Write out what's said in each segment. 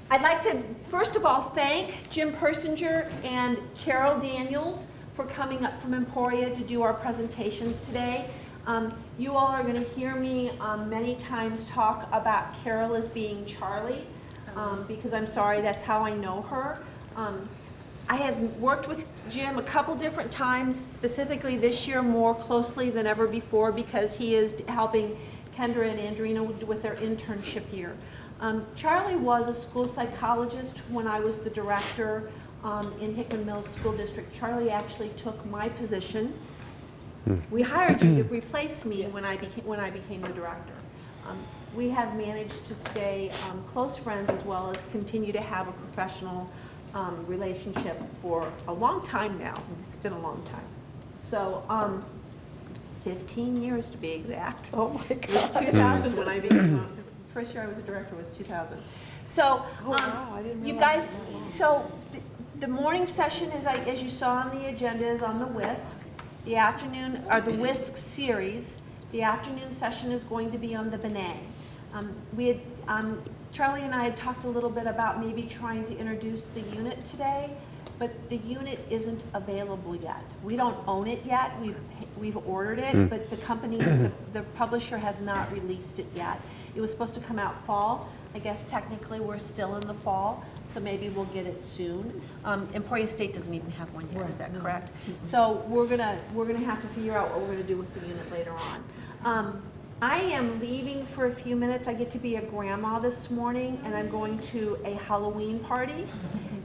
I'd like to, first of all, thank Jim Persinger and Carol Daniels for coming up from Emporia to do our presentations today. You all are going to hear me many times talk about Carol as being Charlie, because I'm sorry, that's how I know her. I have worked with Jim a couple different times, specifically this year more closely than ever before because he is helping Kendra and Andrina with their internship year. Charlie was a school psychologist when I was the director in Hickman Mills School District. Charlie actually took my position. We hired you to replace me when I became the director. We have managed to stay close friends as well as continue to have a professional relationship for a long time now. It's been a long time. So 15 years to be exact. Oh my God. It was 2000 when I became, the first year I was a director was 2000. So wow, I didn't you realize guys, it was that long. so the morning session is, as you saw on the agenda, is on the WISC. The afternoon, or the WISC series, the afternoon session is going to be on the Benet. Charlie and I had talked a little bit about maybe trying to introduce the unit today, but the unit isn't available yet. We don't own it yet. We've ordered it, but the company, the publisher has not released it yet. It was supposed to come out fall. I guess technically we're still in the fall, so maybe we'll get it soon. Emporia State doesn't even have one yet, is that correct? So we're gonna have to figure out what we're gonna do with the unit later on. I am leaving for a few minutes. I get to be a grandma this morning, and I'm going to a Halloween party.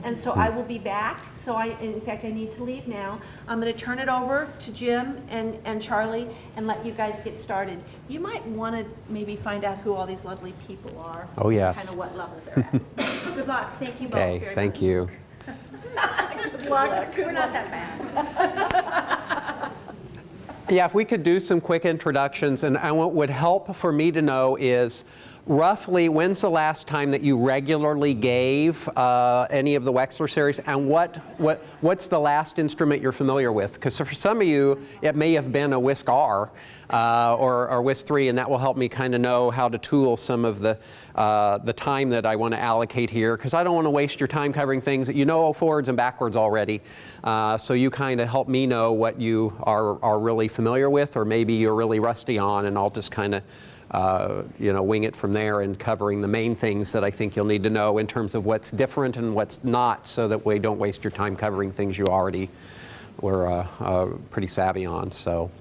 And so I will be back. So in fact, I need to leave now. I'm going to turn it over to Jim and Charlie and let you guys get started. You might want to maybe find out who all these lovely people are. Oh, yes. Kind of what level they're at. Good luck. Thank you both Okay, very thank much. you. Good luck. We're not that bad. Yeah, if we could do some quick introductions, and what would help for me to know is roughly when's the last time that you regularly gave any of the Wechsler series, and what's the last instrument you're familiar with? Because for some of you, it may have been a WISC-R or WISC-3, and that will help me kind of know how to tool some of the time that I want to allocate here, because I don't want to waste your time covering things that you know forwards and backwards already. So you kind of help me know what you are really familiar with, or maybe you're really rusty on, and I'll just kind of wing it from there and covering the main things that I think you'll need to know in terms of what's different and what's not, so that we don't waste your time covering things you already were pretty savvy on. So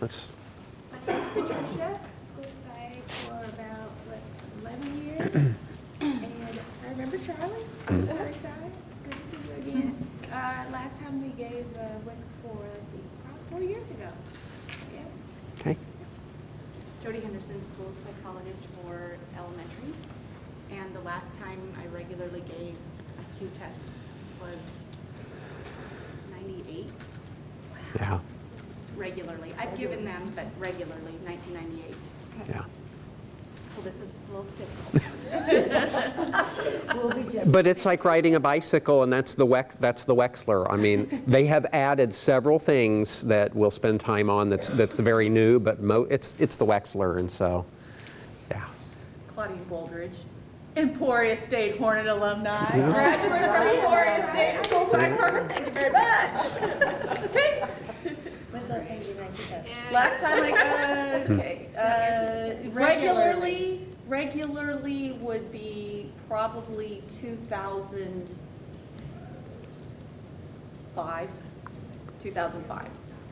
let's. My name's Patricia, school psych for about 11 years, and I remember Charlie the first time. Good to see you again. Last time we gave WISC for, about 4 years ago. Yeah. Okay. Jody Henderson, school psychologist for elementary, and the last time I regularly gave a Q test was 98. Yeah. Regularly. I've given them, but regularly, 1998. Yeah. So this is a little difficult. But it's like riding a bicycle, and that's the Wechsler. I mean, they have added several things that we'll spend time on that's very new, but it's the Wechsler, and so, yeah. Claudia Bouldridge, Emporia State Hornet alumni, graduate from Emporia State School Psych Program. Thank you very much. Last time regularly would be probably 2005.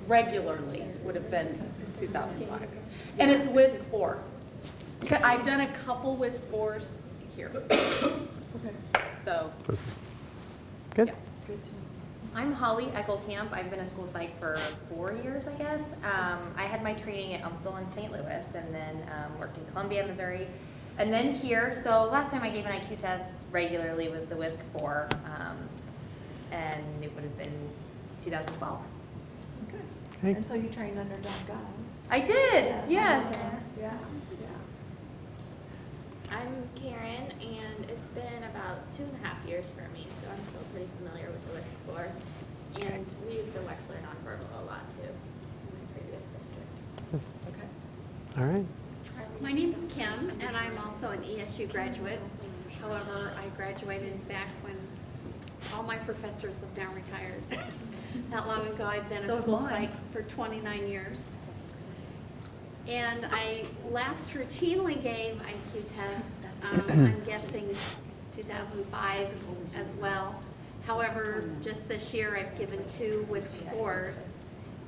Regularly would have been 2005. And it's WISC 4. I've done a couple WISC 4s here. So. Good. Yeah. I'm Holly Eckelkamp. I've been a school psych for 4 years, I guess. I had my training at UMSL in St. Louis, and then worked in Columbia, Missouri, and then here. So last time I gave an IQ test regularly was the WISC 4, and it would have been 2012. Okay. Okay. And so you trained under Don Guns. I did, yes. Yeah. I'm Karen, and it's been about 2.5 years for me, so I'm still pretty familiar with the WISC 4. And we use the Wechsler nonverbal a lot too in my previous district. All right. Charlie My name's Kim, and I'm also an ESU graduate. However, I graduated back when all my professors have now retired. Not long ago, I've been So a have school mine. psych for 29 years. And I last routinely gave IQ tests, I'm guessing 2005 as well. However, just this year, I've given 2 WISC 4s.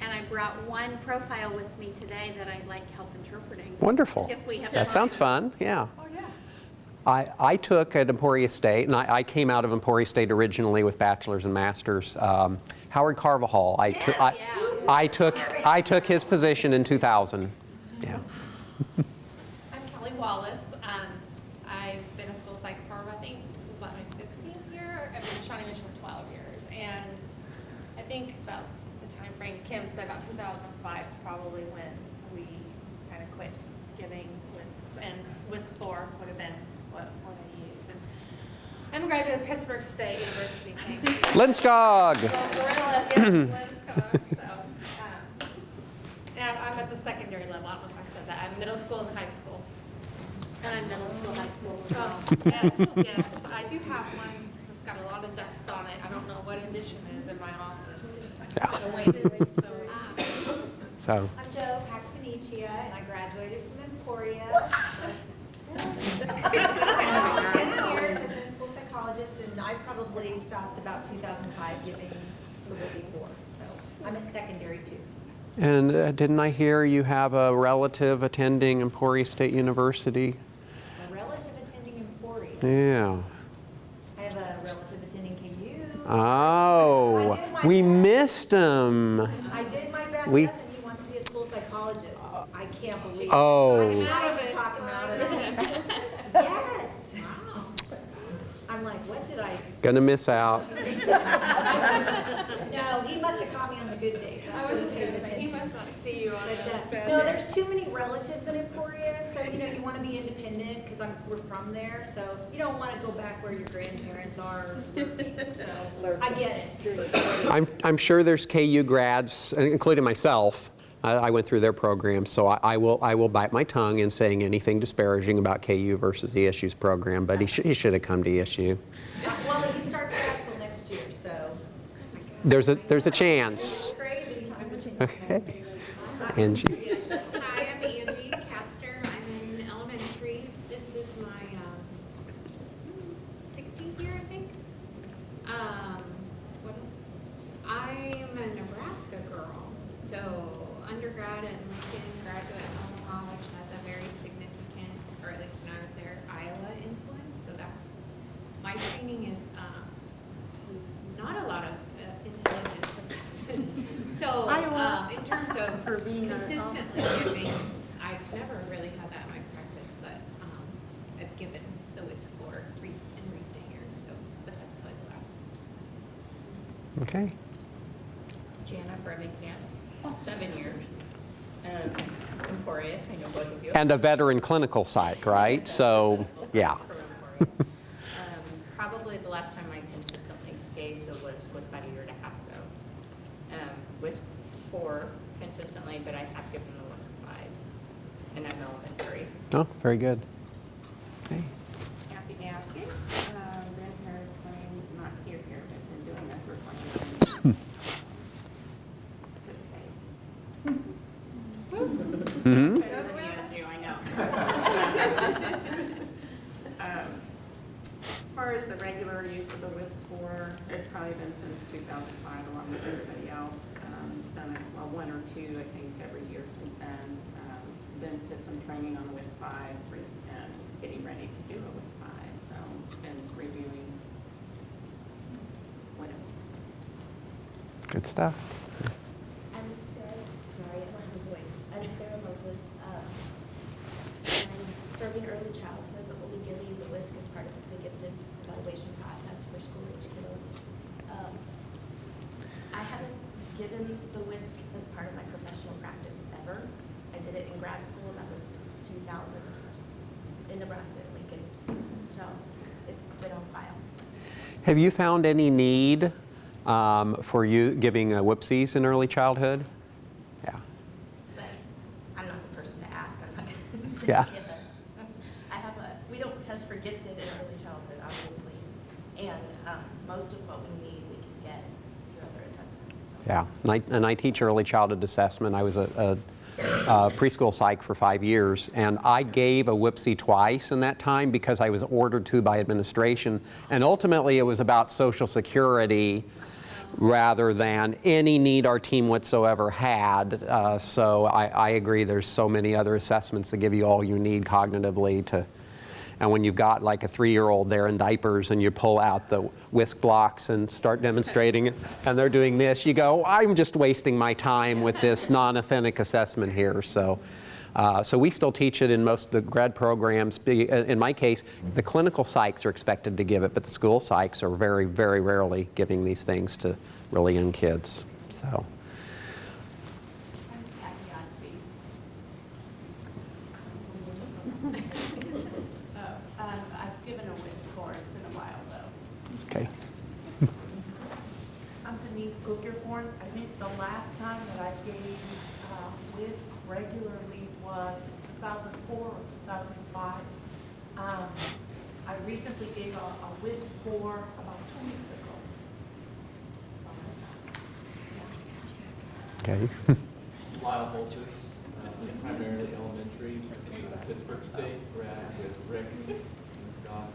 And I brought one profile with me today that I'd like help interpreting. Wonderful. If we have That time. sounds fun, yeah. Oh, yeah. I took at Emporia State, and I came out of Emporia State originally with bachelor's and master's. Howard Carvajal, I took his position in 2000. Yeah. I'm Kelly Wallace. I've been a school psych for, I think, this is about my 15th year. I've been Shawnee Mission for 12 years. And I think about the time frame Kim said, about 2005 is probably when we kind of quit giving WISCs. And WISC 4 would have been what I used. And I'm a graduate of Pittsburgh State University. Thank you. Lindskog. So, Gorilla, yes, Lindskog. So, and I'm at the secondary level. I don't know if I said that. I'm middle school and high school. And I'm middle school, high school as well. Yes, I do have one that's got a lot of dust on it. I don't know what edition it is in my office. Yeah. The weight is so. So, I'm Jo Pacfinicia, and I graduated from Emporia. 10 years, I've been a school psychologist, and I probably stopped about 2005 giving the WISC 4. So I'm in secondary too. and didn't I hear you have a relative attending Emporia State University? A relative attending Emporia. Yeah. I have a relative attending KU. Oh, we missed him. I did my best, We- yes, and he wants to be a school psychologist. I can't believe it. Oh. I'm out of it. Talking about it. Yes. I'm like, what did I? Gonna miss out. No, he must have caught me on the good days. That's what he pays attention. He must not see you on But, those. no, there's too many relatives in Emporia, so you want to be independent because we're from there. So you don't want to go back where your grandparents are. So I get it. I'm sure there's KU grads, including myself. I went through their program, so I will bite my tongue in saying anything disparaging about KU versus ESU's program. But he should have come to ESU. Well, he starts grad school next year, so. There's a chance. Crazy. Okay. Angie. Hi, I'm Angie Castor. I'm in elementary. This is my 16th year, I think. What else? I'm a Nebraska girl. So undergrad at Lincoln, graduate at Omaha, which has a very significant, or at least when I was there, Iowa influence. So that's, my training is not a lot of intelligence assessments. So in terms of consistently giving, I've never really had that in my practice, but I've given the WISC for in recent years. So, but that's probably the last assessment. Okay. Jana Bremen-Camps, 7 years. Emporia, I know both of you. And a veteran clinical psych, right? So, yeah. From Emporia. Probably the last time I consistently gave the WISC was about a year and a half ago. WISC 4 consistently, but I have given the WISC 5, and I'm elementary. Oh, very good. Okay. Kathy Gaskin, grandparents claim, not here, but been doing this for 20 years. Good state. Mm-hmm. Better than ESU, I know. As far as the regular use of the WISC 4, it's probably been since 2005, along with everybody else. Done it, well, 1 or 2, I think, every year since then. Been to some training on WISC 5 and getting ready to do a WISC 5. So, been reviewing what it looks like. Good stuff. I'm Sarah, sorry, I don't have a voice. I'm Sarah Moses. I'm serving early childhood, but we'll be giving the WISC as part of the gifted evaluation process for school-age kiddos. I haven't given the WISC as part of my professional practice ever. I did it in grad school, and that was 2000 in Nebraska at Lincoln. So it's been on file. Have you found any need for you giving whoopsies in early childhood? Yeah. But I'm not the person to ask. I'm not going to say Yeah. if for gifted in early childhood, obviously. And most of what we need, we can get through other assessments. So. Yeah, and I teach early childhood assessment. I was a preschool psych for 5 years, and I gave a WISC twice in that time because I was ordered to by administration, and ultimately it was about Social Security rather than any need our team whatsoever had. So I agree, there's so many other assessments that give you all you need cognitively to. And when you've got like a 3-year-old there in diapers and you pull out the WISC blocks and start demonstrating it, and they're doing this, you go, I'm just wasting my time with this non-authentic assessment here. So we still teach it in most of the grad programs. In my case, the clinical psychs are expected to give it, but the school psychs are very, very rarely giving these things to really young kids. So. I've given a WISC before. It's been a while though. Okay. I'm Denise Cookerhorn. I think the last time that I gave WISC regularly was 2004 or 2005. I recently gave a WISC 4 about 2 weeks ago. Okay. Lyle Holtis, primarily elementary, Pittsburgh State grad with Rick and Scott.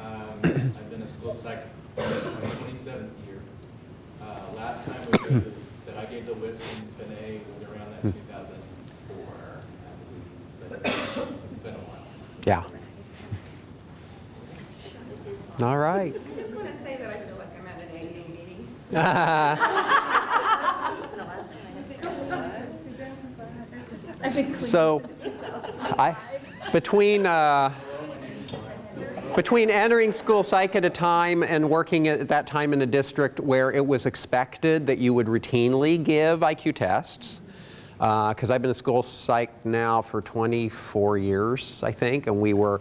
I've been a school psych for my 27th year. Last time that I gave the WISC in Benet was around that 2004, I believe. But it's been a while. Yeah. All right. I just want to say that I feel like I'm at an AA meeting. So, between entering school psych at a time and working at that time in a district where it was expected that you would routinely give IQ tests, because I've been a school psych now for 24 years, I think, and we were,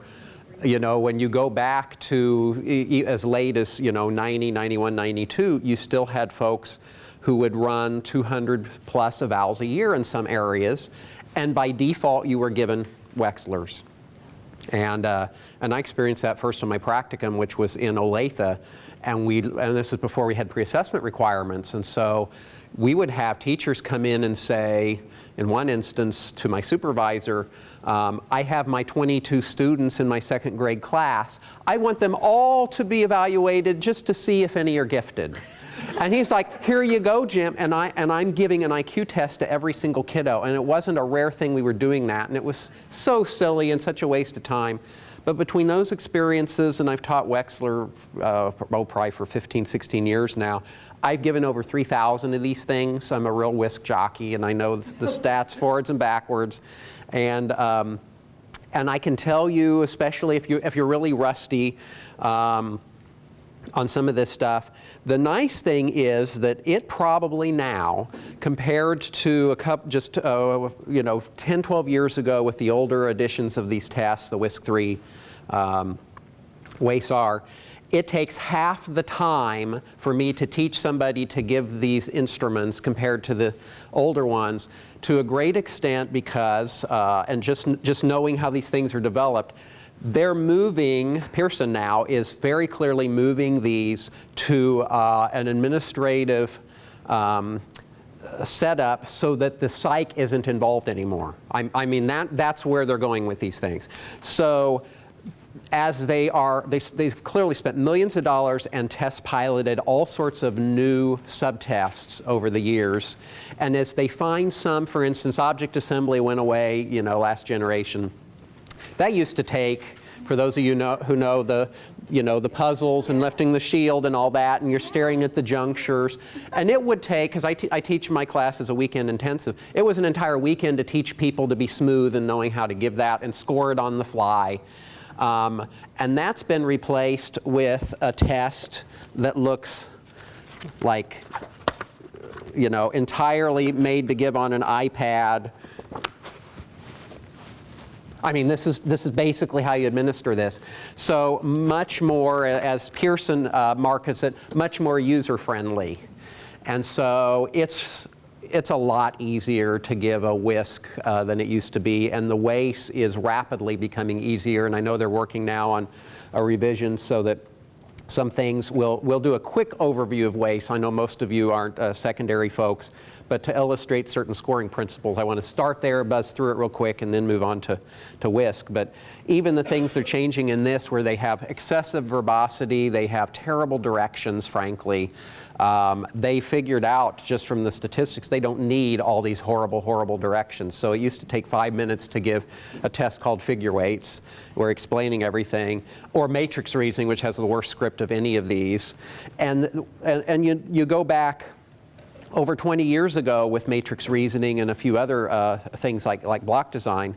you know, when you go back to as late as, 90, 91, 92, you still had folks who would run 200 plus evals a year in some areas, and by default you were given Wechslers. And I experienced that first in my practicum, which was in Olathe, and this is before we had pre-assessment requirements, and so we would have teachers come in and say, in one instance to my supervisor, I have my 22 students in my second grade class. I want them all to be evaluated just to see if any are gifted. And he's like, here you go, Jim, and I'm giving an IQ test to every single kiddo, and it wasn't a rare thing we were doing that, and it was so silly and such a waste of time. But between those experiences, and I've taught Wechsler probably for 15, 16 years now, I've given over 3,000 of these things. I'm a real WISC jockey, and I know the stats forwards and backwards. And I can tell you, especially if you're really rusty on some of this stuff, the nice thing is that it probably now, compared to a couple, just 10, 12 years ago with the older editions of these tests, the WISC 3, WASR, it takes half the time for me to teach somebody to give these instruments compared to the older ones, to a great extent because, and just knowing how these things are developed, they're moving, Pearson now is very clearly moving these to an administrative setup so that the psych isn't involved anymore. I mean, that's where they're going with these things. So as they've clearly spent millions of dollars and test piloted all sorts of new subtests over the years. And as they find some, for instance, object assembly went away, last generation. That used to take, for those of you who know the puzzles and lifting the shield and all that, and you're staring at the junctures. And it would take, because I teach my class as a weekend intensive, it was an entire weekend to teach people to be smooth and knowing how to give that and score it on the fly. And that's been replaced with a test that looks like, entirely made to give on an iPad. I mean, this is basically how you administer this. So much more, as Pearson markets it, much more user-friendly. And so it's it's a lot easier to give a WISC than it used to be, and the WACE is rapidly becoming easier, and I know they're working now on a revision so that some things, we'll do a quick overview of WACE. I know most of you aren't secondary folks, but to illustrate certain scoring principles, I want to start there, buzz through it real quick, and then move on to WISC. But even the things they're changing in this, where they have excessive verbosity, they have terrible directions, frankly, they figured out just from the statistics they don't need all these horrible, horrible directions. So it used to take 5 minutes to give a test called figure weights. We're explaining everything, or matrix reasoning, which has the worst script of any of these. And you go back over 20 years ago with matrix reasoning and a few other things like block design.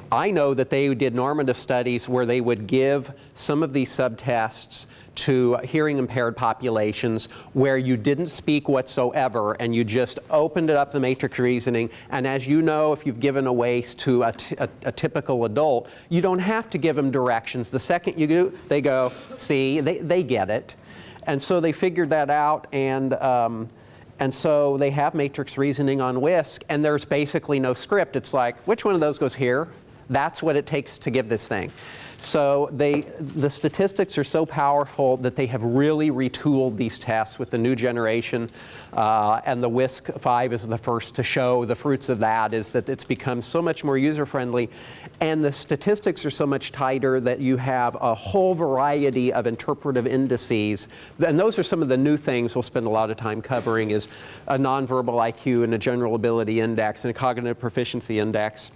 I know that they did normative studies where they would give some of these subtests to hearing impaired populations where you didn't speak whatsoever and you just opened it up the matrix reasoning. And as you know, if you've given a WACE to a typical adult, you don't have to give them directions. The second you do, they go, see, they get it. And so they figured that out, and so they have matrix reasoning on WISC, and there's basically no script. It's like, which one of those goes here? That's what it takes to give this thing. So the statistics are so powerful that they have really retooled these tests with the new generation, and the WISC 5 is the first to show the fruits of that, is that it's become so much more user-friendly, and the statistics are so much tighter that you have a whole variety of interpretive indices, and those are some of the new things we'll spend a lot of time covering, is a nonverbal IQ and a general ability index and a cognitive proficiency index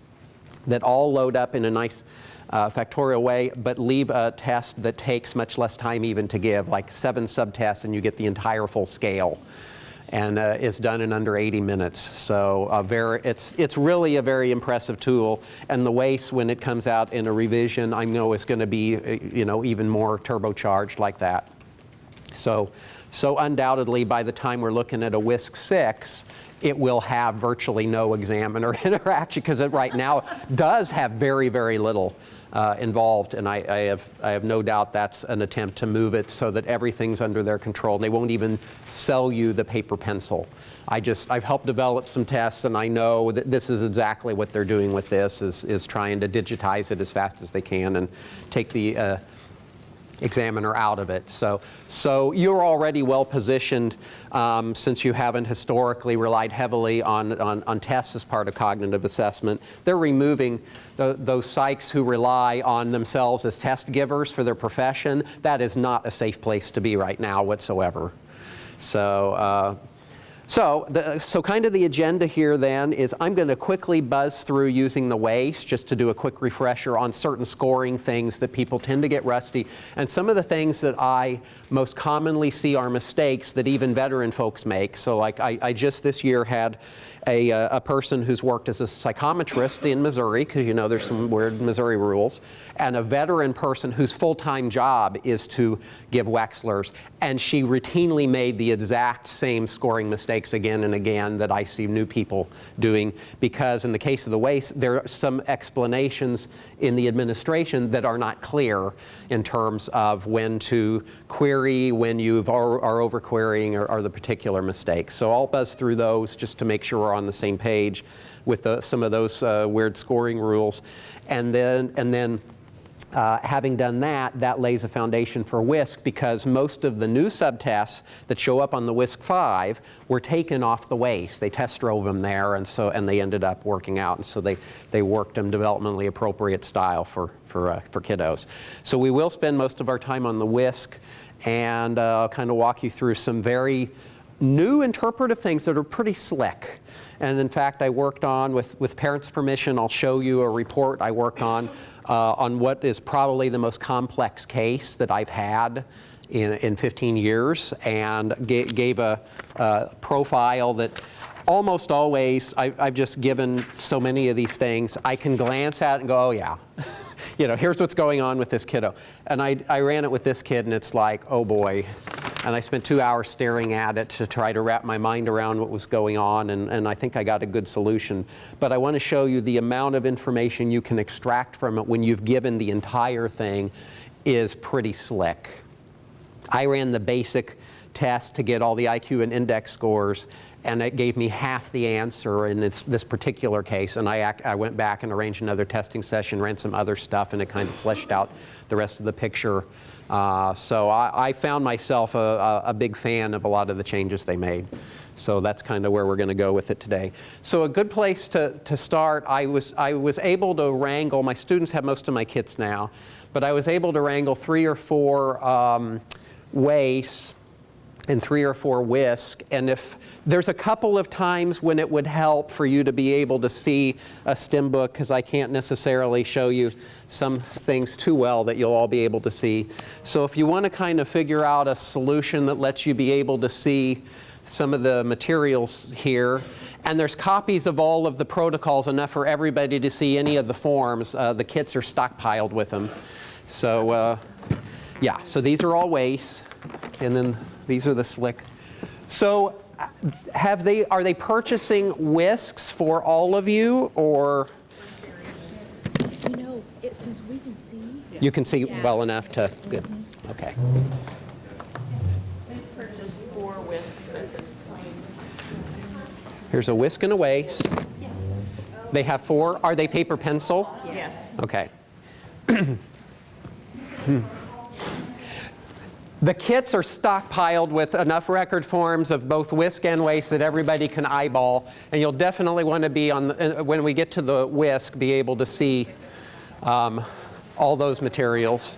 that all load up in a nice factorial way, but leave a test that takes much less time even to give, like 7 subtests, and you get the entire full scale. And it's done in under 80 minutes. So it's really a very impressive tool. And the WACE, when it comes out in a revision, I know is going to be even more turbocharged like that. So undoubtedly, by the time we're looking at a WISC 6, it will have virtually no examiner interaction, because it right now does have very, very little involved, and I have no doubt that's an attempt to move it so that everything's under their control. They won't even sell you the paper pencil. I've helped develop some tests, and I know that this is exactly what they're doing with this, is trying to digitize it as fast as they can and take the examiner out of it. So you're already well positioned, since you haven't historically relied heavily on tests as part of cognitive assessment. They're removing those psychs who rely on themselves as test givers for their profession. That is not a safe place to be right now whatsoever. So kind of the agenda here then is I'm going to quickly buzz through using the WACE just to do a quick refresher on certain scoring things that people tend to get rusty. And some of the things that I most commonly see are mistakes that even veteran folks make. So like I just this year had a person who's worked as a psychometrist in Missouri, because there's some weird Missouri rules, and a veteran person whose full-time job is to give Wechslers, and she routinely made the exact same scoring mistakes again and again that I see new people doing, because in the case of the WACE, there are some explanations in the administration that are not clear in terms of when to query, when you are over querying, or the particular mistakes. So I'll buzz through those just to make sure we're on the same page with some of those weird scoring rules. And then having done that, that lays a foundation for WISC, because most of the new subtests that show up on the WISC 5 were taken off the WACE. They test drove them there, and they ended up working out, and so they worked them developmentally appropriate style for kiddos. So we will spend most of our time on the WISC, and I'll kind of walk you through some very new interpretive things that are pretty slick. And in fact, I worked on, with parents' permission, I'll show you a report I worked on what is probably the most complex case that I've had in 15 years, and gave a profile that almost always, I've just given so many of these things, I can glance at and go, oh yeah, here's what's going on with this kiddo. And I ran it with this kid, and it's like, oh boy. And I spent 2 hours staring at it to try to wrap my mind around what was going on, and I think I got a good solution. But I want to show you the amount of information you can extract from it when you've given the entire thing is pretty slick. I ran the basic test to get all the IQ and index scores, and it gave me half the answer in this particular case. And I went back and arranged another testing session, ran some other stuff, and it kind of fleshed out the rest of the picture. So I found myself a big fan of a lot of the changes they made. So that's kind of where we're going to go with it today. So a good place to start, I was able to wrangle, my students have most of my kits now, but I was able to wrangle 3 or 4 WAIS and 3 or 4 WISC. And if there's a couple of times when it would help for you to be able to see a STEM book, because I can't necessarily show you some things too well that you'll all be able to see. So if you want to kind of figure out a solution that lets you be able to see some of the materials here, and there's copies of all of the protocols, enough for everybody to see any of the forms. The kits are stockpiled with them. So yeah, so these are all WAIS, and then these are the SLIC. So are they purchasing WISCs for all of you, or? You know, since we can see. You can see well enough to, good, okay. They purchased 4 WISCs at this point. Here's a WISC and a WAIS. Yes. They have 4, are they paper pencil? Yes. Okay. The kits are stockpiled with enough record forms of both WISC and WAIS that everybody can eyeball, and you'll definitely want to be on, when we get to the WISC, be able to see all those materials.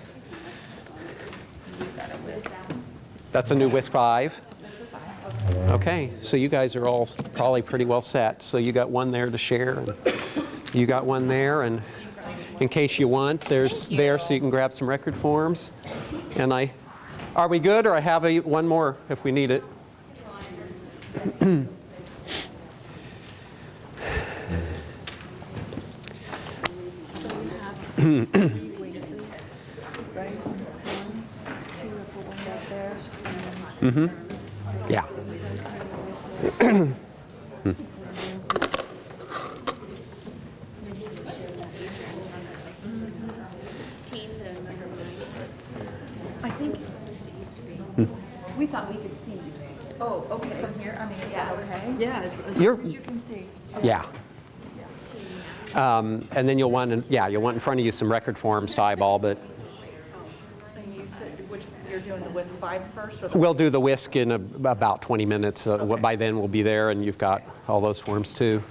That's a new WISC 5. Okay, so you guys are all probably pretty well set. So you got one there to share, and you got one there, and in case you want, there's there so you can grab some record forms. And are we good, or I have one more if we need it? Mm-hmm. Yeah. 16 to number 9. I think we thought we could see. Oh, okay. From here, I mean, is that okay? Yeah, as you can see. Yeah. And then you'll want in front of you some record forms to eyeball, but And you said you're doing the WISC 5 first? Or we'll do the WISC in about 20 minutes. Okay. By then we'll be there, and you've got all those forms too.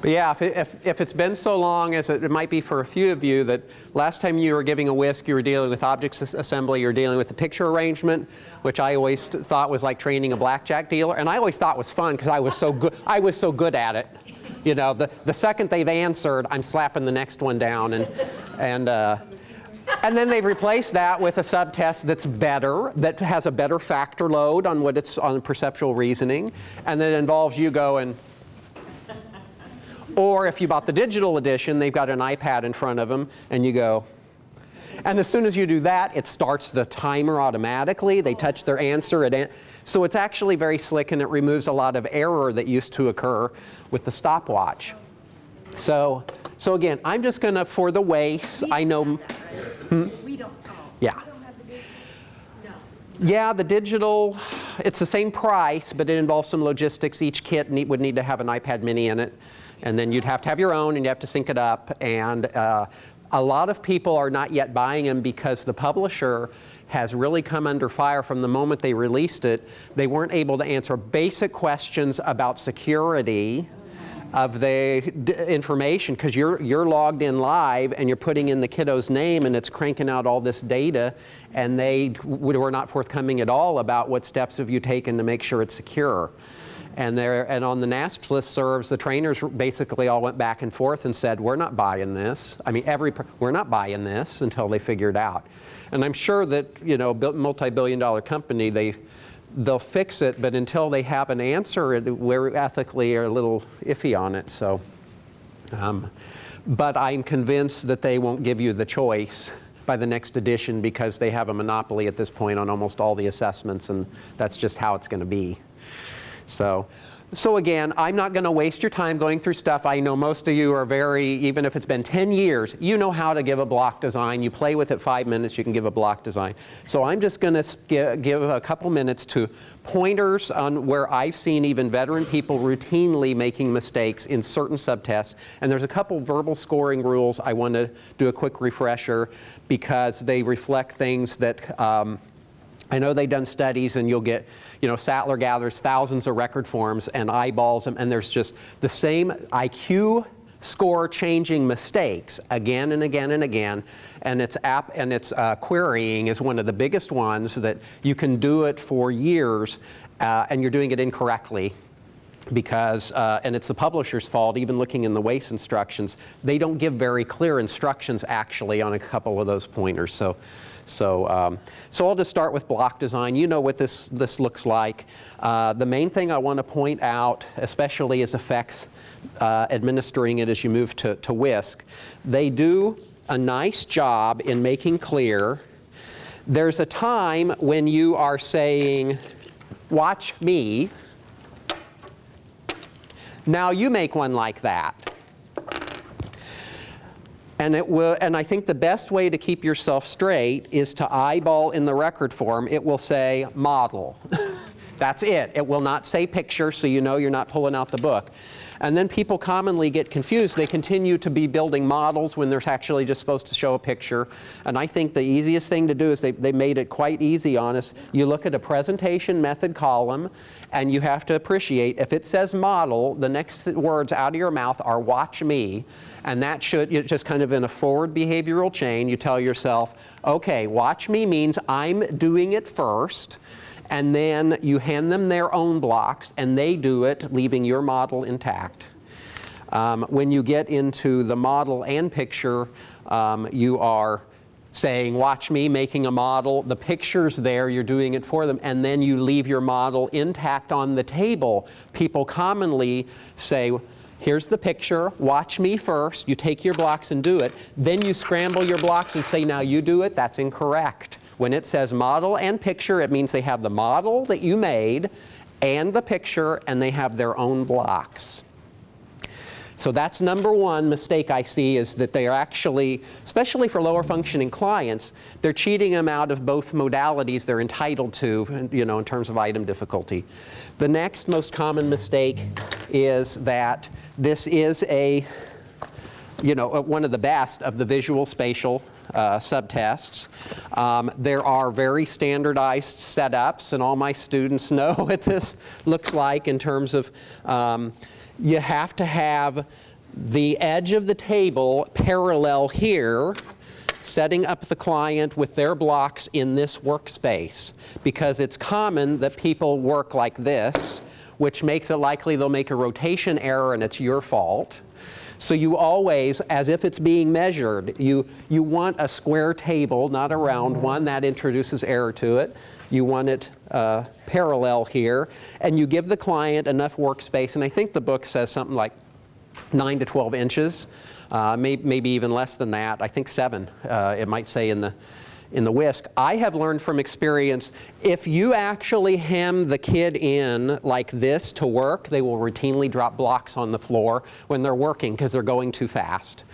But yeah, if it's been so long, as it might be for a few of you, that last time you were giving a WISC, you were dealing with object assembly, you were dealing with the picture arrangement, which I always thought was like training a blackjack dealer, and I always thought was fun because I was so good. I was so good at it. You know, the second they've answered, I'm slapping the next one down, and then they've replaced that with a subtest that's better, that has a better factor load on what it's on perceptual reasoning, and that involves you going. Or if you bought the digital edition, they've got an iPad in front of them, and you go. And as soon as you do that, it starts the timer automatically. They touch their answer. So it's actually very slick, and it removes a lot of error that used to occur with the stopwatch. So again, I'm just going to, for the WAIS, I know. We don't. Yeah. Yeah, the digital, it's the same price, but it involves some logistics. Each kit would need to have an iPad mini in it. And then you'd have to have your own, and you have to sync it up. And a lot of people are not yet buying them because the publisher has really come under fire from the moment they released it. They weren't able to answer basic questions about security of the information, because you're logged in live and you're putting in the kiddo's name and it's cranking out all this data, and they were not forthcoming at all about what steps have you taken to make sure it's secure. And on the NASP listservs, the trainers basically all went back and forth and said, we're not buying this. I mean, we're not buying this until they figure it out. And I'm sure that, you know, multi-billion-dollar company, they'll fix it, but until they have an answer, we're ethically a little iffy on it. So, but I'm convinced that they won't give you the choice by the next edition, because they have a monopoly at this point on almost all the assessments, and that's just how it's going to be. So So again, I'm not going to waste your time going through stuff. I know most of you are even if it's been 10 years, you know how to give a block design. You play with it 5 minutes, you can give a block design. So I'm just going to give a couple minutes to pointers on where I've seen even veteran people routinely making mistakes in certain subtests. And there's a couple verbal scoring rules I want to do a quick refresher because they reflect things that I know they've done studies, and you'll get, Sattler gathers thousands of record forms and eyeballs them, and there's just the same IQ score changing mistakes again and again and again. And it's querying is one of the biggest ones that you can do it for years, and you're doing it incorrectly. Because, and it's the publisher's fault, even looking in the WISC instructions, they don't give very clear instructions actually on a couple of those pointers. So I'll just start with block design. You know what this looks like. The main thing I want to point out, especially as affects administering it as you move to WISC, they do a nice job in making clear there's a time when you are saying, watch me. Now you make one like that. And I think the best way to keep yourself straight is to eyeball in the record form. It will say model. That's it. It will not say picture, so you know you're not pulling out the book. And then people commonly get confused. They continue to be building models when they're actually just supposed to show a picture. And I think the easiest thing to do is they made it quite easy on us. You look at a presentation method column, and you have to appreciate if it says model, the next words out of your mouth are watch me. And that should, just kind of in a forward behavioral chain, you tell yourself, okay, watch me means I'm doing it first. And then you hand them their own blocks, and they do it, leaving your model intact. When you get into the model and picture, you are saying, watch me, making a model. The picture's there, you're doing it for them, and then you leave your model intact on the table. People commonly say, here's the picture, watch me first. You take your blocks and do it. Then you scramble your blocks and say, now you do it. That's incorrect. When it says model and picture, it means they have the model that you made and the picture, and they have their own blocks. So that's number one mistake I see, is that they are actually, especially for lower functioning clients, they're cheating them out of both modalities they're entitled to, in terms of item difficulty. The next most common mistake is that this is one of the best of the visual spatial subtests. There are very standardized setups, and all my students know what this looks like in terms of you have to have the edge of the table parallel here, setting up the client with their blocks in this workspace, because it's common that people work like this, which makes it likely they'll make a rotation error and it's your fault. So you always, as if it's being measured, you want a square table, not a round one. That introduces error to it. You want it parallel here, and you give the client enough workspace, and I think the book says something like 9 to 12 inches, maybe even less than that. I think 7, it might say in the WISC. I have learned from experience, if you actually hem the kid in like this to work, they will routinely drop blocks on the floor when they're working because they're going too fast.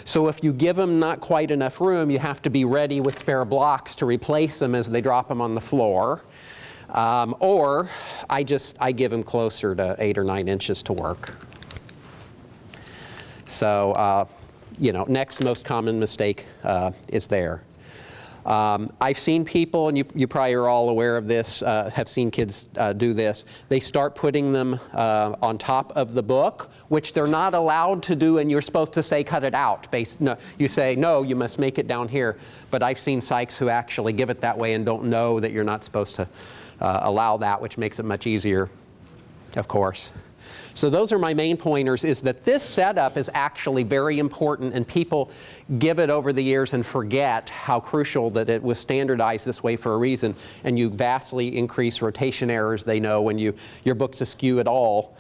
So if you give them not quite enough room, you have to be ready with spare blocks to replace them as they drop them on the floor. Or I give them closer to 8 or 9 inches to work. So, next most common mistake is there. I've seen people, and you probably are all aware of this, have seen kids do this. They start putting them on top of the book, which they're not allowed to do, and you're supposed to say, cut it out. You say, no, you must make it down here. But I've seen psychs who actually give it that way and don't know that you're not supposed to allow that, which makes it much easier, of course. So those are my main pointers, is that this setup is actually very important, and people give it over the years and forget how crucial that it was standardized this way for a reason, and you vastly increase rotation errors, they know, when your book's askew at all.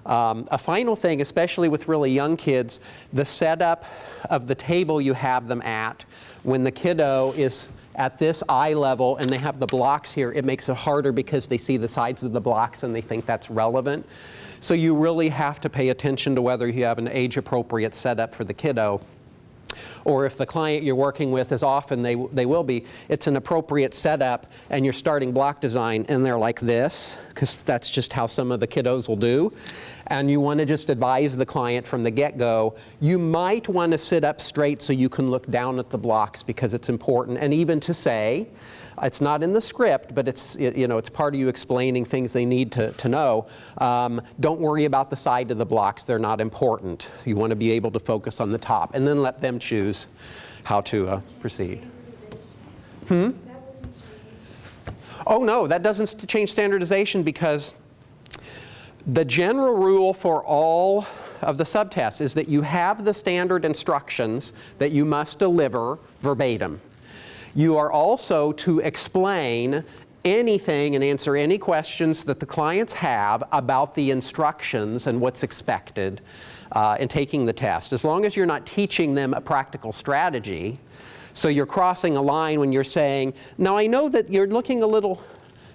A final thing, especially with really young kids, the setup of the table you have them at, when the kiddo is at this eye level and they have the blocks here, it makes it harder because they see the sides of the blocks and they think that's relevant. So you really have to pay attention to whether you have an age-appropriate setup for the kiddo. Or if the client you're working with, as often they will be, it's an appropriate setup and you're starting block design and they're like this, because that's just how some of the kiddos will do. And you want to just advise the client from the get-go, you might want to sit up straight so you can look down at the blocks because it's important. And even to say, it's not in the script, but it's part of you explaining things they need to know. Don't worry about the side of the blocks. They're not important. You want to be able to focus on the top and then let them choose how to proceed. Oh, no, that doesn't change standardization because the general rule for all of the subtests is that you have the standard instructions that you must deliver verbatim. You are also to explain anything and answer any questions that the clients have about the instructions and what's expected in taking the test, as long as you're not teaching them a practical strategy. So you're crossing a line when you're saying, now I know that you're looking a little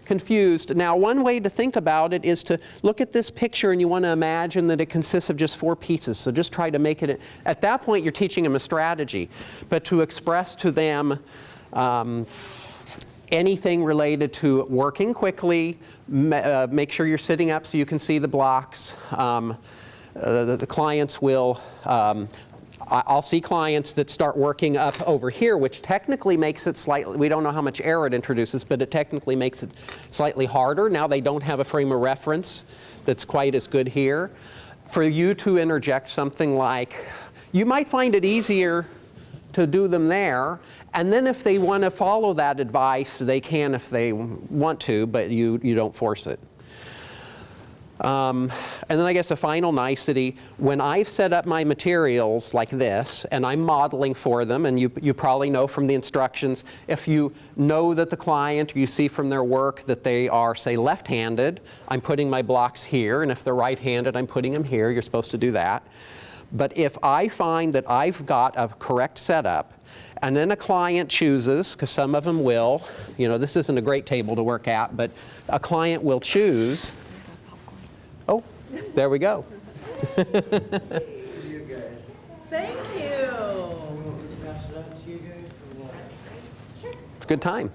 confused. Now one way to think about it is to look at this picture and you want to imagine that it consists of just 4 pieces. So just try to make it, at that point you're teaching them a strategy. But to express to them anything related to working quickly, make sure you're sitting up so you can see the blocks. The clients will, I'll see clients that start working up over here, which technically makes it slightly, we don't know how much error it introduces, but it technically makes it slightly harder. Now they don't have a frame of reference that's quite as good here. For you to interject something like, you might find it easier to do them there, and then if they want to follow that advice, they can if they want to, but you don't force it. And then I guess a final nicety, when I've set up my materials like this, and I'm modeling for them, and you probably know from the instructions, if you know that the client, or you see from their work that they are, say, left-handed, I'm putting my blocks here, and if they're right-handed, I'm putting them here. You're supposed to do that. But if I find that I've got a correct setup, and then a client chooses, because some of them will, this isn't a great table to work at, but a client will choose. Oh, there we go. Thank you. It's a good time.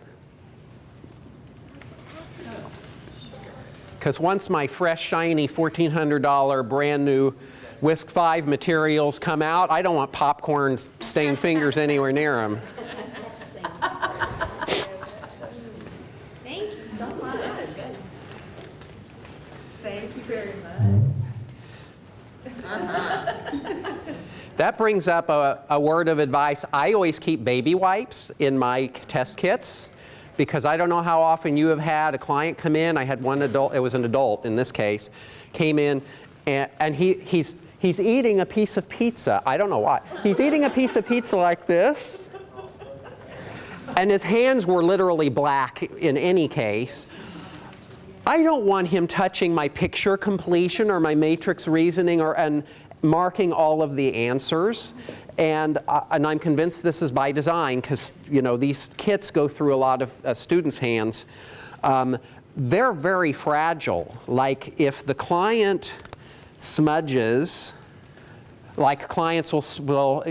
Because once my fresh, shiny $1,400 brand new WISC 5 materials come out, I don't want popcorn stained fingers anywhere near them. Thank you so much. This is good. Thank you very much. That brings up a word of advice. I always keep baby wipes in my test kits because I don't know how often you have had a client come in. I had one adult, it was an adult in this case, came in and he's eating a piece of pizza. I don't know why. He's eating a piece of pizza like this. And his hands were literally black in any case. I don't want him touching my picture completion or my matrix reasoning and marking all of the answers. And I'm convinced this is by design because these kits go through a lot of students' hands. They're very fragile. Like if the client smudges, like clients will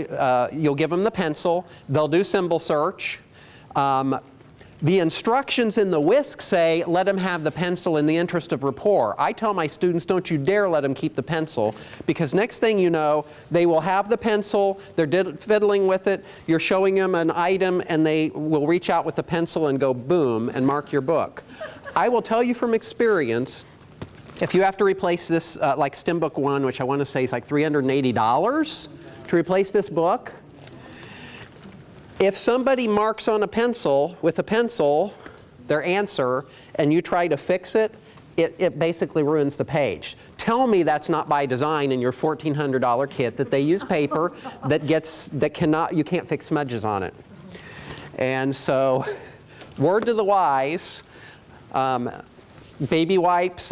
you'll give them the pencil, they'll do symbol search. The instructions in the WISC say, let them have the pencil in the interest of rapport. I tell my students, don't you dare let them keep the pencil, because next thing you know, they will have the pencil, they're fiddling with it, you're showing them an item, and they will reach out with the pencil and go boom, and mark your book. I will tell you from experience, if you have to replace this, like STEM Book 1, which I want to say is like $380 to replace this book, if somebody marks on a pencil, with a pencil, their answer, and you try to fix it, it basically ruins the page. Tell me that's not by design in your $1,400 kit, that they use paper you can't fix smudges on it. And so, word to the wise, baby wipes,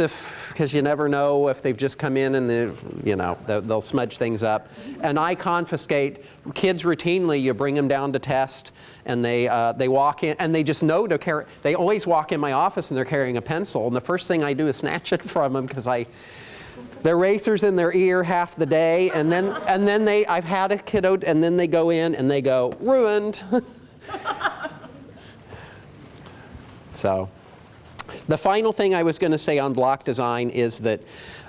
because you never know if they've just come in and they'll smudge things up. And I confiscate kids routinely. You bring them down to test, and they walk in, and they just know to carry. They always walk in my office and they're carrying a pencil, and the first thing I do is snatch it from them because The eraser's in their ear half the day, and then I've had a kiddo, and then they go in and they go, ruined. So, the final thing I was going to say on block design is that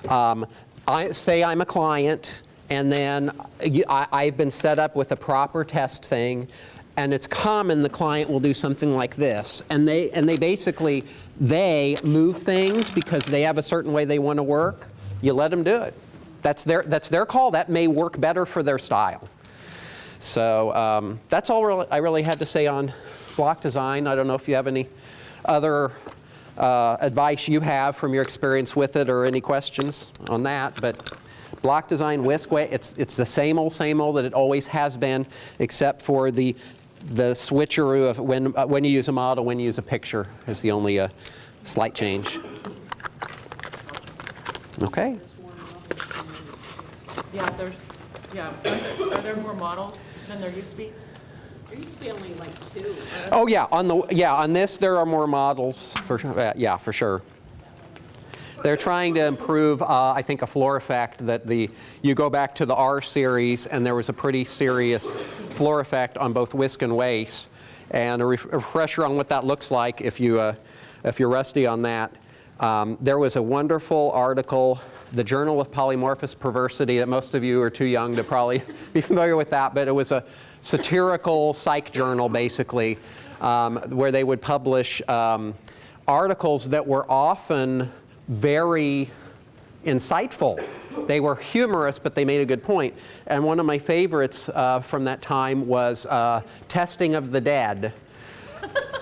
I'm a client, and then I've been set up with a proper test thing, and it's common the client will do something like this, and they basically move things because they have a certain way they want to work. You let them do it. That's their call. That may work better for their style. So that's all I really had to say on block design. I don't know if you have any other advice you have from your experience with it or any questions on that, but block design, WISC way, it's the same old that it always has been, except for the switcheroo of when you use a model, when you use a picture is the only slight change. Okay. Yeah, are there more models than there used to be? There used to be only like 2. Oh yeah, on this there are more models for yeah, for sure. They're trying to improve, I think, a floor effect that you go back to the R series, and there was a pretty serious floor effect on both WISC and WACE. And a refresher on what that looks like, if you're rusty on that. There was a wonderful article, the Journal of Polymorphous Perversity, that most of you are too young to probably be familiar with that, but it was a satirical psych journal, basically, where they would publish articles that were often very insightful. They were humorous, but they made a good point. And one of my favorites from that time was Testing of the Dead.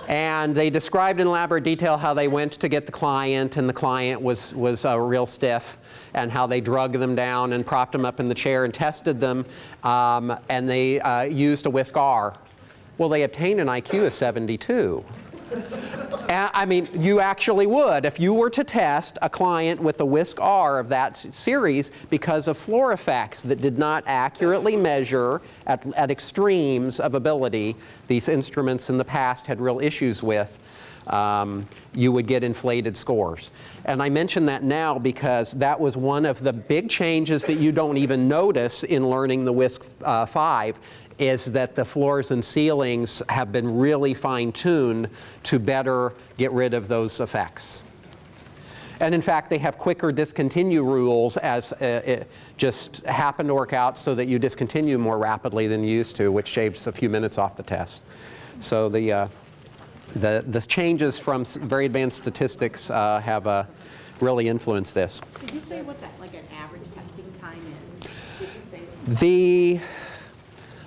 And they described in elaborate detail how they went to get the client, and the client was real stiff, and how they drugged them down and propped them up in the chair and tested them, and they used a WISC-R. Well, they obtained an IQ of 72. I mean, you actually would if you were to test a client with a WISC-R of that series because of floor effects that did not accurately measure at extremes of ability. These instruments in the past had real issues with. You would get inflated scores. And I mention that now because that was one of the big changes that you don't even notice in learning the WISC-5, is that the floors and ceilings have been really fine-tuned to better get rid of those effects. And in fact, they have quicker discontinue rules as it just happen to work out so that you discontinue more rapidly than you used to, which shaves a few minutes off the test. So the changes from very advanced statistics have really influenced this. Did you say what that, like an average testing time is? Did you say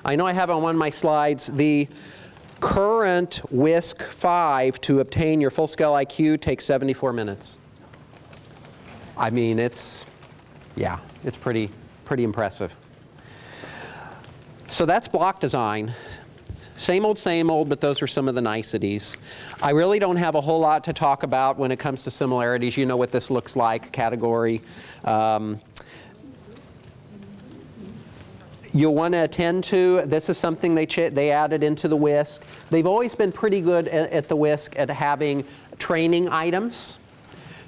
I know I have on one of my slides, the current WISC-5 to obtain your full-scale IQ takes 74 minutes. I mean, it's pretty impressive. So that's block design. Same old, but those are some of the niceties. I really don't have a whole lot to talk about when it comes to similarities. You know what this looks like, category. You'll want to attend to, this is something they added into the WISC. They've always been pretty good at the WISC at having training items.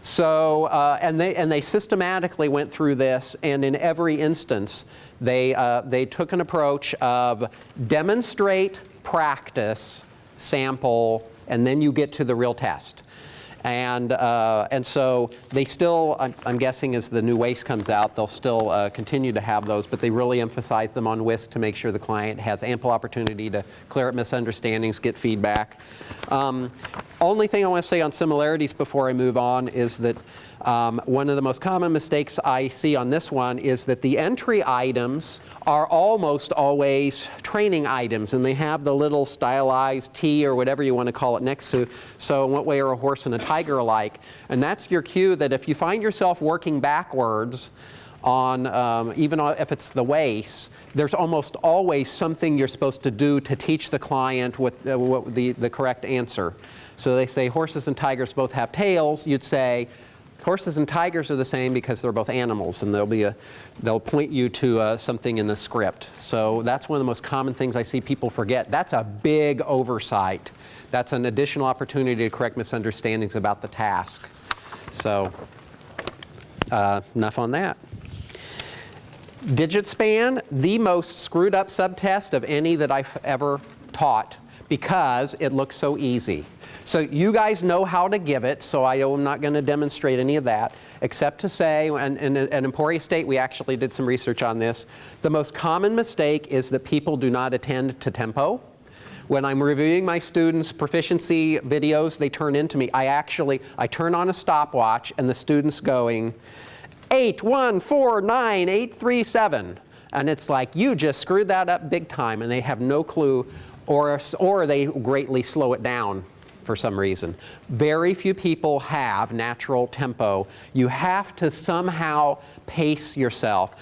So, and they systematically went through this, and in every instance, they took an approach of demonstrate, practice, sample, and then you get to the real test. And so they still, I'm guessing as the new WACE comes out, they'll still continue to have those, but they really emphasize them on WISC to make sure the client has ample opportunity to clear up misunderstandings, get feedback. Only thing I want to say on similarities before I move on is that one of the most common mistakes I see on this one is that the entry items are almost always training items, and they have the little stylized T or whatever you want to call it next to, so in what way are a horse and a tiger alike? And that's your cue that if you find yourself working backwards on, even if it's the WACE, there's almost always something you're supposed to do to teach the client what the correct answer. So they say horses and tigers both have tails. You'd say horses and tigers are the same because they're both animals, and they'll point you to something in the script. So that's one of the most common things I see people forget. That's a big oversight. That's an additional opportunity to correct misunderstandings about the task. So enough on that. Digit span, the most screwed up subtest of any that I've ever taught because it looks so easy. So you guys know how to give it, so I'm not going to demonstrate any of that, except to say, and in Emporia State we actually did some research on this, the most common mistake is that people do not attend to tempo. When I'm reviewing my students' proficiency videos, they turn into me. I turn on a stopwatch and the student's going, 8, 1, 4, 9, 8, 3, 7. And it's like, you just screwed that up big time, and they have no clue, or they greatly slow it down for some reason. Very few people have natural tempo. You have to somehow pace yourself.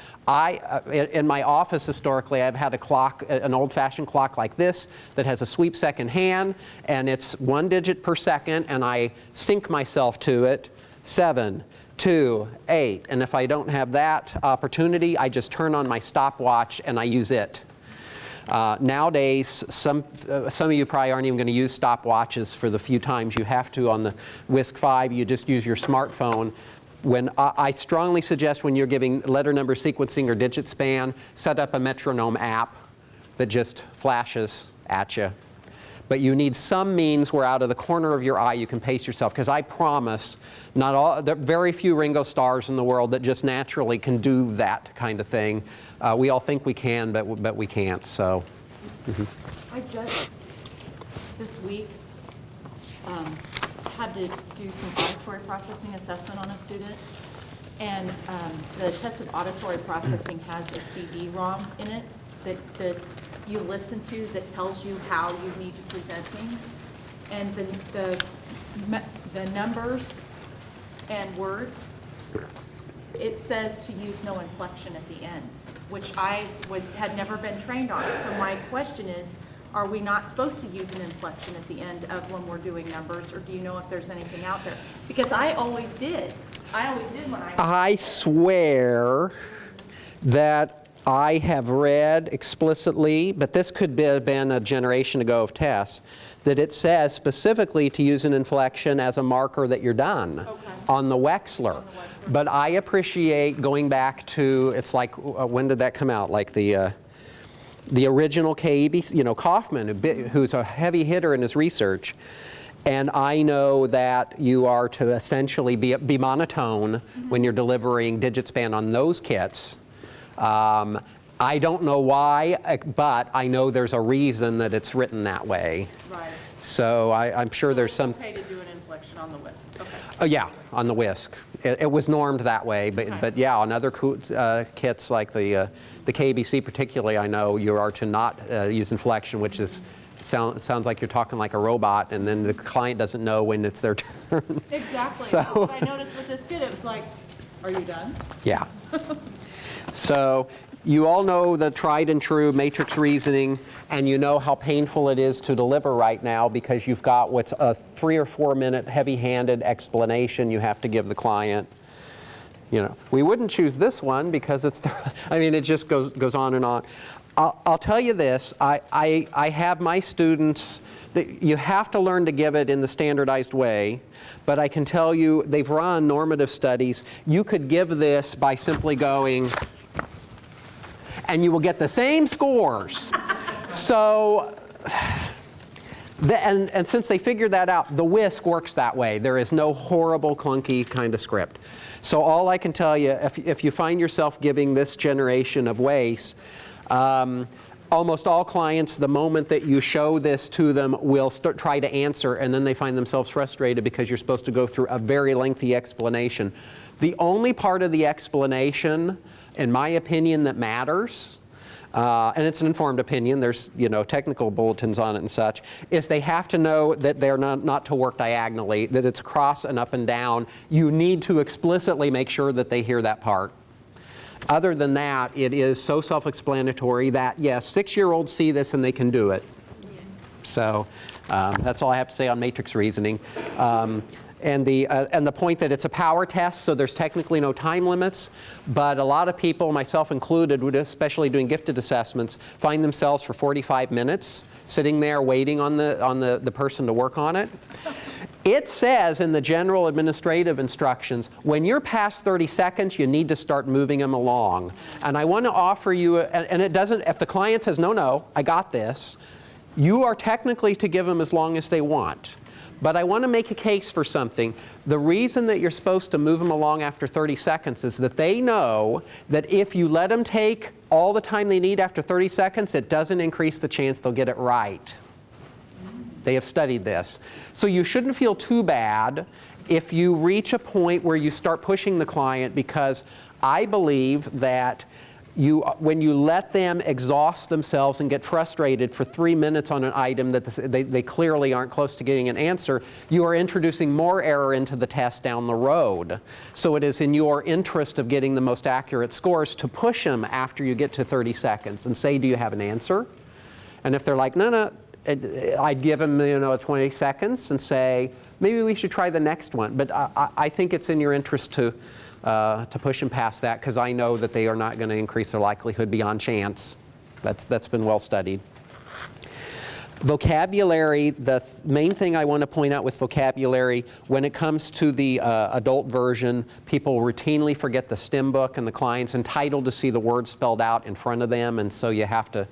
In my office historically, I've had a clock, an old-fashioned clock like this that has a sweep second hand, and it's 1 digit per second, and I sync myself to it, 7, 2, 8. And if I don't have that opportunity, I just turn on my stopwatch and I use it. Nowadays, some of you probably aren't even going to use stopwatches for the few times you have to on the WISC 5. You just use your smartphone. When I strongly suggest when you're giving letter number sequencing or digit span, set up a metronome app that just flashes at you. But you need some means where out of the corner of your eye you can pace yourself, because I promise there are very few Ringo stars in the world that just naturally can do that kind of thing. We all think we can, but we can't. So, I just this week had to do some auditory processing assessment on a student, and the test of auditory processing has a CD-ROM in it that you listen to that tells you how you need to present things, and the numbers and words, it says to use no inflection at the end, which I had never been trained on. So my question is, are we not supposed to use an inflection at the end of when we're doing numbers, or do you know if there's anything out there? Because I always did. When I swear that I have read explicitly, but this could have been a generation ago of tests, that it says specifically to use an inflection as a marker that you're done on the Wechsler. But I appreciate going back to, it's like, when did that come out? Like the original KEB, Kaufman, who's a heavy hitter in his research. And I know that you are to essentially be monotone when you're delivering digit span on those kits. I don't know why, but I know there's a reason that it's written that way. Right. So I'm sure there's some. It's okay to do an inflection on the WISC. Okay. Oh yeah, on the WISC. It was normed that way, but yeah, on other kits like the KBC particularly, I know you are to not use inflection, which is sounds like you're talking like a robot, and then the client doesn't know when it's their turn. Exactly. So what I noticed with this kid, it was like, are you done? Yeah. So you all know the tried and true matrix reasoning, and you know how painful it is to deliver right now because you've got what's a 3 or 4 minute heavy-handed explanation you have to give the client. We wouldn't choose this one because it's, it just goes on and on. I'll tell you this, I have my students, you have to learn to give it in the standardized way, but I can tell you they've run normative studies. You could give this by simply going, and you will get the same scores. So, and since they figured that out, the WISC works that way. There is no horrible, clunky kind of script. So all I can tell you, if you find yourself giving this generation of WACE, almost all clients, the moment that you show this to them, will try to answer, and then they find themselves frustrated because you're supposed to go through a very lengthy explanation. The only part of the explanation, in my opinion, that matters, and it's an informed opinion, there's technical bulletins on it and such, is they have to know that they're not to work diagonally, that it's across and up and down. You need to explicitly make sure that they hear that part. Other than that, it is so self-explanatory that, yes, 6-year-olds see this and they can do it. So that's all I have to say on matrix reasoning. And the point that it's a power test, so there's technically no time limits, but a lot of people, myself included, especially doing gifted assessments, find themselves for 45 minutes sitting there waiting on the person to work on it. It says in the general administrative instructions, when you're past 30 seconds, you need to start moving them along. And I want to offer you, and it doesn't, if the client says, no, I got this, you are technically to give them as long as they want. But I want to make a case for something. The reason that you're supposed to move them along after 30 seconds is that they know that if you let them take all the time they need after 30 seconds, it doesn't increase the chance they'll get it right. They have studied this. So you shouldn't feel too bad if you reach a point where you start pushing the client, because I believe that when you let them exhaust themselves and get frustrated for 3 minutes on an item that they clearly aren't close to getting an answer, you are introducing more error into the test down the road. So it is in your interest of getting the most accurate scores to push them after you get to 30 seconds and say, do you have an answer? And if they're like, no, I'd give them 20 seconds and say, maybe we should try the next one. But I think it's in your interest to push them past that, because I know that they are not going to increase their likelihood beyond chance. That's been well studied. Vocabulary, the main thing I want to point out with vocabulary, when it comes to the adult version, people routinely forget the STEM book, and the client's entitled to see the words spelled out in front of them, and so you have to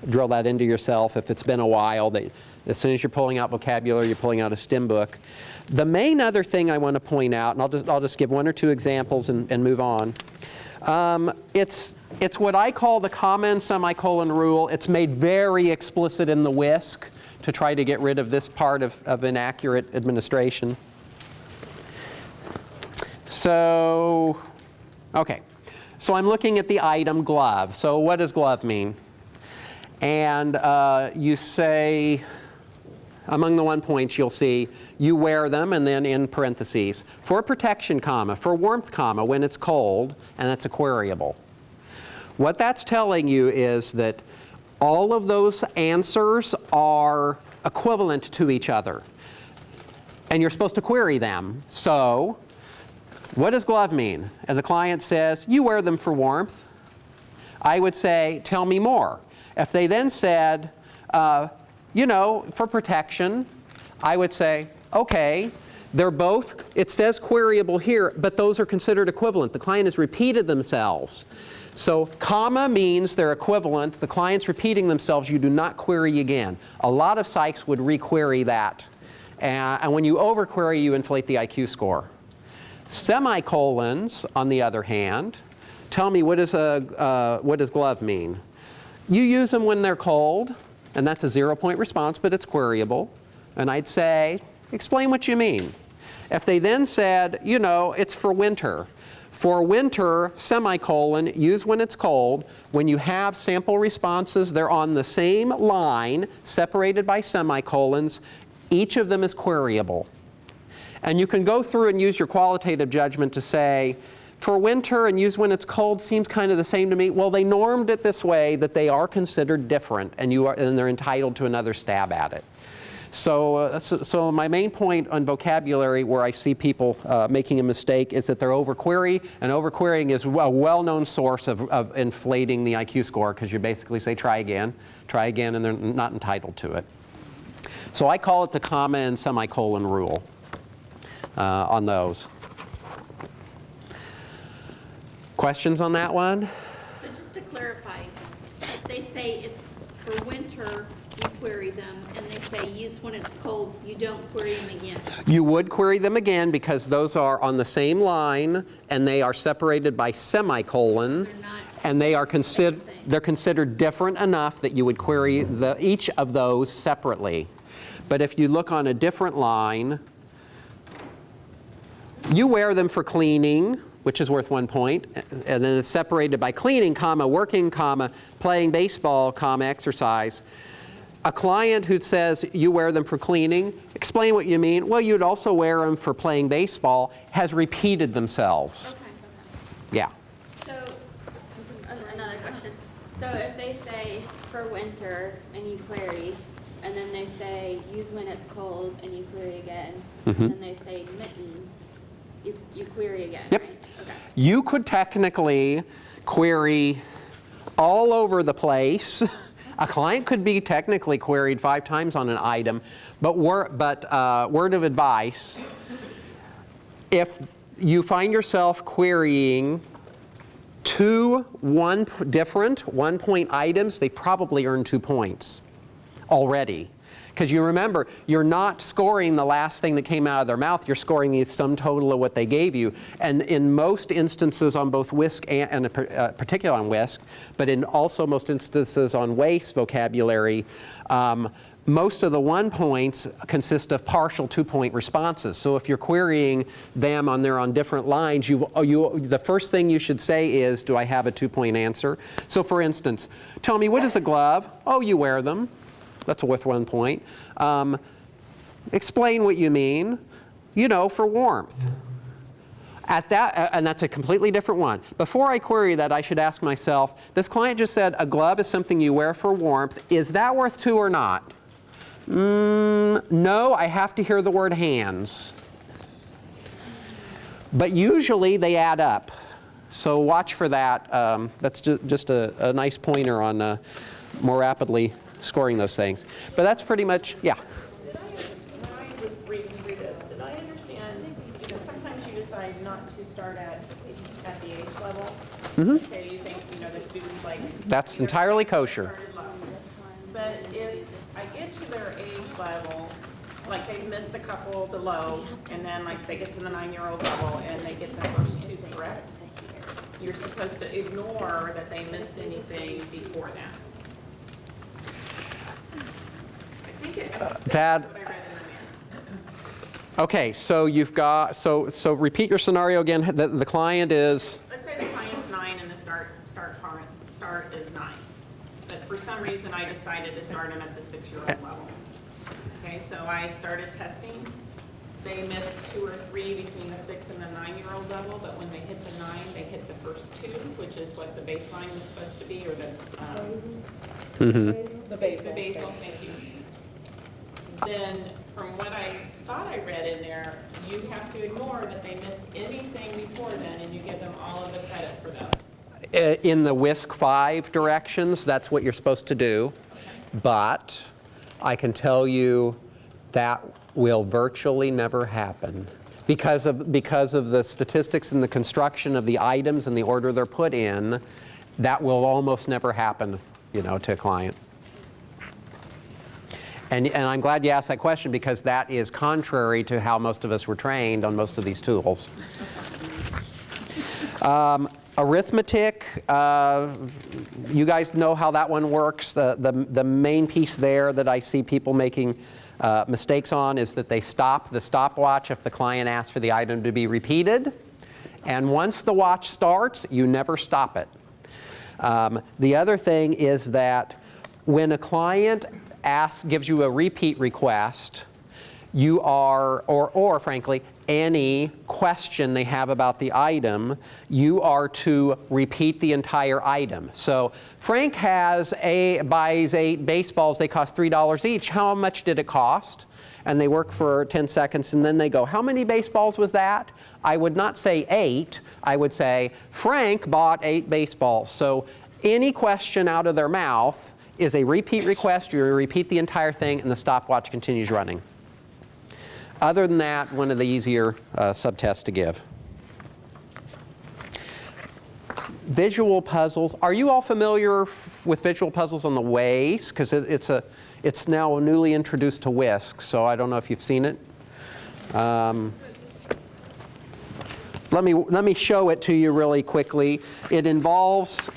drill that into yourself if it's been a while. That as soon as you're pulling out vocabulary, you're pulling out a STEM book. The main other thing I want to point out, and I'll just give one or two examples and move on. It's what I call the comma and semicolon rule. It's made very explicit in the WISC to try to get rid of this part of inaccurate administration. So, okay. So I'm looking at the item glove. So what does glove mean? And you say, among the 1 points you'll see, you wear them, and then in parentheses, for protection, comma, for warmth, comma, when it's cold, and that's a queryable. What that's telling you is that all of those answers are equivalent to each other, and you're supposed to query them. So, what does glove mean? And the client says, you wear them for warmth. I would say, tell me more. If they then said, for protection, I would say, okay, they're both, it says queryable here, but those are considered equivalent. The client has repeated themselves. So comma means they're equivalent. The client's repeating themselves. You do not query again. A lot of psychs would requery that. And when you overquery, you inflate the IQ score. Semicolons, on the other hand, tell me, what does glove mean? You use them when they're cold, and that's a 0-point response, but it's queryable. And I'd say, explain what you mean. If they then said, it's for winter. For winter, semicolon, use when it's cold. When you have sample responses, they're on the same line, separated by semicolons. Each of them is queryable. And you can go through and use your qualitative judgment to say, for winter and use when it's cold seems kind of the same to me. Well, they normed it this way that they are considered different, and they're entitled to another stab at it. So my main point on vocabulary where I see people making a mistake is that they're overquery, and overquerying is a well-known source of inflating the IQ score, because you basically say try again, and they're not entitled to it. So I call it the comma and semicolon rule on those. Questions on that one? So just to clarify, if they say it's for winter, you query them, and they say use when it's cold, you don't query them again. You would query them again, because those are on the same line, and they are separated by semicolon, and they're considered different enough that you would query each of those separately. But if you look on a different line, you wear them for cleaning, which is worth 1 point, and then it's separated by cleaning, comma, working, comma, playing baseball, comma, exercise. A client who says you wear them for cleaning, explain what you mean. Well, you'd also wear them for playing baseball, has repeated themselves. Okay. Yeah. So, another question. So if they say for winter and you query, and then they say use when it's cold and you query again, and then they say mittens, you query again, yep. Right? Okay. You could technically query all over the place A client could be technically queried 5 times on an item, but word of advice, if you find yourself querying 2 different 1-point items, they probably earn 2 points already. Because you remember, you're not scoring the last thing that came out of their mouth, you're scoring the sum total of what they gave you. And in most instances on both WISC and particularly on WISC, but in also most instances on WASE vocabulary, most of the 1 points consist of partial 2-point responses. So if you're querying them on different lines, the first thing you should say is, do I have a 2-point answer? So for instance, tell me, what is a glove? Oh, you wear them. That's worth 1 point. Explain what you mean, for warmth. And that's a completely different one. Before I query that, I should ask myself, this client just said a glove is something you wear for warmth. Is that worth 2 or not? No, I have to hear the word hands. But usually they add up. So watch for that. That's just a nice pointer on more rapidly scoring those things. But that's pretty much, yeah. When I was reading through this, did I understand, sometimes you decide not to start at the age level? Mm-hmm. Say you think, the students like... That's entirely kosher. But if I get to their age level, like they've missed a couple below, and then like they get to the 9-year-old level and they get the first 2 correct, you're supposed to ignore that they missed anything before that. Okay, so you've got, so repeat your scenario again. The client is... Let's say the client's 9 and the start is 9. But for some reason I decided to start them at the 6-year-old level. Okay, so I started testing. They missed 2 or 3 between the 6 and the 9-year-old level, but when they hit the 9, they hit the first 2, which is what the baseline was supposed to be, or the basal, thank you. Then, from what I thought I read in there, you have to ignore that they missed anything before then, and you give them all of the credit for those. In the WISC 5 directions, that's what you're supposed to do. Okay. But I can tell you that will virtually never happen. Because of the statistics and the construction of the items and the order they're put in, that will almost never happen, to a client. And I'm glad you asked that question, because that is contrary to how most of us were trained on most of these tools. Arithmetic, you guys know how that one works. The main piece there that I see people making mistakes on is that they stop the stopwatch if the client asks for the item to be repeated. And once the watch starts, you never stop it. The other thing is that when a client gives you a repeat request, you are, or frankly, any question they have about the item, you are to repeat the entire item. So Frank buys 8 baseballs, they cost $3 each. How much did it cost? And they work for 10 seconds, and then they go, how many baseballs was that? I would not say 8, I would say, Frank bought 8 baseballs. So any question out of their mouth is a repeat request. You repeat the entire thing, and the stopwatch continues running. Other than that, one of the easier subtests to give. Visual puzzles. Are you all familiar with visual puzzles on the WASE? Because it's now newly introduced to WISC, so I don't know if you've seen it. Let me show it to you really quickly. It involves...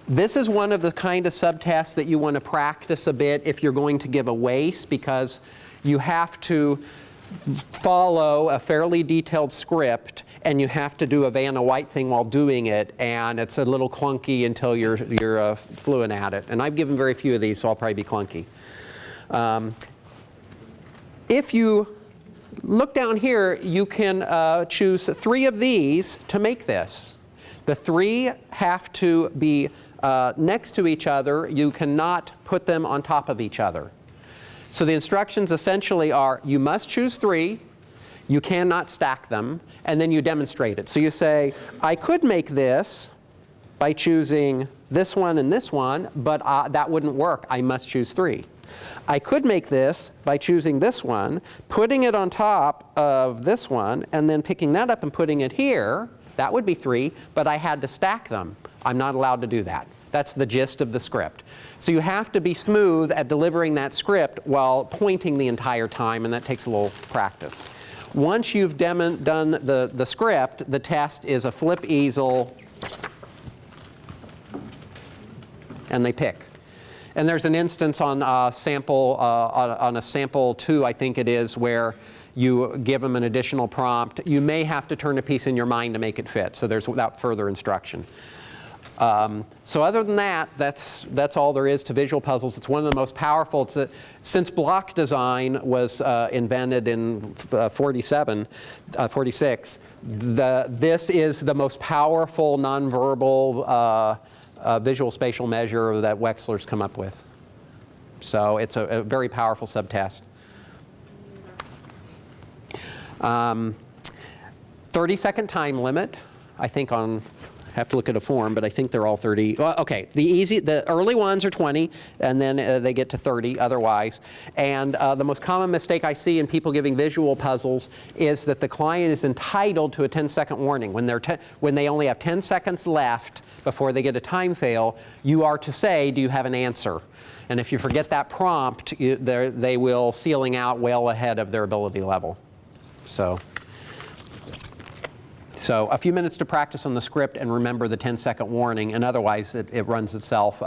This is one of the kind of subtests that you want to practice a bit if you're going to give a WASE, because you have to follow a fairly detailed script, and you have to do a Vanna White thing while doing it, and it's a little clunky until you're fluent at it. And I've given very few of these, so I'll probably be clunky. If you look down here, you can choose 3 of these to make this. The 3 have to be next to each other. You cannot put them on top of each other. So the instructions essentially are, you must choose 3, you cannot stack them, and then you demonstrate it. So you say, I could make this by choosing this one, and this one, but that wouldn't work. I must choose 3. I could make this by choosing this one, putting it on top of this one, and then picking that up and putting it here. That would be 3, but I had to stack them. I'm not allowed to do that. That's the gist of the script. So you have to be smooth at delivering that script while pointing the entire time, and that takes a little practice. Once you've done the script, the test is a flip easel, and they pick. And there's an instance on a sample 2, I think it is, where you give them an additional prompt. You may have to turn a piece in your mind to make it fit, so there's without further instruction. So other than that, that's all there is to visual puzzles. It's one of the most powerful. Since block design was invented in 46, this is the most powerful nonverbal visual spatial measure that Wechsler's come up with. So it's a very powerful subtest. 30-second time limit, I think on. I have to look at a form, but I think they're all 30. Well, okay, the early ones are 20, and then they get to 30 otherwise. And the most common mistake I see in people giving visual puzzles is that the client is entitled to a 10-second warning. When they only have 10 seconds left before they get a time fail, you are to say, do you have an answer? And if you forget that prompt, they will ceiling out well ahead of their ability level. So a few minutes to practice on the script and remember the 10-second warning, and otherwise it runs itself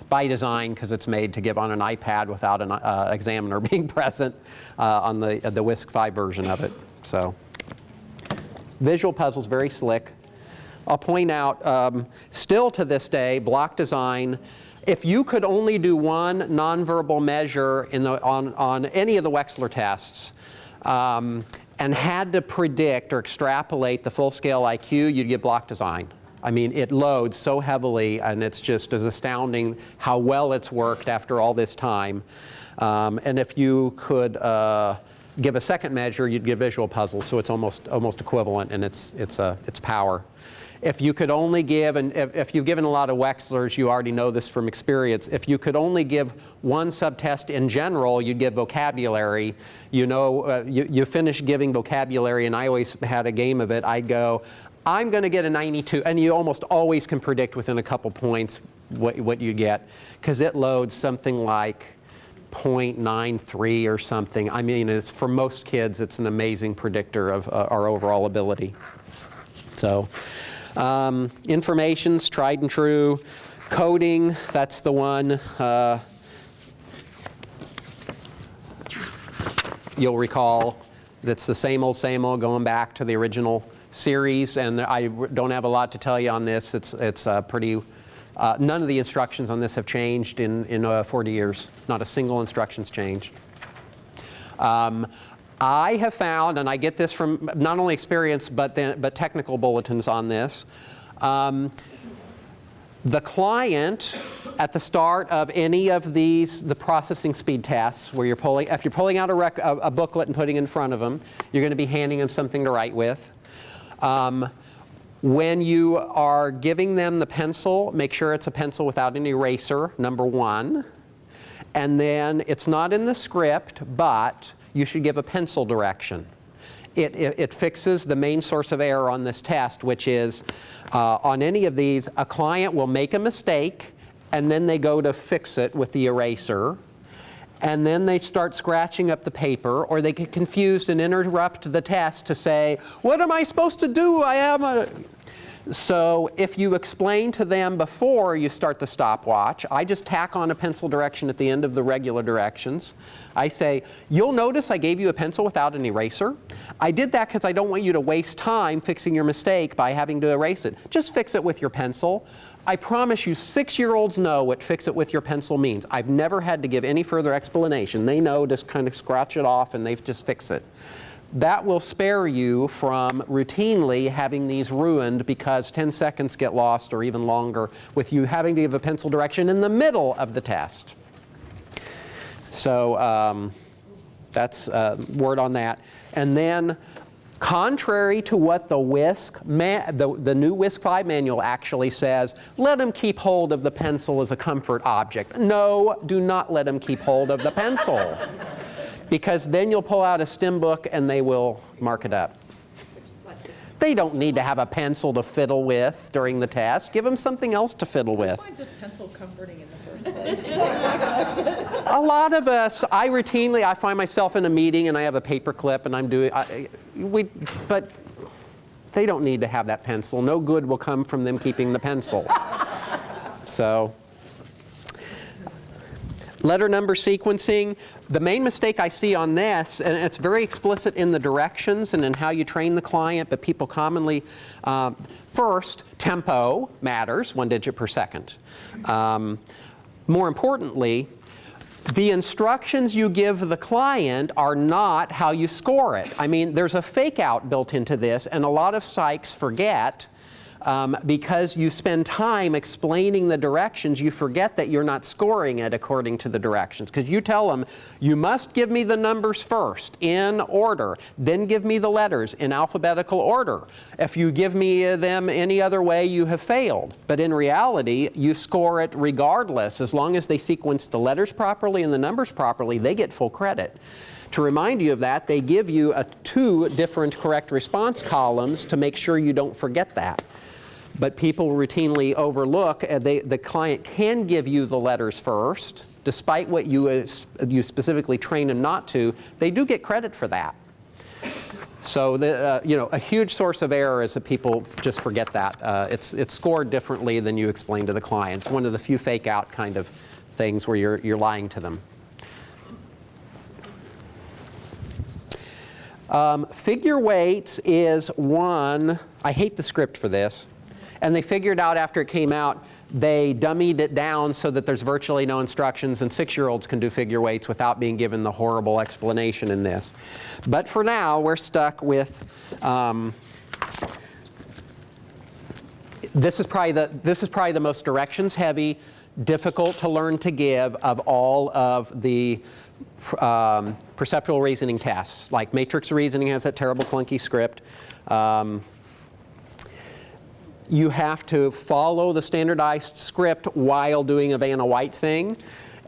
by design because it's made to give on an iPad without an examiner being present on the WISC 5 version of it. So visual puzzles, very slick. I'll point out, still to this day, block design, if you could only do one nonverbal measure on any of the Wechsler tests, and had to predict or extrapolate the full-scale IQ, you'd get block design. I mean, it loads so heavily, and it's just as astounding how well it's worked after all this time. And if you could give a second measure, you'd get visual puzzles, so it's almost equivalent in its power. If you could only give, and if you've given a lot of Wechslers, you already know this from experience, if you could only give one subtest in general, you'd give vocabulary. You know, you finish giving vocabulary, and I always had a game of it. I'd go, I'm going to get a 92, and you almost always can predict within a couple points what you get, because it loads something like 0.93 or something. I mean, for most kids, it's an amazing predictor of our overall ability. So. Information's tried and true. Coding, that's the one. You'll recall that's the same old going back to the original series, and I don't have a lot to tell you on this. It's pretty. None of the instructions on this have changed in 40 years. Not a single instruction's changed. I have found, and I get this from not only experience but technical bulletins on this, the client at the start of any of the processing speed tests, where if you're pulling out a booklet and putting it in front of them, you're going to be handing them something to write with. When you are giving them the pencil, make sure it's a pencil without an eraser, number 1. And then it's not in the script, but you should give a pencil direction. It fixes the main source of error on this test, which is on any of these, a client will make a mistake, and then they go to fix it with the eraser, and then they start scratching up the paper, or they get confused and interrupt the test to say, what am I supposed to do? So if you explain to them before you start the stopwatch, I just tack on a pencil direction at the end of the regular directions. I say, you'll notice I gave you a pencil without an eraser. I did that because I don't want you to waste time fixing your mistake by having to erase it. Just fix it with your pencil. I promise you 6-year-olds know what fix it with your pencil means. I've never had to give any further explanation. They know to kind of scratch it off and they've just fixed it. That will spare you from routinely having these ruined because 10 seconds get lost or even longer with you having to give a pencil direction in the middle of the test. So that's word on that. And then Contrary to what the the new WISC 5 manual actually says, let them keep hold of the pencil as a comfort object. No, do not let them keep hold of the pencil. Because then you'll pull out a STEM book and they will mark it up. They don't need to have a pencil to fiddle with during the test. Give them something else to fiddle with. Why is a pencil comforting in the first place? A lot of us, I find myself in a meeting and I have a paper clip and I'm doing, but they don't need to have that pencil. No good will come from them keeping the pencil. So, letter number sequencing. The main mistake I see on this, and it's very explicit in the directions and in how you train the client, but people commonly, first, tempo matters, 1 digit per second. More importantly, the instructions you give the client are not how you score it. I mean, there's a fake out built into this, and a lot of psychs forget because you spend time explaining the directions, you forget that you're not scoring it according to the directions. Because you tell them, you must give me the numbers first in order, then give me the letters in alphabetical order. If you give me them any other way, you have failed. But in reality, you score it regardless. As long as they sequence the letters properly and the numbers properly, they get full credit. To remind you of that, they give you 2 different correct response columns to make sure you don't forget that. But people routinely overlook, the client can give you the letters first, despite what you specifically train them not to. They do get credit for that. So a huge source of error is that people just forget that. It's scored differently than you explain to the client. It's one of the few fake out kind of things where you're lying to them. Figure weights is one, I hate the script for this, and they figured out after it came out, they dummied it down so that there's virtually no instructions and 6-year-olds can do figure weights without being given the horrible explanation in this. But for now, we're stuck with, this is probably the most directions heavy, difficult to learn to give of all of the perceptual reasoning tests. Like matrix reasoning has that terrible clunky script. You have to follow the standardized script while doing a Vanna White thing.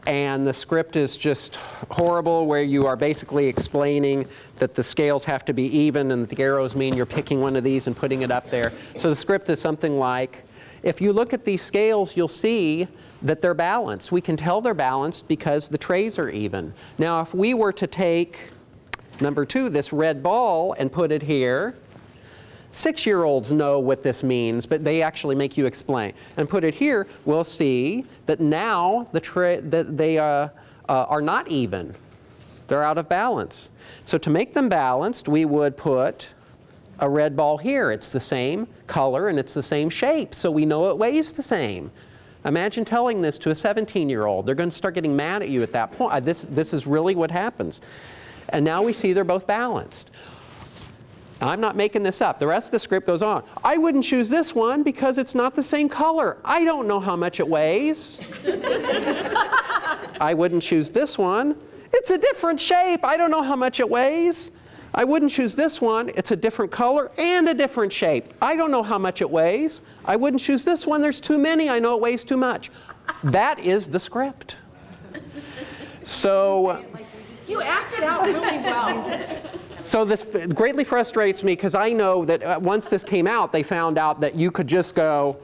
And the script is just horrible, where you are basically explaining that the scales have to be even and that the arrows mean you're picking one of these and putting it up there. So the script is something like, if you look at these scales, you'll see that they're balanced. We can tell they're balanced because the trays are even. Now, if we were to take number 2, this red ball, and put it here, 6-year-olds know what this means, but they actually make you explain. And put it here, we'll see that now they are not even. They're out of balance. So to make them balanced, we would put a red ball here. It's the same color and it's the same shape, so we know it weighs the same. Imagine telling this to a 17-year-old. They're going to start getting mad at you at that point. This is really what happens. And now we see they're both balanced. I'm not making this up. The rest of the script goes on. I wouldn't choose this one because it's not the same color. I don't know how much it weighs. I wouldn't choose this one. It's a different shape. I don't know how much it weighs. I wouldn't choose this one. It's a different color and a different shape. I don't know how much it weighs. I wouldn't choose this one. There's too many. I know it weighs too much. That is the script. So you acted out really well. So this greatly frustrates me because I know that once this came out, they found out that you could just go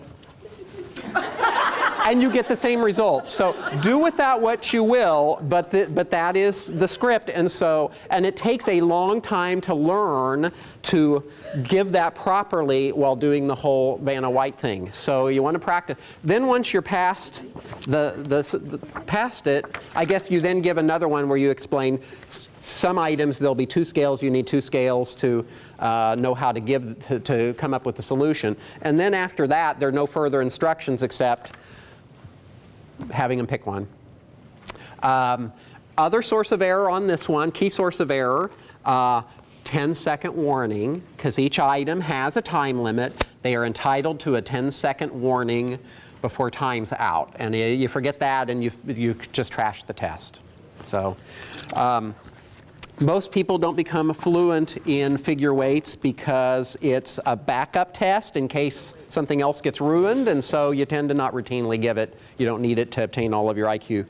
and you get the same results. So do with that what you will, but that is the script. And it takes a long time to learn to give that properly while doing the whole Vanna White thing. So you want to practice. Then once you're past past it, I guess you then give another one where you explain some items. There'll be 2 scales. You need 2 scales to know how to give to come up with the solution. And then after that, there are no further instructions except having them pick one. Other source of error on this one, key source of error, 10-second warning, because each item has a time limit. They are entitled to a 10-second warning before time's out. And you forget that and you just trash the test. So Most people don't become fluent in figure weights because it's a backup test in case something else gets ruined, and so you tend to not routinely give it. You don't need it to obtain all of your IQ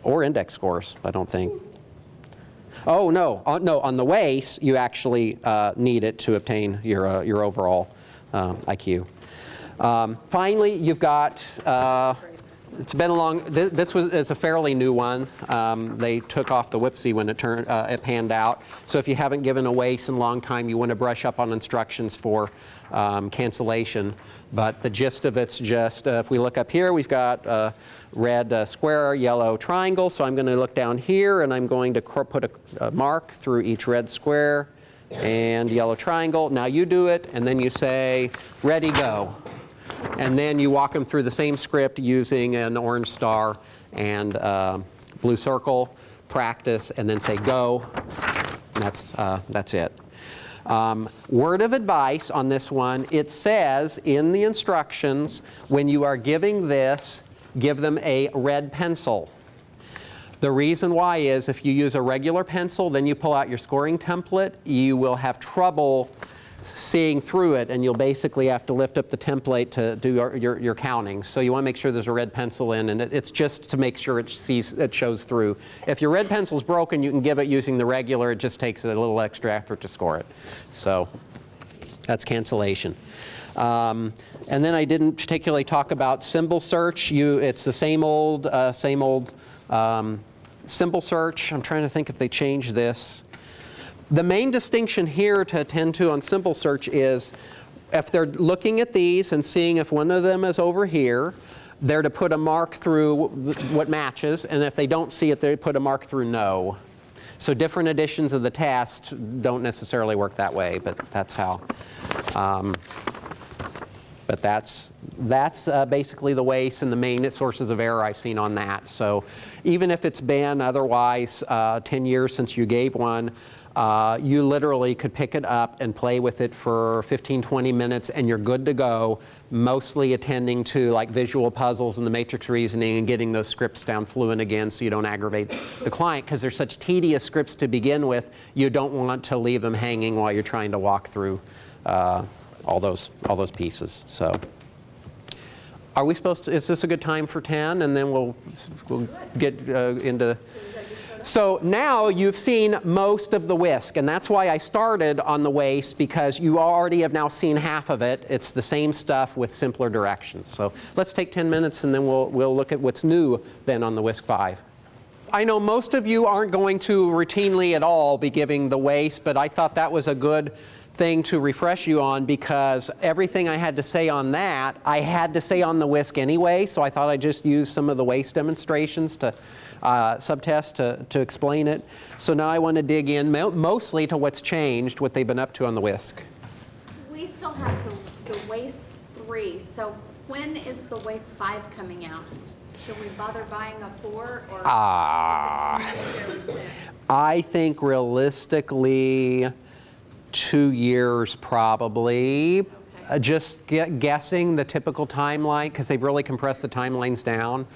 or index scores, I don't think. Oh, no, no, on the WISC, you actually need it to obtain your overall IQ. Finally, you've got, it's been a long, it's a fairly new one. They took off the WISC when it panned out. So if you haven't given a WISC in a long time, you want to brush up on instructions for cancellation. But the gist of it's just, if we look up here, we've got a red square, yellow triangle. So I'm going to look down here, and I'm going to put a mark through each red square and yellow triangle. Now you do it, and then you say, ready, go. And then you walk them through the same script using an orange star and blue circle, practice, and then say go. And that's it. Word of advice on this one, it says in the instructions, when you are giving this, give them a red pencil. The reason why is if you use a regular pencil, then you pull out your scoring template, you will have trouble seeing through it, and you'll basically have to lift up the template to do your counting. So you want to make sure there's a red pencil in, and it's just to make sure it shows through. If your red pencil's broken, you can give it using the regular. It just takes a little extra effort to score it. So that's cancellation. And then I didn't particularly talk about symbol search. It's the same old symbol search. I'm trying to think if they changed this. The main distinction here to attend to on symbol search is if they're looking at these and seeing if one of them is over here, they're to put a mark through what matches, and if they don't see it, they put a mark through no. So different editions of the test don't necessarily work that way, but that's how. But that's basically the WISC and the main sources of error I've seen on that. So even if it's been otherwise 10 years since you gave one, you literally could pick it up and play with it for 15, 20 minutes, and you're good to go, mostly attending to like visual puzzles and the matrix reasoning and getting those scripts down fluent again so you don't aggravate the client, because they're such tedious scripts to begin with. You don't want to leave them hanging while you're trying to walk through all those pieces. So are we supposed to, is this a good time for 10? And then we'll get into. So now you've seen most of the WISC, and that's why I started on the WISC, because you already have now seen half of it. It's the same stuff with simpler directions. So let's take 10 minutes, and then we'll look at what's new then on the WISC 5. I know most of you aren't going to routinely at all be giving the WISC, but I thought that was a good thing to refresh you on, because everything I had to say on that, I had to say on the WISC anyway, so I thought I'd just use some of the WISC demonstrations to subtest to explain it. So now I want to dig in mostly to what's changed, what they've been up to on the WISC. We still have the WISC 3, so when is the WISC 5 coming out? Should we bother buying a 4, or is it coming fairly soon? I think realistically 2 years probably. Okay. Just guessing the typical timeline, because they've really compressed the timelines down.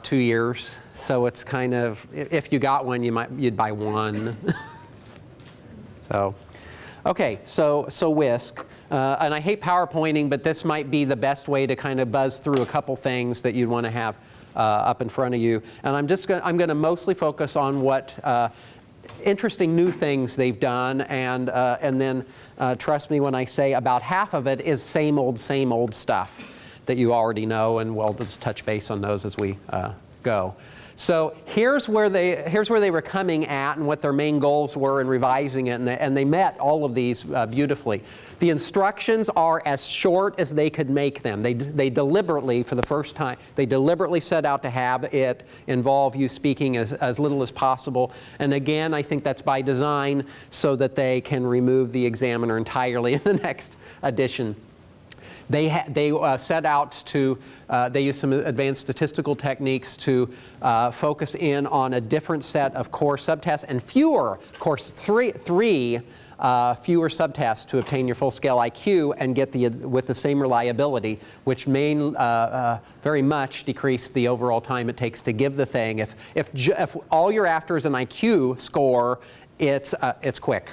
2 years. So it's kind of, if you got one, you'd buy one. So, okay, so WISC. And I hate PowerPointing, but this might be the best way to kind of buzz through a couple things that you'd want to have up in front of you. And I'm going to mostly focus on what interesting new things they've done, and then trust me when I say about half of it is same old stuff that you already know, and we'll just touch base on those as we go. So here's where they were coming at and what their main goals were in revising it, and they met all of these beautifully. The instructions are as short as they could make them. They deliberately, for the first time, they deliberately set out to have it involve you speaking as little as possible. And again, I think that's by design so that they can remove the examiner entirely in the next edition. They set out to, they use some advanced statistical techniques to focus in on a different set of core subtests and fewer, of course, three fewer subtests to obtain your full-scale IQ and get with the same reliability, which very much decreased the overall time it takes to give the thing. If all you're after is an IQ score, it's quick.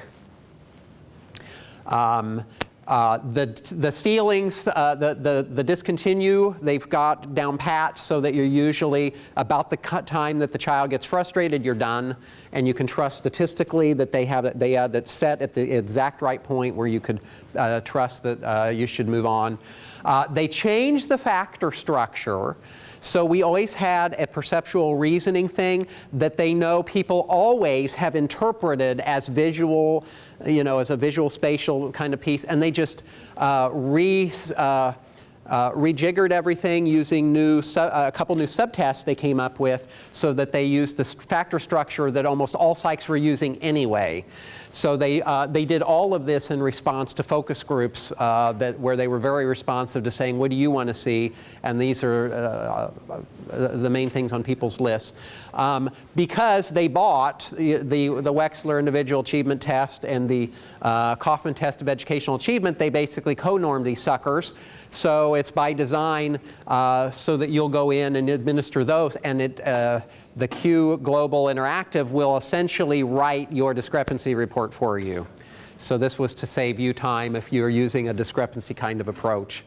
The ceilings, the discontinue, they've got down pat so that you're usually about the time that the child gets frustrated, you're done, and you can trust statistically that they have it set at the exact right point where you could trust that you should move on. They changed the factor structure. So we always had a perceptual reasoning thing that they know people always have interpreted as visual, as a visual spatial kind of piece, and they just rejiggered everything using a couple new subtests they came up with so that they used the factor structure that almost all psychs were using anyway. So they did all of this in response to focus groups where they were very responsive to saying, what do you want to see? And these are the main things on people's lists. Because they bought the Wechsler Individual Achievement Test and the Kaufman Test of Educational Achievement, they basically co-normed these suckers. So it's by design so that you'll go in and administer those, and the Q Global Interactive will essentially write your discrepancy report for you. So this was to save you time if you're using a discrepancy kind of approach.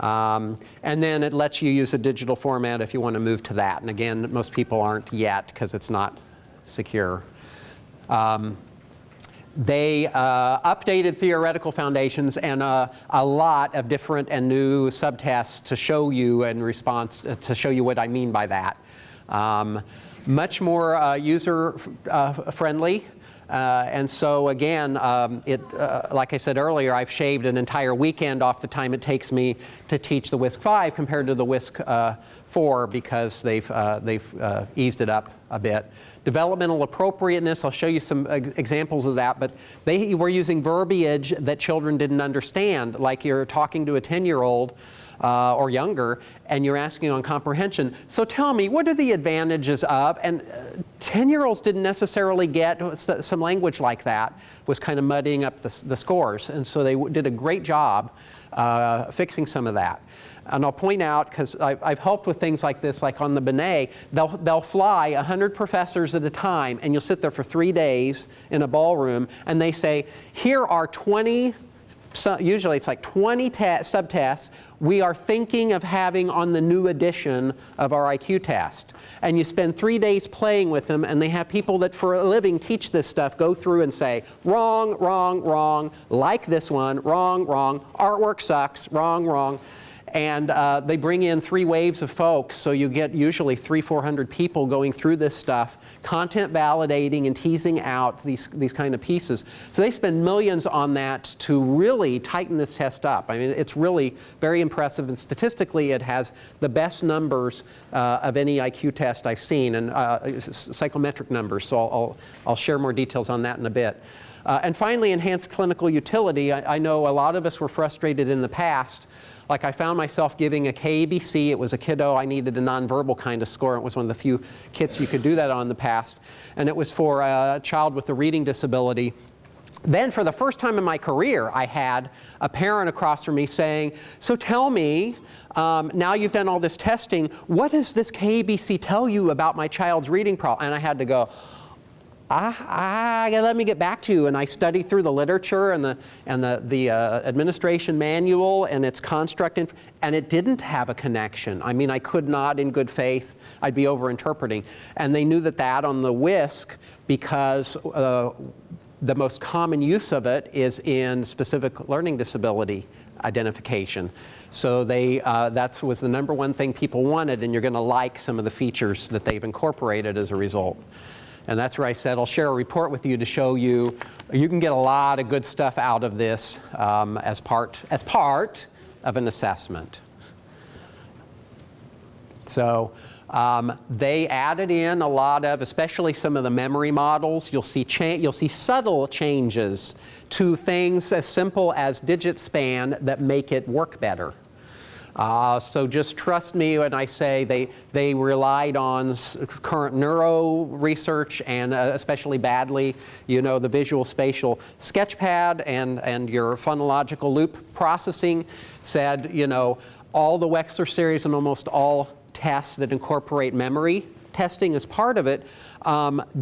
And then it lets you use a digital format if you want to move to that. And again, most people aren't yet because it's not secure. They updated theoretical foundations and a lot of different and new subtests to show you in response to show you what I mean by that. Much more user friendly. And so again, like I said earlier, I've shaved an entire weekend off the time it takes me to teach the WISC 5 compared to the WISC 4 because they've eased it up a bit. Developmental appropriateness, I'll show you some examples of that, but they were using verbiage that children didn't understand, like you're talking to a 10-year-old or younger, and you're asking on comprehension. So tell me, what are the advantages of, and 10-year-olds didn't necessarily get some language like that, was kind of muddying up the scores. And so they did a great job fixing some of that. And I'll point out, because I've helped with things like this, like on the Binet, they'll fly 100 professors at a time, and you'll sit there for 3 days in a ballroom, and they say, here are 20, usually it's like 20 subtests we are thinking of having on the new edition of our IQ test. And you spend 3 days playing with them, and they have people that for a living teach this stuff go through and say, wrong, wrong, wrong, like this one, wrong, wrong, artwork sucks, wrong, wrong. And they bring in 3 waves of folks, so you get usually 300-400 people going through this stuff, content validating and teasing out these kind of pieces. So they spend millions on that to really tighten this test up. I mean, it's really very impressive, and statistically it has the best numbers of any IQ test I've seen, and psychometric numbers, so I'll share more details on that in a bit. And finally, enhanced clinical utility. I know a lot of us were frustrated in the past. Like I found myself giving a KABC. It was a kiddo. I needed a nonverbal kind of score. It was one of the few kits you could do that on in the past. And it was for a child with a reading disability. Then for the first time in my career, I had a parent across from me saying, so tell me, now you've done all this testing, what does this KABC tell you about my child's reading problem? And I had to go, let me get back to you. And I studied through the literature and the administration manual and its construct, and it didn't have a connection. I mean, I could not, in good faith, I'd be over-interpreting. And they knew that on the WISC, because the most common use of it is in specific learning disability identification. So that was the #1 thing people wanted, and you're going to like some of the features that they've incorporated as a result. And that's where I said I'll share a report with you to show you can get a lot of good stuff out of this as part of an assessment. So they added in a lot of, especially some of the memory models. You'll see subtle changes to things as simple as digit span that make it work better. So just trust me when I say they relied on current neuro research and especially badly, you know, the visual spatial sketchpad and your phonological loop processing said, you know, all the Wechsler series and almost all tests that incorporate memory testing as part of it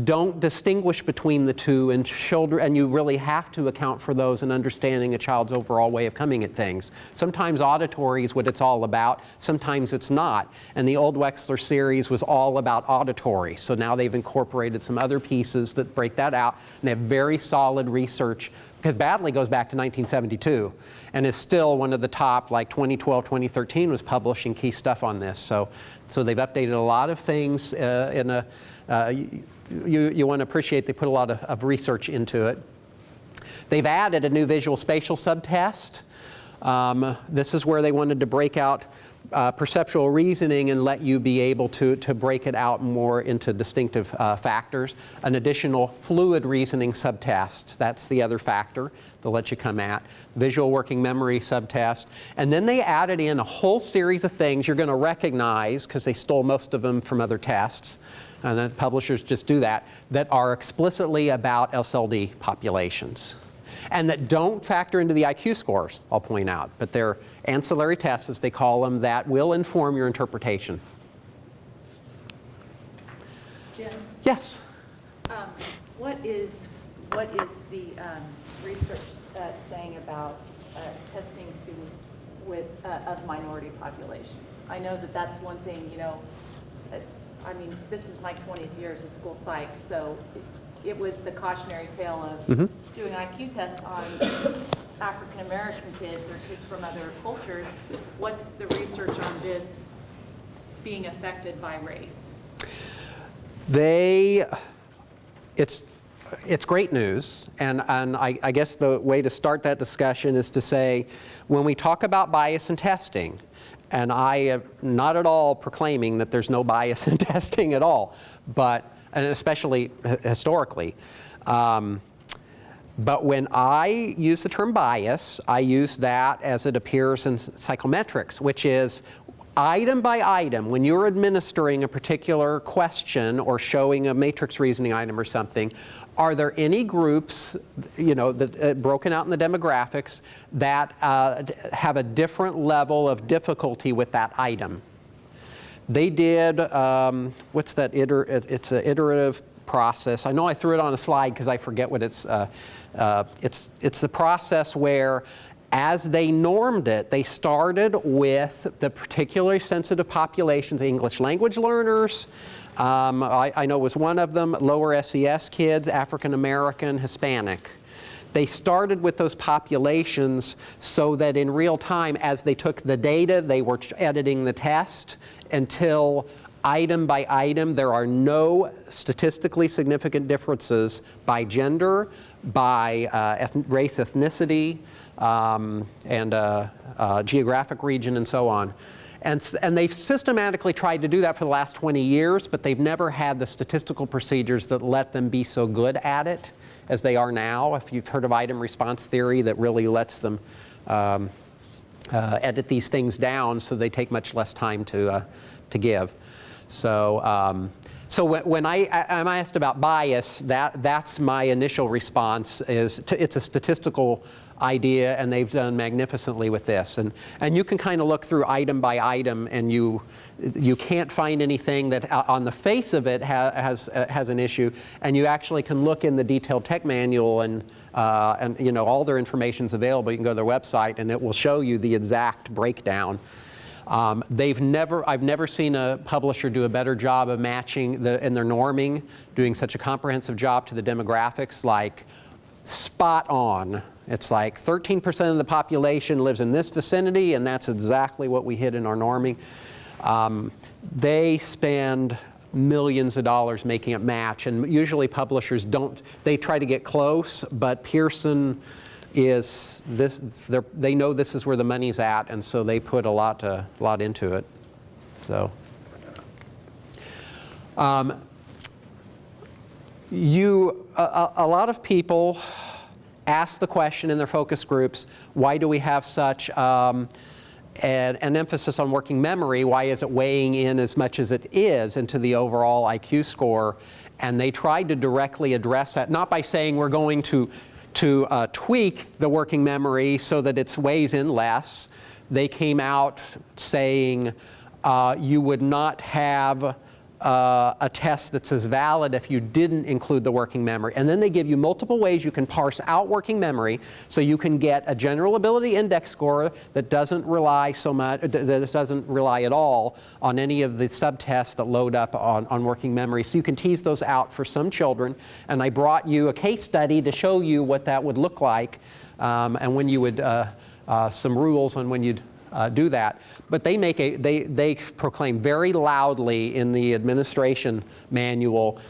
don't distinguish between the two, and children, and you really have to account for those in understanding a child's overall way of coming at things. Sometimes auditory is what it's all about, sometimes it's not. And the old Wechsler series was all about auditory. So now they've incorporated some other pieces that break that out, and they have very solid research, because Badley goes back to 1972 and is still one of the top, like 2012, 2013 was publishing key stuff on this. So they've updated a lot of things in a, you want to appreciate they put a lot of research into it. They've added a new visual spatial subtest. This is where they wanted to break out perceptual reasoning and let you be able to break it out more into distinctive factors. An additional fluid reasoning subtest, that's the other factor they'll let you come at. Visual working memory subtest. And then they added in a whole series of things you're going to recognize, because they stole most of them from other tests, and then publishers just do that are explicitly about SLD populations. And that don't factor into the IQ scores, I'll point out, but they're ancillary tests, as they call them, that will inform your interpretation. Jim? Yes? What is the research saying about testing students of minority populations? I know that that's one thing, you know, I mean, this is my 20th year as a school psych, so it was the cautionary tale of doing IQ tests on African American kids or kids from other cultures. What's the research on this being affected by race? It's great news, and I guess the way to start that discussion is to say, when we talk about bias in testing, and I am not at all proclaiming that there's no bias in testing at all, and especially historically. But when I use the term bias, I use that as it appears in psychometrics, which is item by item. When you're administering a particular question or showing a matrix reasoning item or something, are there any groups, you know, that, broken out in the demographics that have a different level of difficulty with that item? They did, what's that, it's an iterative process. I know I threw it on a slide because I forget what it's the process where, as they normed it, they started with the particularly sensitive populations, English language learners, I know was one of them, lower SES kids, African American, Hispanic. They started with those populations so that in real time, as they took the data, they were editing the test until item by item, there are no statistically significant differences by gender, by race, ethnicity, and geographic region, and so on. And they've systematically tried to do that for the last 20 years, but they've never had the statistical procedures that let them be so good at it as they are now. If you've heard of item response theory, that really lets them edit these things down so they take much less time to give. So, when I'm asked about bias, that's my initial response is it's a statistical idea, and they've done magnificently with this. And you can kind of look through item by item, and you can't find anything that on the face of it has an issue, and you actually can look in the detailed tech manual, and you know, all their information's available. You can go to their website, and it will show you the exact breakdown. I've never seen a publisher do a better job of matching in their norming, doing such a comprehensive job to the demographics, like spot on. It's like 13% of the population lives in this vicinity, and that's exactly what we hit in our norming. They spend millions of dollars making it match, and usually publishers don't. They try to get close, but Pearson is this. They know this is where the money's at, and so they put a lot into it. So. A lot of people ask the question in their focus groups, why do we have such an emphasis on working memory. Why is it weighing in as much as it is into the overall IQ score? And they tried to directly address that, not by saying we're going to tweak the working memory so that it weighs in less. They came out saying you would not have a test that's as valid if you didn't include the working memory. And then they give you multiple ways you can parse out working memory so you can get a general ability index score that doesn't rely so much, that doesn't rely at all on any of the subtests that load up on working memory. So you can tease those out for some children. And I brought you a case study to show you what that would look like and when you would, some rules on when you'd do that. But they proclaim very loudly in the administration manual,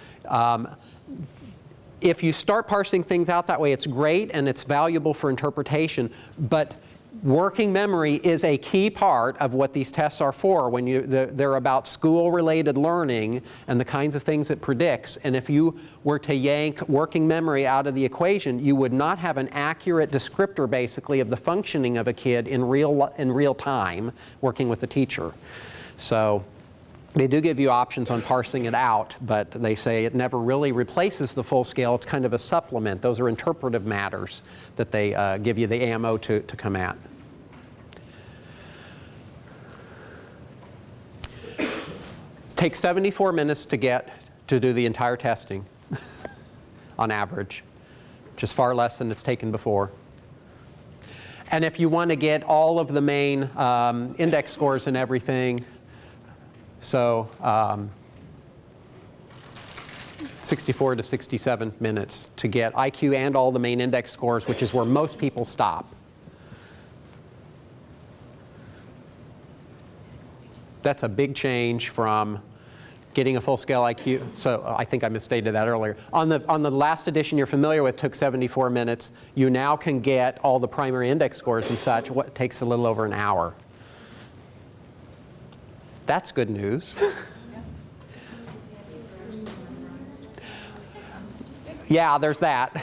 if you start parsing things out that way, it's great and it's valuable for interpretation, but working memory is a key part of what these tests are for. When they're about school-related learning and the kinds of things it predicts. And if you were to yank working memory out of the equation, you would not have an accurate descriptor, basically, of the functioning of a kid in real time working with the teacher. So they do give you options on parsing it out, but they say it never really replaces the full scale. It's kind of a supplement. Those are interpretive matters that they give you the ammo to come at. It takes 74 minutes to do the entire testing on average, which is far less than it's taken before. And if you want to get all of the main index scores and everything, so 64 to 67 minutes to get IQ and all the main index scores, which is where most people stop. That's a big change from getting a full-scale IQ. So I think I misstated that earlier. On the last edition you're familiar with took 74 minutes. You now can get all the primary index scores and such. What takes a little over an hour. That's good news. Yeah, there's that.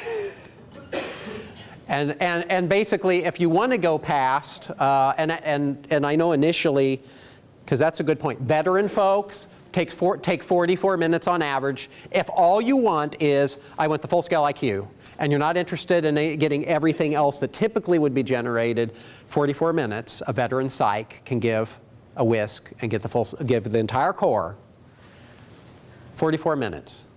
And basically, if you want to go past, and I know initially, because that's a good point, veteran folks take 44 minutes on average. If all you want is, I want the full scale IQ, and you're not interested in getting everything else that typically would be generated, 44 minutes, a veteran psych can give a WISC and give the entire core 44 minutes.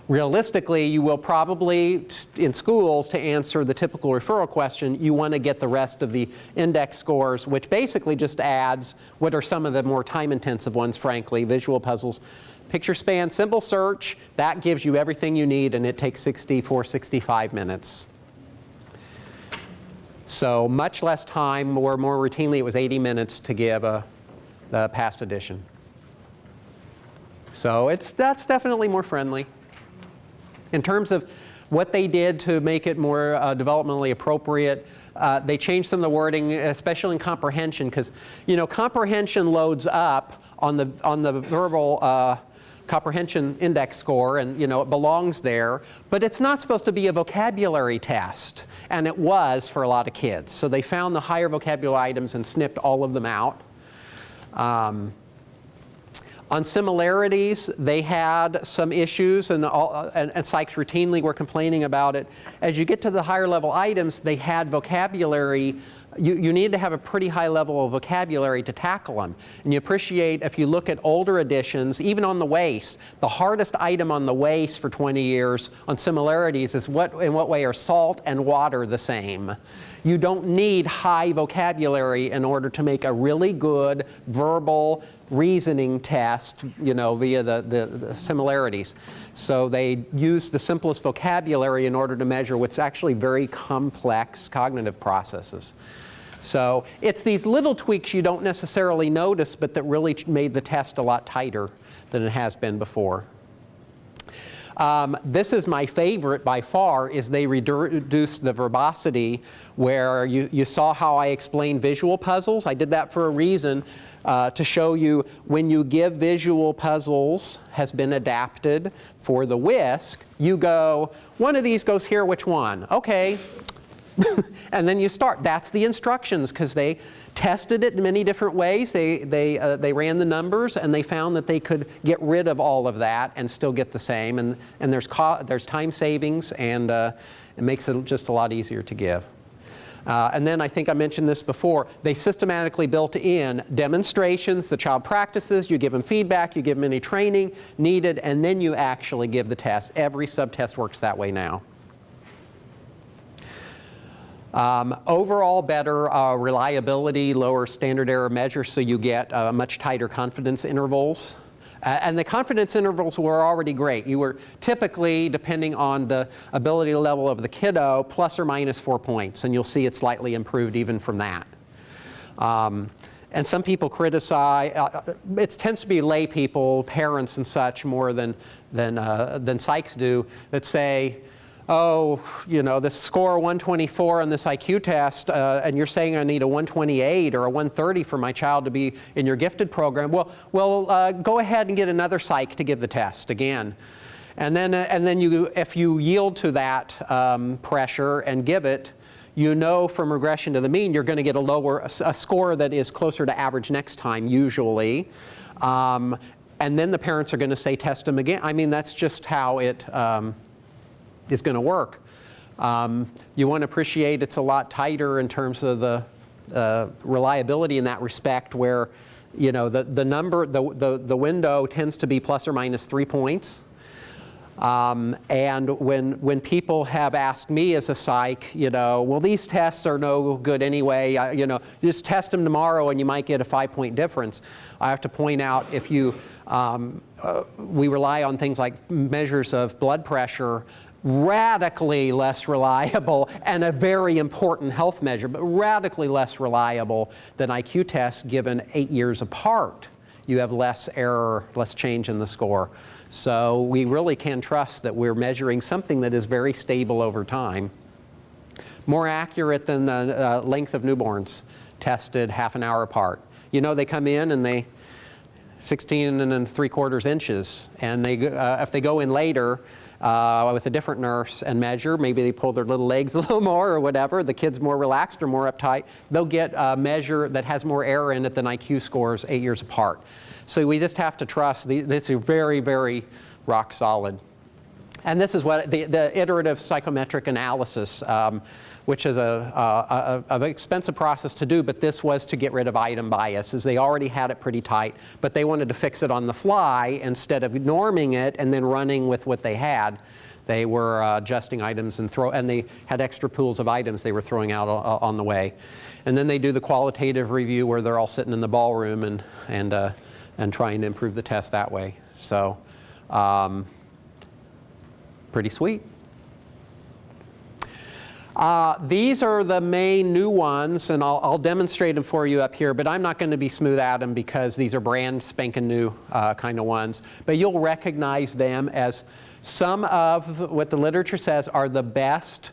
Realistically, you will probably, in schools, to answer the typical referral question, you want to get the rest of the index scores, which basically just adds what are some of the more time-intensive ones, frankly, visual puzzles. Picture span, symbol search, that gives you everything you need, and it takes 64, 65 minutes. So much less time, or more routinely, it was 80 minutes to give the past edition. So that's definitely more friendly. In terms of what they did to make it more developmentally appropriate, they changed some of the wording, especially in comprehension, because comprehension loads up on the verbal comprehension index score, and it belongs there, but it's not supposed to be a vocabulary test, and it was for a lot of kids. So they found the higher vocabulary items and snipped all of them out. On similarities, they had some issues, and psychs routinely were complaining about it. As you get to the higher level items, they had vocabulary. You need to have a pretty high level of vocabulary to tackle them. And you appreciate, if you look at older editions, even on the WAIS, the hardest item on the WAIS for 20 years on similarities is in what way are salt and water the same? You don't need high vocabulary in order to make a really good verbal reasoning test, via the similarities. So they use the simplest vocabulary in order to measure what's actually very complex cognitive processes. So it's these little tweaks you don't necessarily notice, but that really made the test a lot tighter than it has been before. This is my favorite by far, is they reduced the verbosity, where you saw how I explained visual puzzles. I did that for a reason, to show you when you give visual puzzles has been adapted for the WISC, you go, one of these goes here, which one? Okay, And then you start. That's the instructions, because they tested it in many different ways. They ran the numbers, and they found that they could get rid of all of that and still get the same. And there's time savings, and it makes it just a lot easier to give. And then I think I mentioned this before, they systematically built in demonstrations, the child practices, you give them feedback, you give them any training needed, and then you actually give the test. Every subtest works that way now. Overall better reliability, lower standard error measures, so you get much tighter confidence intervals. And the confidence intervals were already great. You were typically, depending on the ability level of the kiddo, plus or minus 4 points, and you'll see it slightly improved even from that. And some people criticize, it tends to be lay people, parents and such, more than psychs do, that say, oh, you know, this score 124 on this IQ test, and you're saying I need a 128 or a 130 for my child to be in your gifted program. Well, go ahead and get another psych to give the test again. And then if you yield to that pressure and give it, you know from regression to the mean you're going to get a score that is closer to average next time, usually. And then the parents are going to say test them again. I mean, that's just how it is going to work. You want to appreciate it's a lot tighter in terms of the reliability in that respect, where, you know, the window tends to be plus or minus 3 points. And when people have asked me as a psych, you know, well, these tests are no good anyway, you know, just test them tomorrow and you might get a 5-point difference. I have to point out, if you, we rely on things like measures of blood pressure, radically less reliable, and a very important health measure, but radically less reliable than IQ tests given 8 years apart. You have less error, less change in the score. So we really can trust that we're measuring something that is very stable over time. More accurate than the length of newborns tested half an hour apart. You know, they come in and they 16 3/4 inches, and they if they go in later with a different nurse and measure, maybe they pull their little legs a little more or whatever, the kid's more relaxed or more uptight, they'll get a measure that has more error in it than IQ scores 8 years apart. So we just have to trust, this is very, very rock solid. And this is what the iterative psychometric analysis, which is an expensive process to do, but this was to get rid of item biases. They already had it pretty tight, but they wanted to fix it on the fly instead of norming it and then running with what they had. They were adjusting items and they had extra pools of items they were throwing out on the way. And then they do the qualitative review where they're all sitting in the ballroom and trying to improve the test that way. So pretty sweet. These are the main new ones, and I'll demonstrate them for you up here, but I'm not going to be smooth at them because these are brand spanking new kind of ones. But you'll recognize them as some of what the literature says are the best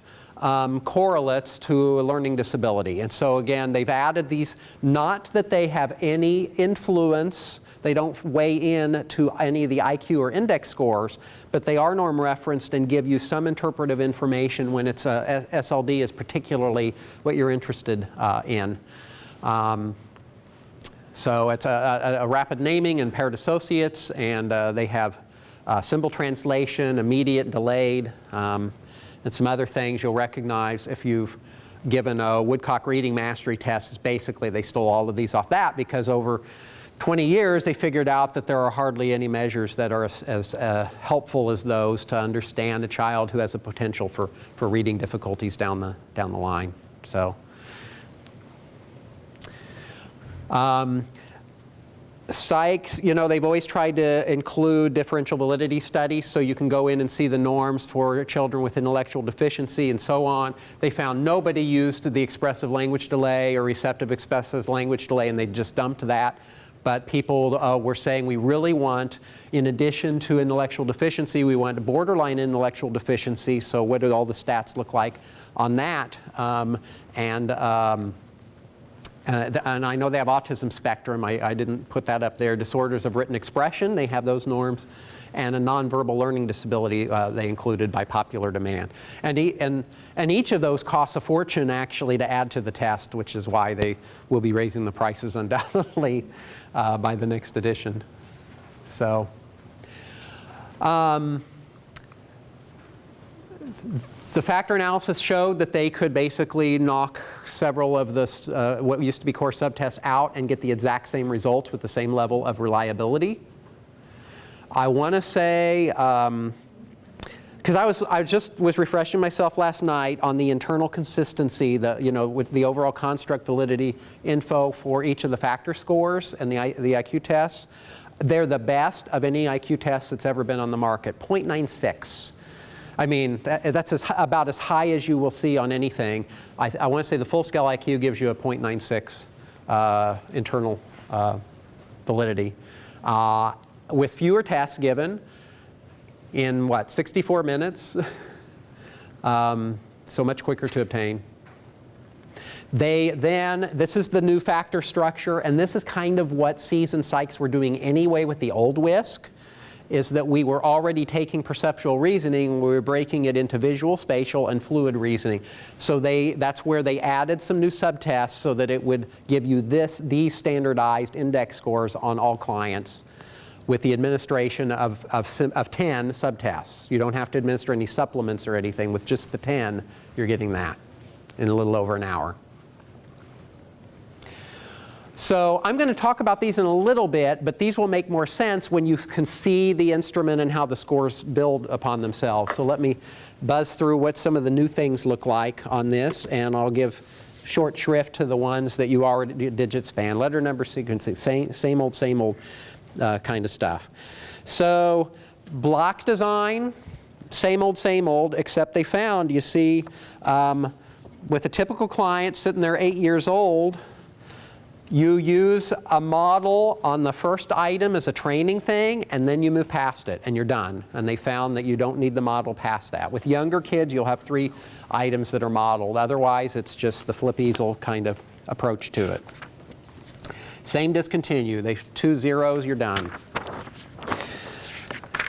correlates to a learning disability. And so again, they've added these, not that they have any influence, they don't weigh in to any of the IQ or index scores, but they are norm referenced and give you some interpretive information when it's SLD is particularly what you're interested in. So it's a rapid naming and paired associates, and they have symbol translation, immediate, delayed, and some other things you'll recognize if you've given a Woodcock reading mastery test. Is basically they stole all of these off that, because over 20 years they figured out that there are hardly any measures that are as helpful as those to understand a child who has a potential for reading difficulties down the line. So psychs, you know, they've always tried to include differential validity studies so you can go in and see the norms for children with intellectual deficiency and so on. They found nobody used the expressive language delay or receptive expressive language delay, and they just dumped that. But people were saying we really want, in addition to intellectual deficiency, we want borderline intellectual deficiency. So what do all the stats look like on that? And I know they have autism spectrum. I didn't put that up there. Disorders of written expression, they have those norms. and a nonverbal learning disability they included by popular demand. And each of those costs a fortune actually to add to the test, which is why they will be raising the prices undoubtedly by the next edition. So. The factor analysis showed that they could basically knock several of the what used to be core subtests out and get the exact same results with the same level of reliability. I want to say, because I just was refreshing myself last night on the internal consistency, with the overall construct validity info for each of the factor scores and the IQ tests. They're the best of any IQ test that's ever been on the market, 0.96. I mean, that's about as high as you will see on anything. I want to say the full scale IQ gives you a 0.96 internal validity. With fewer tests given in, 64 minutes? So much quicker to obtain. This is the new factor structure, and this is kind of what Sees and Sykes were doing anyway with the old WISC. Is that we were already taking perceptual reasoning, we were breaking it into visual, spatial, and fluid reasoning. So that's where they added some new subtests so that it would give you these standardized index scores on all clients with the administration of 10 subtests. You don't have to administer any supplements or anything. With just the 10, you're getting that in a little over an hour. So I'm going to talk about these in a little bit, but these will make more sense when you can see the instrument and how the scores build upon themselves. So let me buzz through what some of the new things look like on this, and I'll give short shrift to the ones that you already did, digit span, letter number sequencing, same old kind of stuff. So block design, same old, except they found, you see, with a typical client sitting there 8 years old, you use a model on the first item as a training thing, and then you move past it, and you're done. And they found that you don't need the model past that. With younger kids, you'll have 3 items that are modeled. Otherwise, it's just the flip easel kind of approach to it. Same discontinue. 2 zeros, you're done.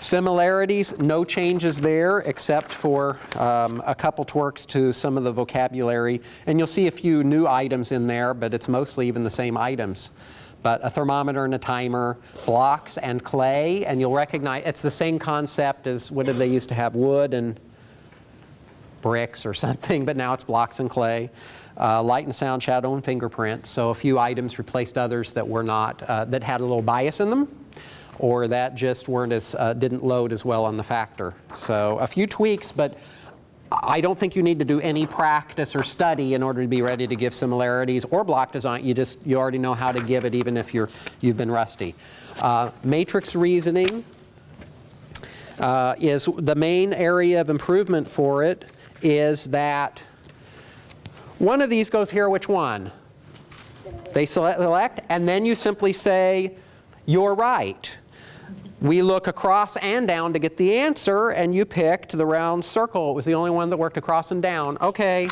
Similarities, no changes there except for a couple twerks to some of the vocabulary. And you'll see a few new items in there, but it's mostly even the same items. But a thermometer and a timer, blocks and clay, and you'll recognize it's the same concept as what did they used to have, wood and bricks or something, but now it's blocks and clay. Light and sound, shadow and fingerprint. So a few items replaced others that were not, that had a little bias in them, or that just weren't as, didn't load as well on the factor. So a few tweaks, but I don't think you need to do any practice or study in order to be ready to give similarities or block design. You already know how to give it even if you've been rusty. Matrix reasoning is the main area of improvement for it is that one of these goes here, which one? They select, and then you simply say, you're right. We look across and down to get the answer, and you picked the round circle. It was the only one that worked across and down. Okay.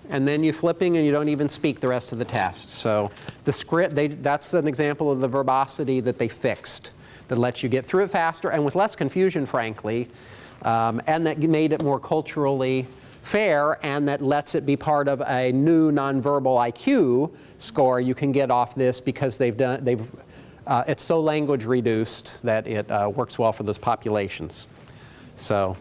And then you're flipping, and you don't even speak the rest of the test. So the script, that's an example of the verbosity that they fixed that lets you get through it faster and with less confusion, frankly, and that made it more culturally fair, and that lets it be part of a new nonverbal IQ score you can get off this because it's so language reduced that it works well for those populations. So,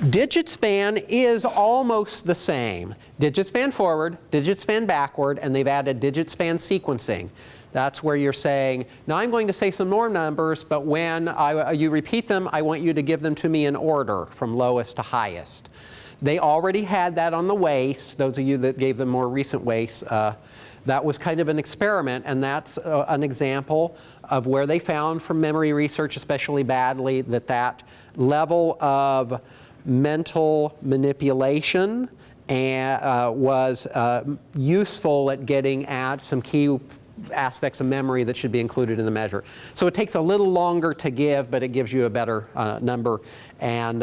digit span is almost the same. Digit span forward, digit span backward, and they've added digit span sequencing. That's where you're saying, now I'm going to say some more numbers, but when you repeat them, I want you to give them to me in order from lowest to highest. They already had that on the WISC. Those of you that gave them more recent WISC, that was kind of an experiment, and that's an example of where they found from memory research, especially badly, that level of mental manipulation was useful at getting at some key aspects of memory that should be included in the measure. So it takes a little longer to give, but it gives you a better number. And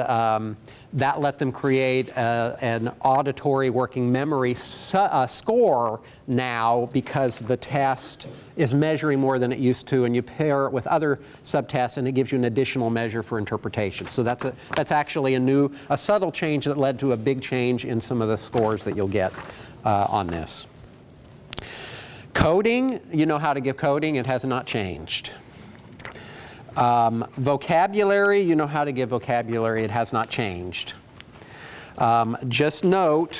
that let them create an auditory working memory score now, because the test is measuring more than it used to, and you pair it with other subtests, and it gives you an additional measure for interpretation. So that's actually a subtle change that led to a big change in some of the scores that you'll get on this. Coding, you know how to give coding. It has not changed. Vocabulary, you know how to give vocabulary. It has not changed. Just note,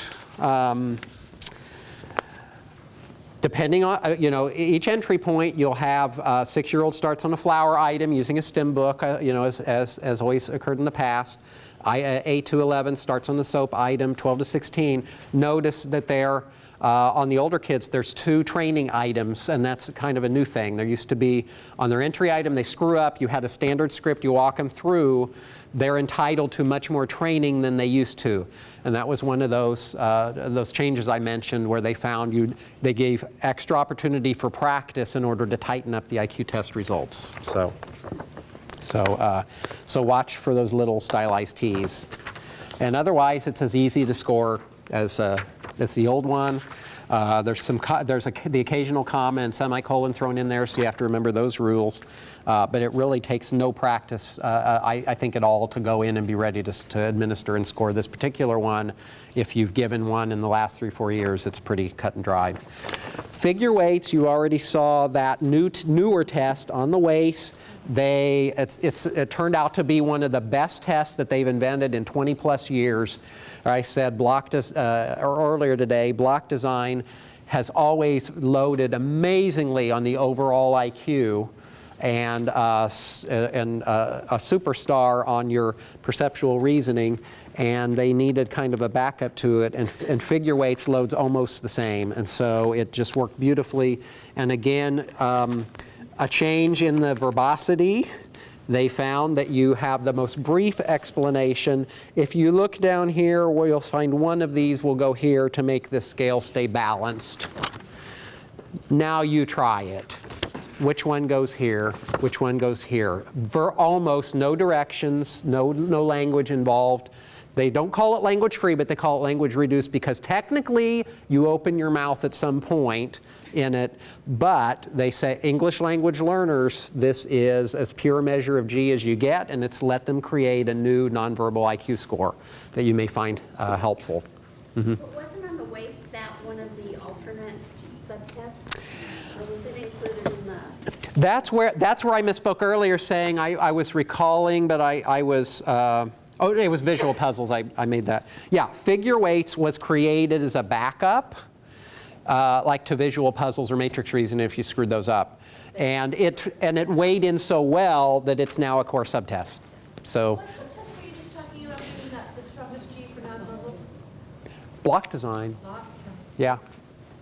depending on, each entry point, you'll have 6-year-old starts on a flower item using a STEM book, as always occurred in the past. 8 to 11 starts on the soap item. 12 to 16. Notice that they're on the older kids, there's 2 training items, and that's kind of a new thing. There used to be, on their entry item, they screw up, you had a standard script, you walk them through, they're entitled to much more training than they used to. And that was one of those changes I mentioned, where they found they gave extra opportunity for practice in order to tighten up the IQ test results. So watch for those little stylized T's. And otherwise, it's as easy to score as the old one. There's the occasional comma and semicolon thrown in there, so you have to remember those rules. But it really takes no practice, I think, at all to go in and be ready to administer and score this particular one. If you've given one in the last 3-4 years, it's pretty cut and dried. Figure weights, you already saw that newer test on the WISC. It turned out to be one of the best tests that they've invented in 20+ years. I said earlier today, block design has always loaded amazingly on the overall IQ, and a superstar on your perceptual reasoning, and they needed kind of a backup to it, and figure weights loads almost the same, and so it just worked beautifully. And again, a change in the verbosity. They found that you have the most brief explanation. If you look down here, where you'll find one of these will go here to make this scale stay balanced. Now you try it. Which one goes here? Which one goes here? Almost no directions, no language involved. They don't call it language free, but they call it language reduced, because technically you open your mouth at some point in it, but they say English language learners, this is as pure a measure of G as you get, and it's let them create a new nonverbal IQ score that you may find helpful. Mm-hmm. But wasn't on the WISC that one of the alternate subtests, or was it included in the? That's where I misspoke earlier, saying I was recalling, but I was. Oh, it was visual puzzles. I made that. Yeah, figure weights was created as a backup, like to visual puzzles or matrix reasoning if you screwed those up. And it weighed in so well that it's now a core subtest. So. What subtest were you just talking about giving the strongest G for nonverbal? Block design. Yeah.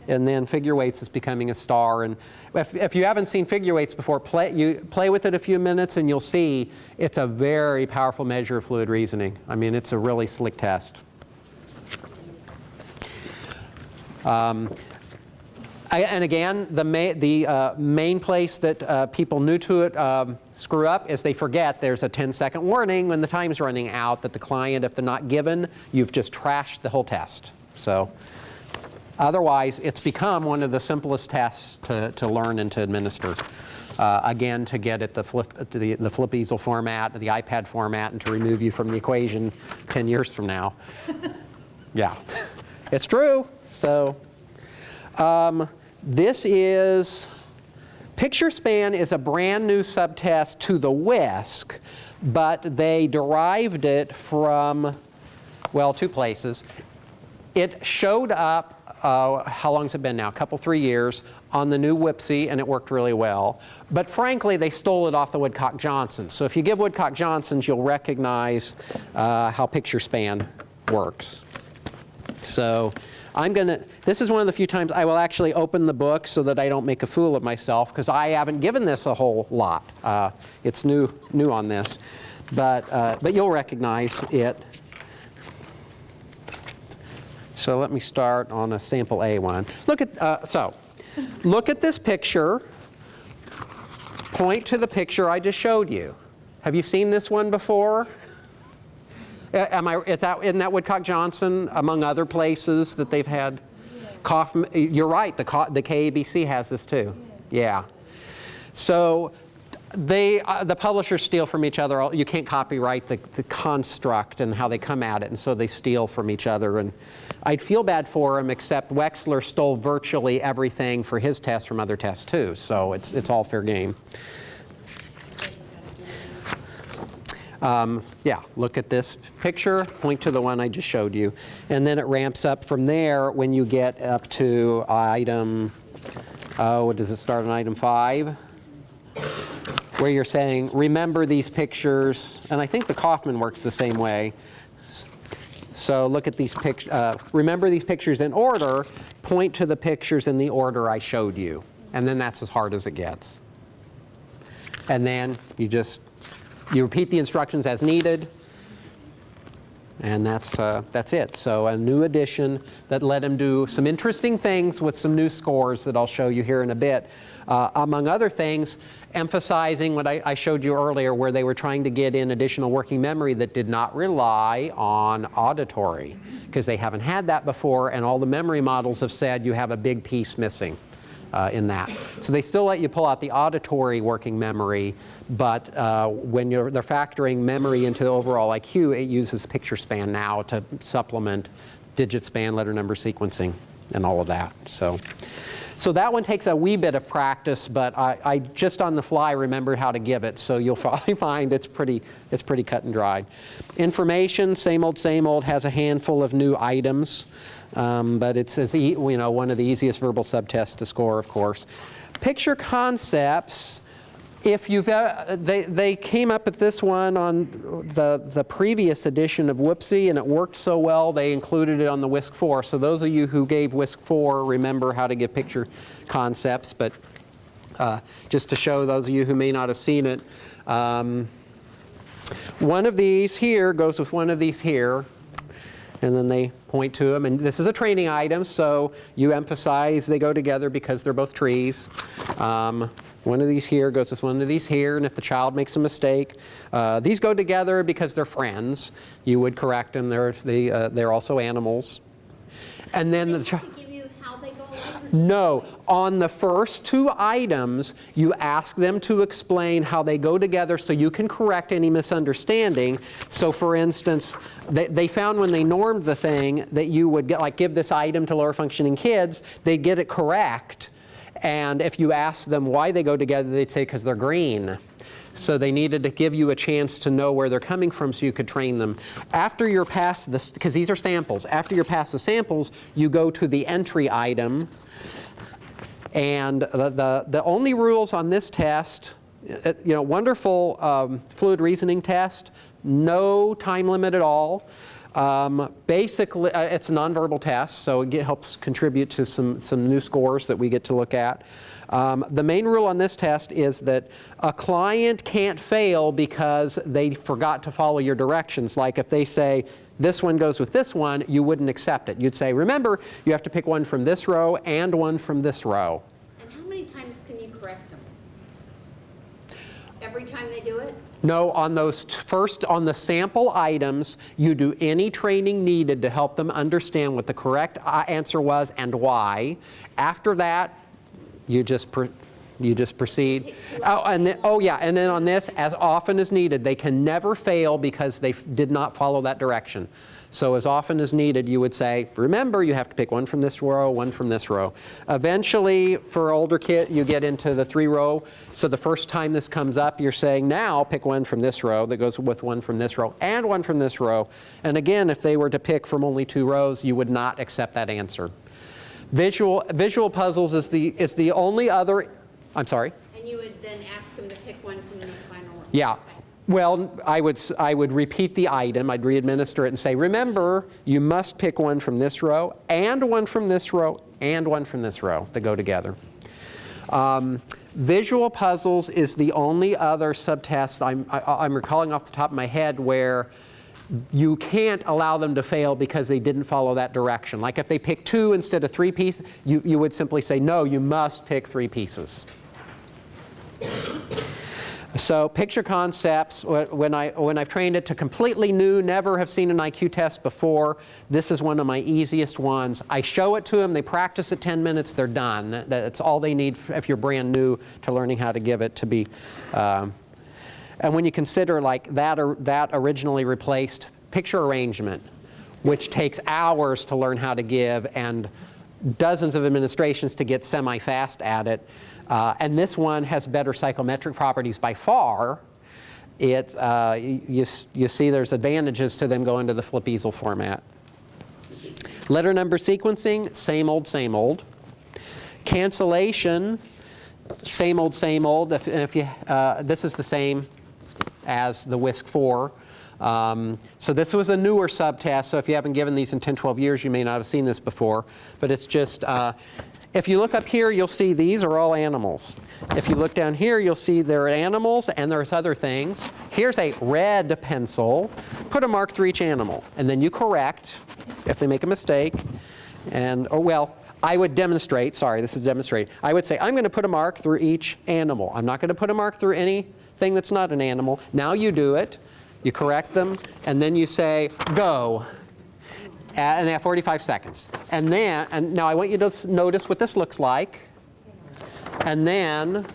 And then figure weights is becoming a star. And if you haven't seen figure weights before, play with it a few minutes and you'll see it's a very powerful measure of fluid reasoning. I mean, it's a really slick test. And again, the main place that people new to it screw up is they forget there's a 10-second warning when the time's running out, that the client, if they're not given, you've just trashed the whole test. So. Otherwise, it's become one of the simplest tests to learn and to administer. Again, to get at the flip easel format, the iPad format, and to remove you from the equation 10 years from now. Yeah, it's true. So this is, picture span is a brand new subtest to the WISC, but they derived it from, well, 2 places. It showed up, how long has it been now? A couple, 3 years, on the new WIPC, and it worked really well. But frankly, they stole it off the Woodcock-Johnsons. So if you give Woodcock-Johnsons, you'll recognize how picture span works. So this is one of the few times I will actually open the book so that I don't make a fool of myself, because I haven't given this a whole lot. It's new on this. But you'll recognize it. So let me start on a sample A one. Look at, Look at this picture. Point to the picture I just showed you. Have you seen this one before? Isn't that Woodcock Johnson, among other places that they've had? Kaufman, you're right, the KABC has this too. Yeah. So the publishers steal from each other. You can't copyright the construct and how they come at it, and so they steal from each other. And I'd feel bad for them, except Wexler stole virtually everything for his test from other tests too, so it's all fair game. Yeah, look at this picture, point to the one I just showed you, and then it ramps up from there when you get up to item, does it start on item 5? Where you're saying, remember these pictures, and I think the Kaufman works the same way. So look at these pictures, remember these pictures in order, point to the pictures in the order I showed you, and then that's as hard as it gets. And then you repeat the instructions as needed, and that's it. So a new addition that let him do some interesting things with some new scores that I'll show you here in a bit. Among other things, emphasizing what I showed you earlier, where they were trying to get in additional working memory that did not rely on auditory, because they haven't had that before, and all the memory models have said you have a big piece missing in that. So they still let you pull out the auditory working memory, but when they're factoring memory into the overall IQ, it uses picture span now to supplement digit span, letter number sequencing, and all of that. So that one takes a wee bit of practice, but I just on the fly remembered how to give it, so you'll probably find it's pretty cut and dried. Information, same old, has a handful of new items, but it's one of the easiest verbal subtests to score, of course. Picture concepts. If you've they came up with this one on the previous edition of WISC, and it worked so well they included it on the WISC 4. So those of you who gave WISC 4 remember how to give picture concepts. But just to show those of you who may not have seen it, one of these here goes with one of these here, and then they point to them. And this is a training item, so you emphasize they go together because they're both trees. One of these here goes with one of these here, and if the child makes a mistake, these go together because they're friends. You would correct them. They're also animals. And then the child. Give you how they go along? No, on the first two items, you ask them to explain how they go together so you can correct any misunderstanding. So for instance, they found when they normed the thing that you would give this item to lower functioning kids, they'd get it correct. And if you ask them why they go together, they'd say because they're green. So they needed to give you a chance to know where they're coming from so you could train them. After you're past this, because these are samples, after you're past the samples, you go to the entry item. And the only rules on this test, wonderful fluid reasoning test, no time limit at all. Basically, it's a nonverbal test, so it helps contribute to some new scores that we get to look at. The main rule on this test is that a client can't fail because they forgot to follow your directions. Like if they say, this one goes with this one, you wouldn't accept it. You'd say, remember, you have to pick one from this row and one from this row. And how many times can you correct them? Every time they do it? No, on those on the sample items, you do any training needed to help them understand what the correct answer was and why. After that, you just proceed. And then on this, as often as needed, they can never fail because they did not follow that direction. So as often as needed, you would say, remember, you have to pick one from this row, one from this row. Eventually, for older kids, you get into the 3-row. So the first time this comes up, you're saying, now pick one from this row that goes with one from this row and one from this row. And again, if they were to pick from only 2 rows, you would not accept that answer. Visual puzzles is the only other, I'm sorry? And you would then ask them to pick one from the final row? Yeah. Well, I would repeat the item. I'd re-administer it and say, remember, you must pick one from this row and one from this row and one from this row that go together. Visual puzzles is the only other subtest I'm recalling off the top of my head where you can't allow them to fail because they didn't follow that direction. Like if they pick 2 instead of 3 pieces, you would simply say, no, you must pick 3 pieces. So picture concepts, when I've trained it to completely new, never have seen an IQ test before, this is one of my easiest ones. I show it to them, they practice it 10 minutes, they're done. That's all they need if you're brand new to learning how to give it to be. And when you consider like that originally replaced picture arrangement, which takes hours to learn how to give and dozens of administrations to get semi-fast at it, and this one has better psychometric properties by far, you see there's advantages to them going to the flip easel format. Letter number sequencing, same old, same old. Cancellation, same old, same old. This is the same as the WISC 4. So this was a newer subtest, so if you haven't given these in 10, 12 years, you may not have seen this before. But it's just, if you look up here, you'll see these are all animals. If you look down here, you'll see there are animals and there's other things. Here's a red pencil. Put a mark through each animal, and then you correct if they make a mistake. And, oh well, I would demonstrate, sorry, this is demonstrate. I would say, I'm going to put a mark through each animal. I'm not going to put a mark through anything that's not an animal. Now you do it. You correct them, and then you say, go. And they have 45 seconds. And now I want you to notice what this looks like. And then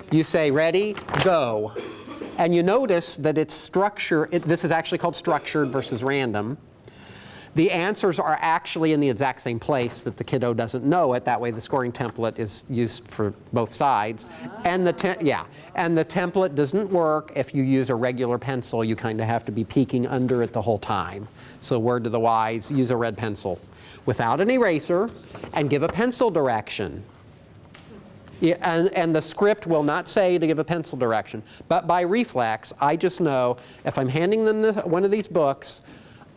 you say, ready, go. And you notice that it's this is actually called structured versus random. The answers are actually in the exact same place that the kiddo doesn't know it. That way the scoring template is used for both sides. And the template doesn't work if you use a regular pencil. You kind of have to be peeking under it the whole time. So word to the wise, use a red pencil without an eraser and give a pencil direction. Yeah, and the script will not say to give a pencil direction. But by reflex, I just know if I'm handing them one of these books,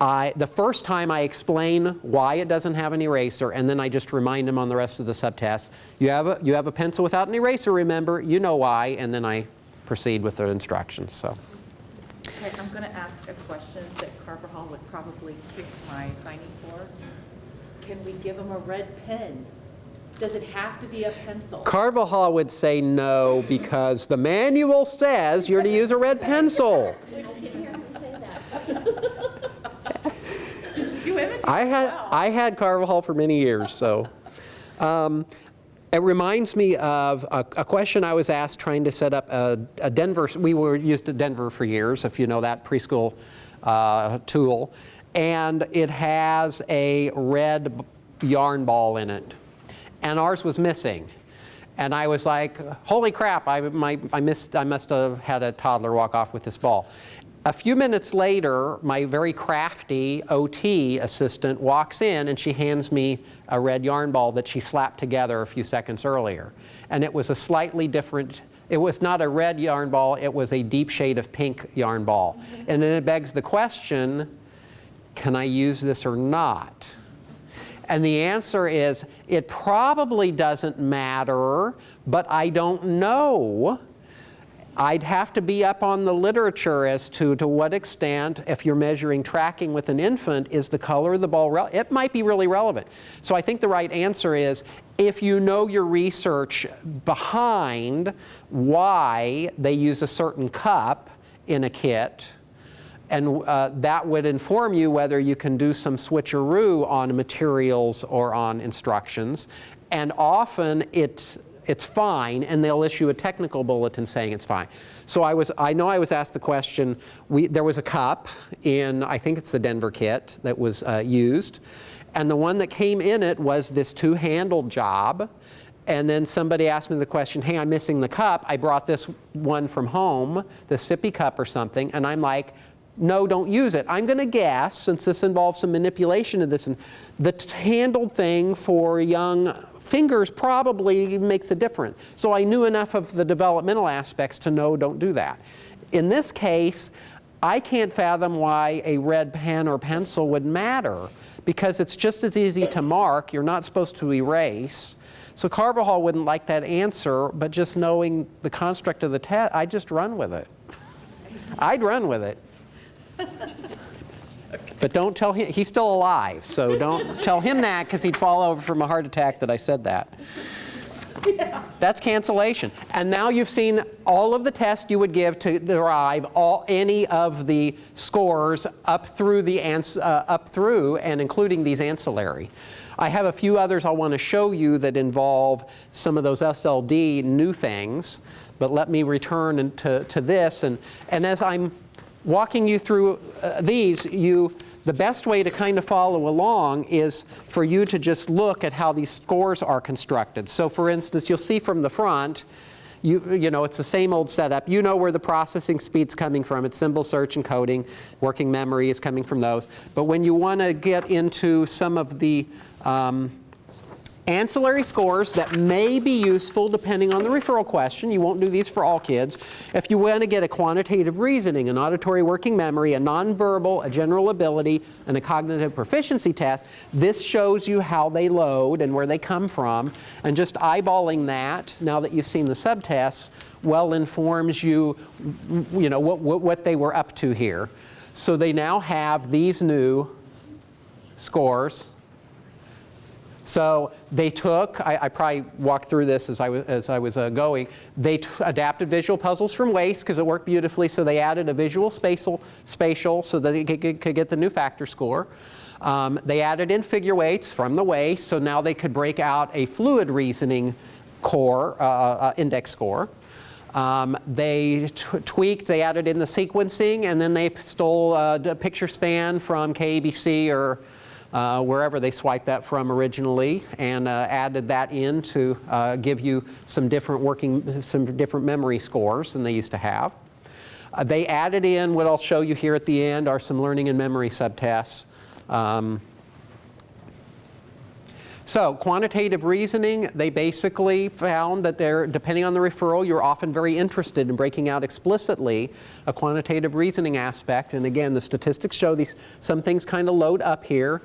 the first time I explain why it doesn't have an eraser, and then I just remind them on the rest of the subtests. You have a pencil without an eraser, remember, you know why, and then I proceed with the instructions. So. Okay, I'm going to ask a question that Carvajal would probably kick my hiney for. Can we give them a red pen? Does it have to be a pencil? Carvajal would say no because the manual says you're to use a red pencil. I had Carvajal for many years, so. It reminds me of a question I was asked trying to set up a Denver. We were used to Denver for years, if you know that preschool tool. And it has a red yarn ball in it. And ours was missing. And I was like, holy crap, I must have had a toddler walk off with this ball. A few minutes later, my very crafty OT assistant walks in and she hands me a red yarn ball that she slapped together a few seconds earlier. And it was a slightly different, it was not a red yarn ball, it was a deep shade of pink yarn ball. And then it begs the question, can I use this or not? And the answer is, it probably doesn't matter, but I don't know. I'd have to be up on the literature as to what extent, if you're measuring tracking with an infant, is the color of the ball, it might be really relevant. So I think the right answer is, if you know your research behind why they use a certain cup in a kit, and that would inform you whether you can do some switcheroo on materials or on instructions. And often it's fine, and they'll issue a technical bulletin saying it's fine. So I know I was asked the question, there was a cup in, I think it's the Denver kit that was used, and the one that came in it was this two-handled job. And then somebody asked me the question, hey, I'm missing the cup. I brought this one from home, the sippy cup or something, and I'm like, no, don't use it. I'm going to guess, since this involves some manipulation of this, and the handled thing for young fingers probably makes a difference. So I knew enough of the developmental aspects to know don't do that. In this case, I can't fathom why a red pen or pencil would matter, because it's just as easy to mark. You're not supposed to erase. So Carvajal wouldn't like that answer, but just knowing the construct of the test, I'd just run with it. I'd run with it. But don't tell him, he's still alive, so don't tell him that because he'd fall over from a heart attack that I said that. That's cancellation. And now you've seen all of the tests you would give to derive any of the scores up through and including these ancillary. I have a few others I want to show you that involve some of those SLD new things, but let me return to this. And as I'm walking you through these, the best way to kind of follow along is for you to just look at how these scores are constructed. So for instance, you'll see from the front, you know, it's the same old setup. You know where the processing speed's coming from. It's symbol search and coding. Working memory is coming from those. But when you want to get into some of the ancillary scores that may be useful depending on the referral question. You won't do these for all kids. If you want to get a quantitative reasoning, an auditory working memory, a nonverbal, a general ability, and a cognitive proficiency test, this shows you how they load and where they come from. And just eyeballing that, now that you've seen the subtests, well informs you, what they were up to here. So they now have these new scores. So they took, I probably walked through this as I was going, they adapted visual puzzles from WISC because it worked beautifully, so they added a visual spatial so that they could get the new factor score. They added in figure weights from the WISC, so now they could break out a fluid reasoning core, index score. They tweaked, they added in the sequencing, and then they stole a picture span from KBC or wherever they swiped that from originally, and added that in to give you some different memory scores than they used to have. They added in what I'll show you here at the end are some learning and memory subtests. So quantitative reasoning, they basically found that depending on the referral, you're often very interested in breaking out explicitly a quantitative reasoning aspect. And again, the statistics show some things kind of load up here.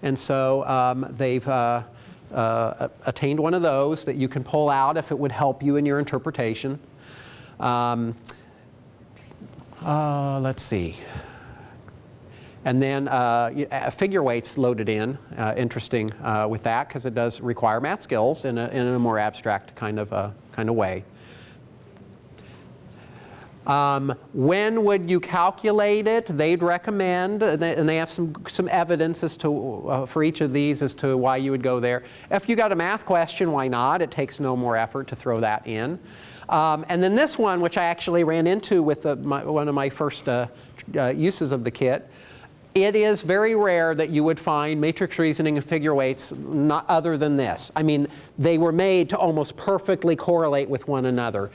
And so they've attained one of those that you can pull out if it would help you in your interpretation. Let's see. And then figure weights loaded in, interesting with that because it does require math skills in a more abstract kind of way. When would you calculate it? They'd recommend, and they have some evidence as to for each of these as to why you would go there. If you got a math question, why not? It takes no more effort to throw that in. And then this one, which I actually ran into with one of my first uses of the kit. It is very rare that you would find matrix reasoning and figure weights not other than this. I mean, they were made to almost perfectly correlate with one another.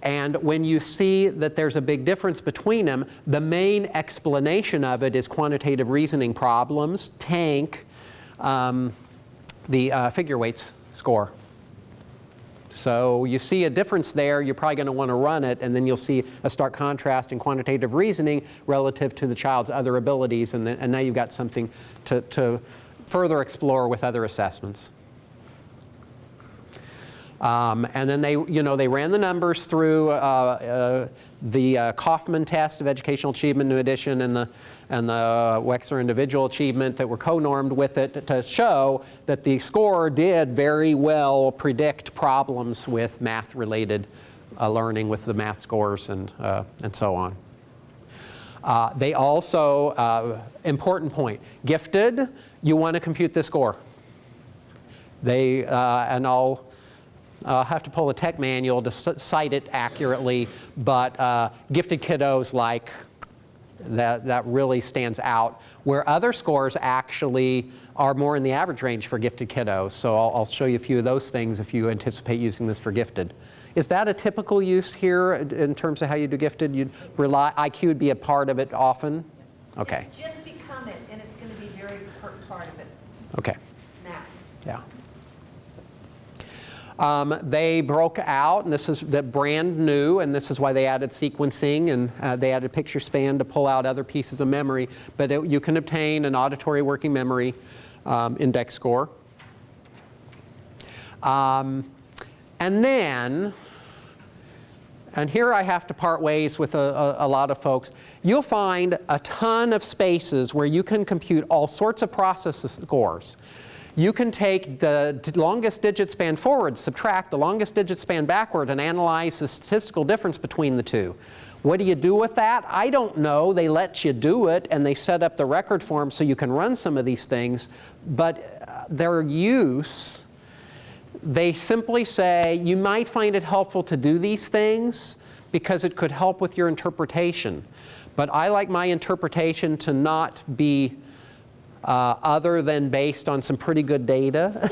And when you see that there's a big difference between them, the main explanation of it is quantitative reasoning problems tank the figure weights score. So you see a difference there, you're probably going to want to run it, and then you'll see a stark contrast in quantitative reasoning relative to the child's other abilities, and now you've got something to further explore with other assessments. And then they ran the numbers through the Kaufman test of educational achievement, new edition, and the Wechsler individual achievement that were co-normed with it to show that the score did very well predict problems with math-related learning with the math scores and so on. They also, important point, gifted, you want to compute the score. And I'll have to pull a tech manual to cite it accurately, but gifted kiddos like that really stands out, where other scores actually are more in the average range for gifted kiddos. So I'll show you a few of those things if you anticipate using this for gifted. Is that a typical use here in terms of how you do gifted? You'd rely, IQ would be a part of it often? Okay. It's just become it, and it's going to be very part of it. Okay. Math. Yeah. They broke out, and this is brand new, and this is why they added sequencing, and they added picture span to pull out other pieces of memory. But you can obtain an auditory working memory index score. And then, and here I have to part ways with a lot of folks, you'll find a ton of spaces where you can compute all sorts of process scores. You can take the longest digit span forward, subtract the longest digit span backward, and analyze the statistical difference between the two. What do you do with that? I don't know. They let you do it, and they set up the record form so you can run some of these things. But their use, they simply say, you might find it helpful to do these things because it could help with your interpretation. But I like my interpretation to not be other than based on some pretty good data,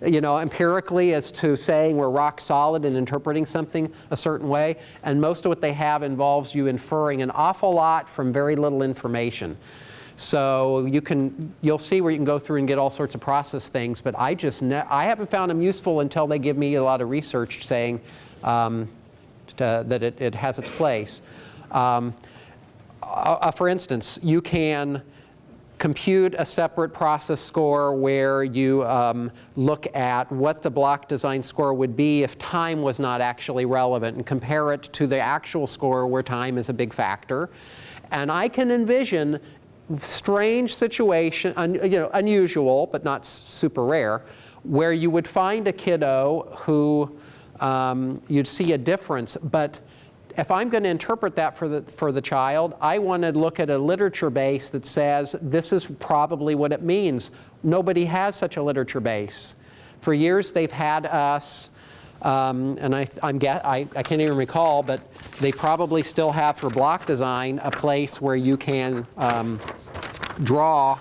you know, empirically, as to saying we're rock solid in interpreting something a certain way. And most of what they have involves you inferring an awful lot from very little information. So you'll see where you can go through and get all sorts of process things, but I haven't found them useful until they give me a lot of research saying that it has its place. For instance, you can compute a separate process score where you look at what the block design score would be if time was not actually relevant, and compare it to the actual score where time is a big factor. And I can envision strange situation, unusual but not super rare, where you would find a kiddo who you'd see a difference. But if I'm going to interpret that for the child, I want to look at a literature base that says this is probably what it means. Nobody has such a literature base. For years they've had us, and I can't even recall, but they probably still have for block design a place where you can draw.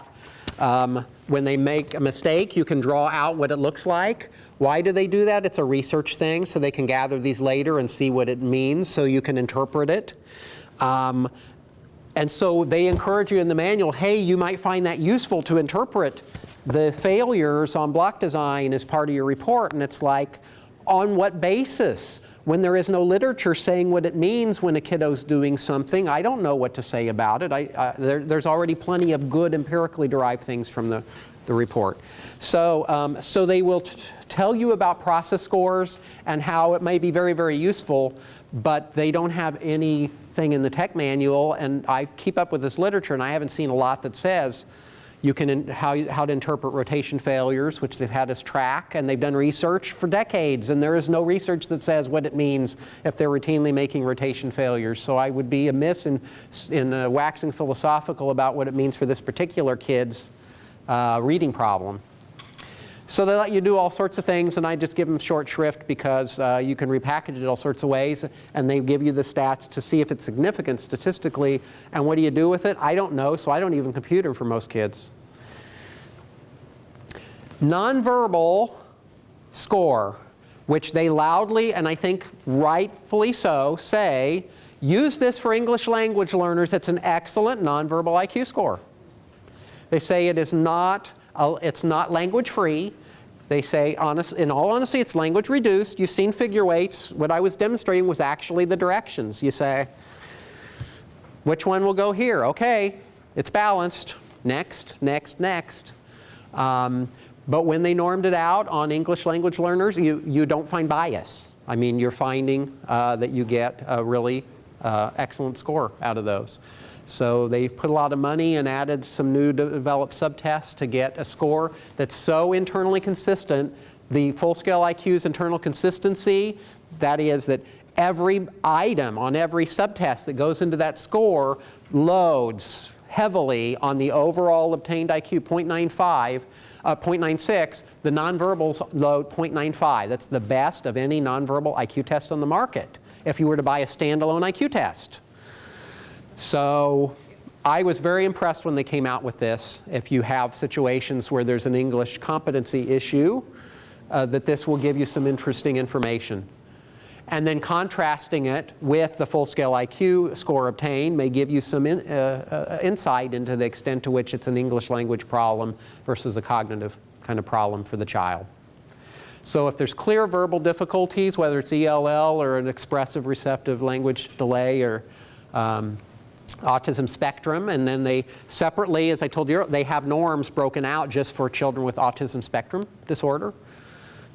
When they make a mistake, you can draw out what it looks like. Why do they do that? It's a research thing, so they can gather these later and see what it means so you can interpret it. And so they encourage you in the manual, hey, you might find that useful to interpret the failures on block design as part of your report. And it's like, on what basis? When there is no literature saying what it means when a kiddo's doing something, I don't know what to say about it. There's already plenty of good empirically derived things from the report. So they will tell you about process scores and how it may be very, very useful, but they don't have anything in the tech manual. And I keep up with this literature, and I haven't seen a lot that says you can how to interpret rotation failures, which they've had us track, and they've done research for decades, and there is no research that says what it means if they're routinely making rotation failures. So I would be amiss in waxing philosophical about what it means for this particular kid's reading problem. So they let you do all sorts of things, and I just give them short shrift because you can repackage it all sorts of ways, and they give you the stats to see if it's significant statistically. And what do you do with it? I don't know, so I don't even compute them for most kids. Nonverbal score, which they loudly, and I think rightfully so, say, use this for English language learners. It's an excellent nonverbal IQ score. They say it is not, it's not language free. They say, in all honesty, it's language reduced. You've seen figure weights. What I was demonstrating was actually the directions. You say, which one will go here? Okay, it's balanced. Next, next, next. But when they normed it out on English language learners, you don't find bias. I mean, you're finding that you get a really excellent score out of those. So they put a lot of money and added some new developed subtests to get a score that's so internally consistent. The full-scale IQ's internal consistency, that is that every item on every subtest that goes into that score loads heavily on the overall obtained IQ, 0.96. The nonverbals load 0.95. That's the best of any nonverbal IQ test on the market if you were to buy a standalone IQ test. So I was very impressed when they came out with this. If you have situations where there's an English competency issue, that this will give you some interesting information. And then contrasting it with the full-scale IQ score obtained may give you some insight into the extent to which it's an English language problem versus a cognitive kind of problem for the child. So if there's clear verbal difficulties, whether it's ELL or an expressive receptive language delay or autism spectrum, and then they separately, as I told you, they have norms broken out just for children with autism spectrum disorder.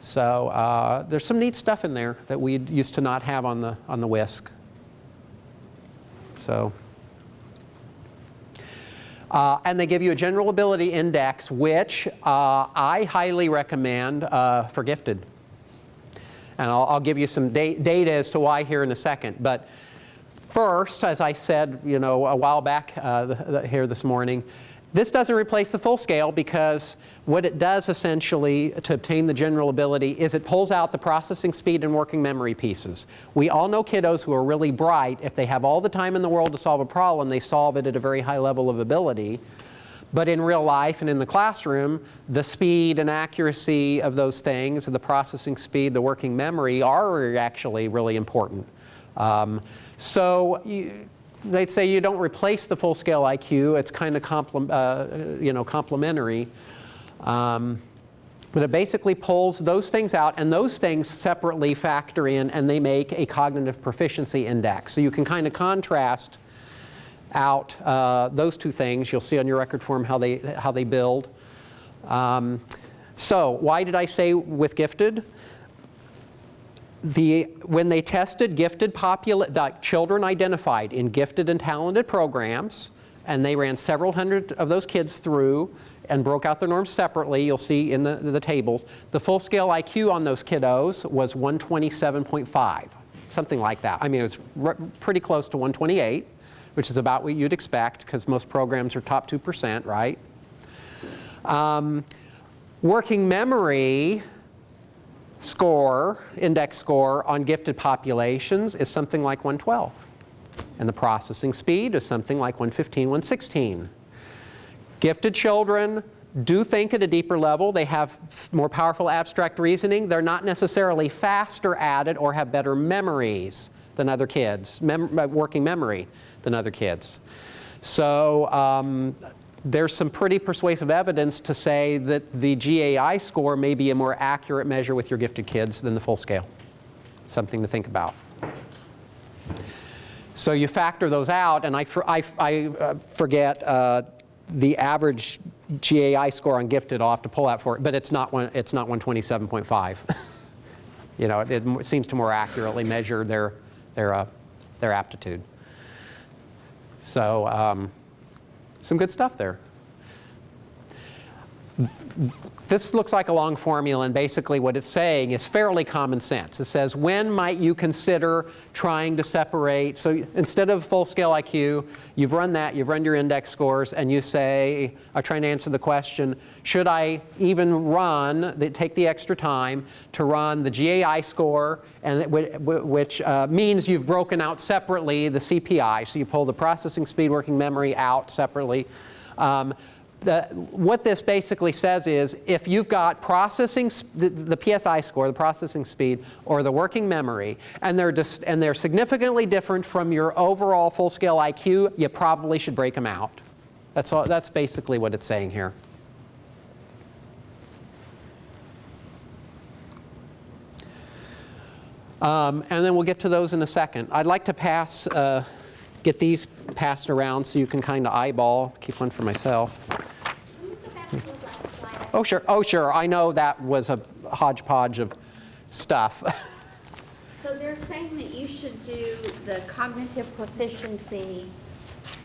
So there's some neat stuff in there that we used to not have on the WISC. So, and they give you a general ability index, which I highly recommend for gifted. And I'll give you some data as to why here in a second. But first, as I said, a while back here this morning, this doesn't replace the full scale, because what it does essentially to obtain the general ability is it pulls out the processing speed and working memory pieces. We all know kiddos who are really bright. If they have all the time in the world to solve a problem, they solve it at a very high level of ability. But in real life and in the classroom, the speed and accuracy of those things, the processing speed, the working memory, are actually really important. They'd say you don't replace the full-scale IQ. It's kind of complementary. But it basically pulls those things out, and those things separately factor in, and they make a cognitive proficiency index. So you can kind of contrast out those two things. You'll see on your record form how they build. So why did I say with gifted? When they tested gifted children identified in gifted and talented programs, and they ran several hundred of those kids through and broke out their norms separately, you'll see in the tables, the full-scale IQ on those kiddos was 127.5, something like that. I mean, it was pretty close to 128, which is about what you'd expect, because most programs are top 2%, right? Working memory index score on gifted populations is something like 112. And the processing speed is something like 115, 116. Gifted children do think at a deeper level. They have more powerful abstract reasoning. They're not necessarily faster at it or have better memories than other kids, working memory than other kids. So there's some pretty persuasive evidence to say that the GAI score may be a more accurate measure with your gifted kids than the full scale. Something to think about. So you factor those out, and I forget the average GAI score on gifted. I'll have to pull out for it, but it's not 127.5. It seems to more accurately measure their aptitude. So some good stuff there. This looks like a long formula, and basically what it's saying is fairly common sense. It says, when might you consider trying to separate? So instead of full-scale IQ, you've run your index scores, and you say, are trying to answer the question, should I even take the extra time to run the GAI score, and which means you've broken out separately the CPI, so you pull the processing speed, working memory out separately. What this basically says is, if you've got the PSI score, the processing speed, or the working memory, and they're significantly different from your overall full-scale IQ, you probably should break them out. That's basically what it's saying here. And then we'll get to those in a second. I'd like to get these passed around so you can kind of eyeball. Keep one for myself. Oh, sure. Oh, sure. I know that was a hodgepodge of stuff. So they're saying that you should do the cognitive proficiency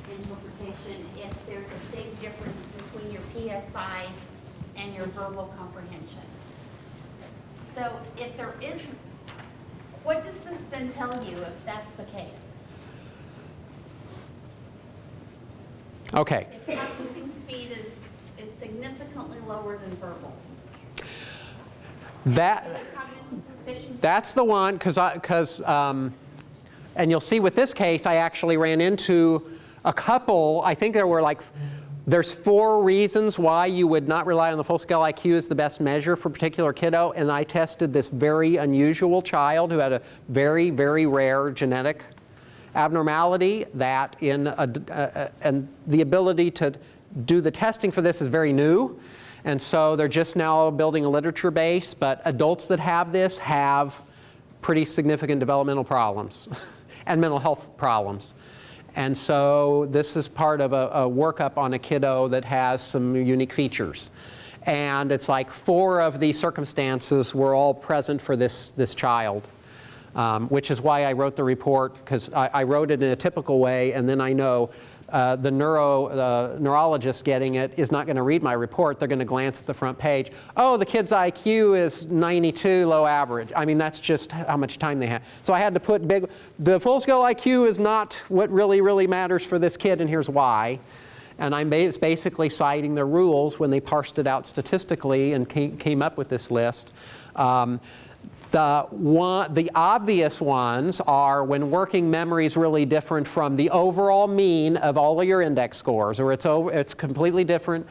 interpretation if there's a big difference between your PSI and your verbal comprehension. So if there is, what does this then tell you if that's the case? Okay. If processing speed is significantly lower than verbal. That's the one, and you'll see with this case, I actually ran into a couple. I think there's 4 reasons why you would not rely on the full-scale IQ as the best measure for a particular kiddo, and I tested this very unusual child who had a very, very rare genetic abnormality and the ability to do the testing for this is very new, and so they're just now building a literature base, but adults that have this have pretty significant developmental problems and mental health problems. And so this is part of a workup on a kiddo that has some unique features. And it's like 4 of these circumstances were all present for this child, which is why I wrote the report, because I wrote it in a typical way, and then I know the neurologist getting it is not going to read my report. They're going to glance at the front page. Oh, the kid's IQ is 92, low average. I mean, that's just how much time they have. So I had to put the full-scale IQ is not what really matters for this kid, and here's why. And I'm basically citing the rules when they parsed it out statistically and came up with this list. The obvious ones are when working memory is really different from the overall mean of all of your index scores, or it's completely different,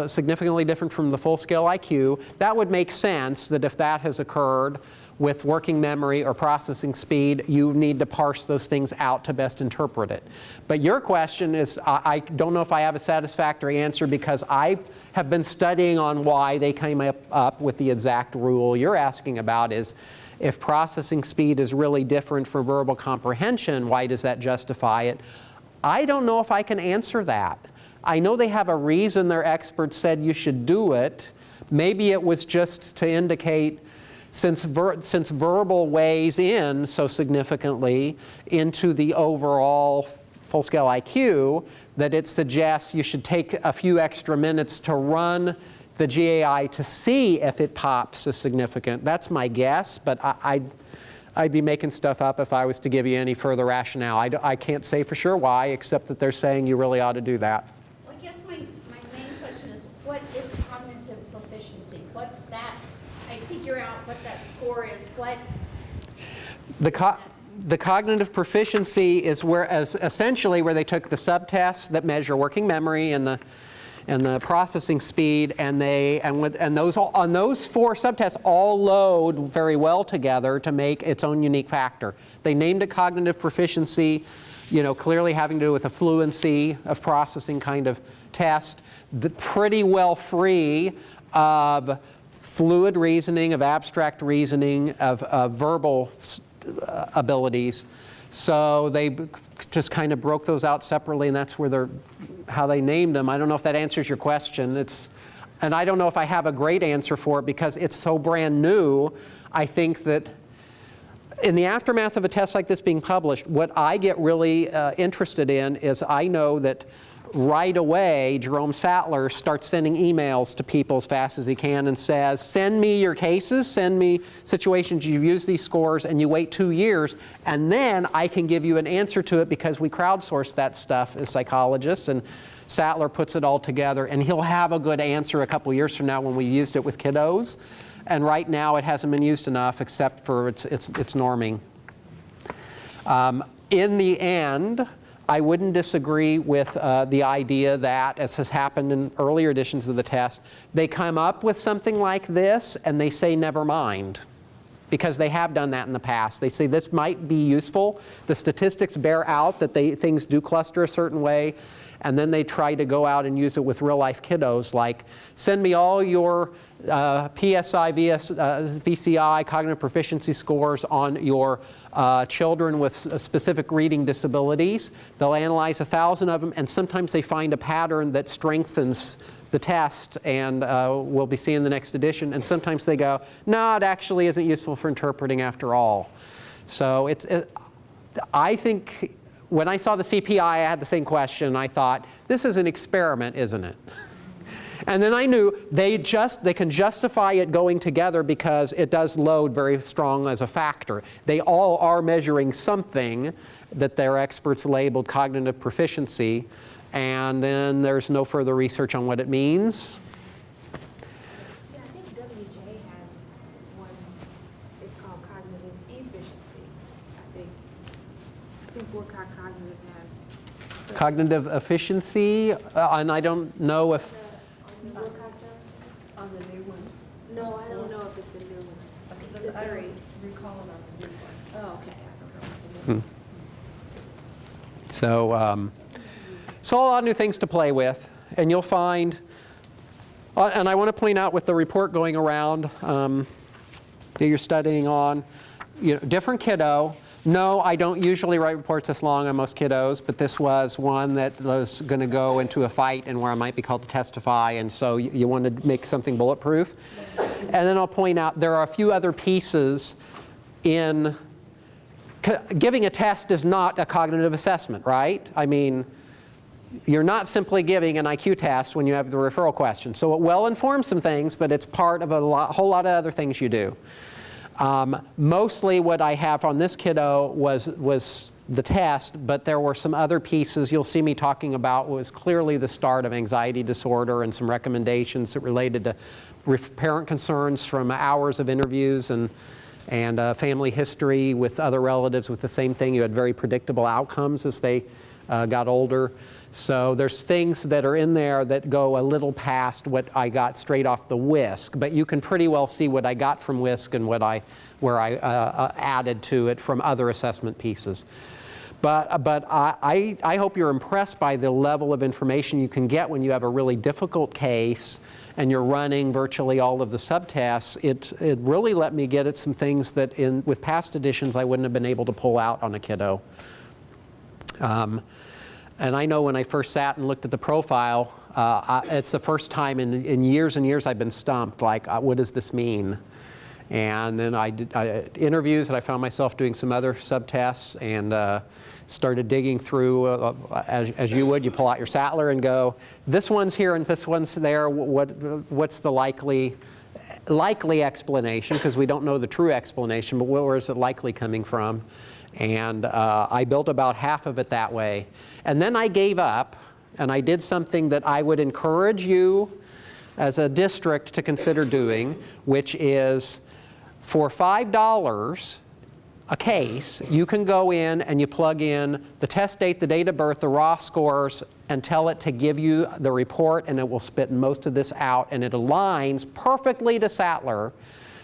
significantly different from the full-scale IQ. That would make sense that if that has occurred with working memory or processing speed, you need to parse those things out to best interpret it. But your question is, I don't know if I have a satisfactory answer, because I have been studying on why they came up with the exact rule you're asking about. Is if processing speed is really different for verbal comprehension, why does that justify it? I don't know if I can answer that. I know they have a reason their experts said you should do it. Maybe it was just to indicate, since verbal weighs in so significantly into the overall full-scale IQ, that it suggests you should take a few extra minutes to run the GAI to see if it pops as significant. That's my guess, but I'd be making stuff up if I was to give you any further rationale. I can't say for sure why, except that they're saying you really ought to do that. Well, I guess my main question is, what is cognitive proficiency? What's that? I figure out what that score is. What? The cognitive proficiency is essentially where they took the subtests that measure working memory and the processing speed, and those 4 subtests all load very well together to make its own unique factor. They named it cognitive proficiency, clearly having to do with a fluency of processing kind of test, pretty well free of fluid reasoning, of abstract reasoning, of verbal abilities. So they just kind of broke those out separately, and that's where how they named them. I don't know if that answers your question. And I don't know if I have a great answer for it, because it's so brand new. I think that in the aftermath of a test like this being published, what I get really interested in is, I know that right away, Jerome Sattler starts sending emails to people as fast as he can and says, send me your cases, send me situations you've used these scores, and you wait 2 years, and then I can give you an answer to it, because we crowdsource that stuff as psychologists, and Sattler puts it all together, and he'll have a good answer a couple years from now when we used it with kiddos. And right now it hasn't been used enough, except for its norming. In the end, I wouldn't disagree with the idea that, as has happened in earlier editions of the test, they come up with something like this and they say never mind, because they have done that in the past. They say this might be useful. The statistics bear out that things do cluster a certain way, and then they try to go out and use it with real-life kiddos, like send me all your PSI, VCI, cognitive proficiency scores on your children with specific reading disabilities. They'll analyze 1,000 of them, and sometimes they find a pattern that strengthens the test, and we'll be seeing the next edition. And sometimes they go, no, it actually isn't useful for interpreting after all. So I think when I saw the CPI, I had the same question. I thought, this is an experiment, isn't it? And then I knew they can justify it going together, because it does load very strong as a factor. They all are measuring something that their experts labeled cognitive proficiency, and then there's no further research on what it means. Yeah, I think WJ has one, it's called cognitive efficiency. I think Wilcox Cognitive has. Cognitive efficiency, and I don't know if... On the new one? No, I don't know if it's the new one. Because I don't recall it on the new one. Oh, okay, I don't know. So a lot of new things to play with, and you'll find, and I want to point out with the report going around that you're studying on, different kiddo, No, I don't usually write reports this long on most kiddos, but this was one that was going to go into a fight and where I might be called to testify, and so you want to make something bulletproof. And then I'll point out there are a few other pieces in giving a test is not a cognitive assessment, right? I mean, you're not simply giving an IQ test when you have the referral question. So it will inform some things, but it's part of a whole lot of other things you do. Mostly what I have on this kiddo was the test, but there were some other pieces you'll see me talking about was clearly the start of anxiety disorder and some recommendations that related to parent concerns from hours of interviews and family history with other relatives with the same thing. You had very predictable outcomes as they got older. So there's things that are in there that go a little past what I got straight off the WISC, but you can pretty well see what I got from WISC and where I added to it from other assessment pieces. But I hope you're impressed by the level of information you can get when you have a really difficult case and you're running virtually all of the subtests. It really let me get at some things that with past editions I wouldn't have been able to pull out on a kiddo. And I know when I first sat and looked at the profile, it's the first time in years and years I've been stumped, like, what does this mean? And then I did interviews, and I found myself doing some other subtests and started digging through, as you would, you pull out your Sattler and go, this one's here and this one's there, what's the likely explanation, because we don't know the true explanation, but where is it likely coming from? And I built about half of it that way. And then I gave up, and I did something that I would encourage you as a district to consider doing, which is for $5 a case, you can go in and you plug in the test date, the date of birth, the raw scores, and tell it to give you the report, and it will spit most of this out, and it aligns perfectly to Sattler.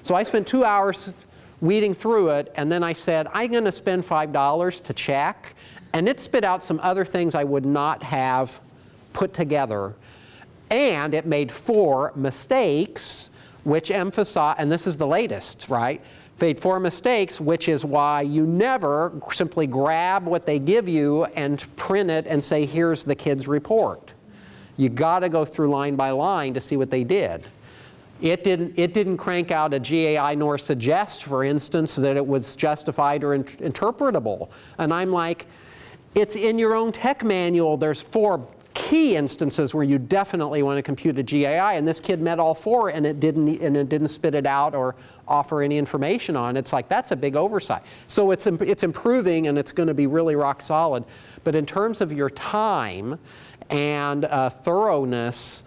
So I spent 2 hours weeding through it, and then I said, I'm going to spend $5 to check, and it spit out some other things I would not have put together. And it made 4 mistakes, which emphasize, and this is the latest, right? Made 4 mistakes, which is why you never simply grab what they give you and print it and say, here's the kid's report. You got to go through line by line to see what they did. It didn't crank out a GAI nor suggest, for instance, that it was justified or interpretable. And I'm like, it's in your own tech manual. There's 4 key instances where you definitely want to compute a GAI, and this kid met all 4, and it didn't spit it out or offer any information on it. It's like, that's a big oversight. So it's improving, and it's going to be really rock solid. But in terms of your time and thoroughness,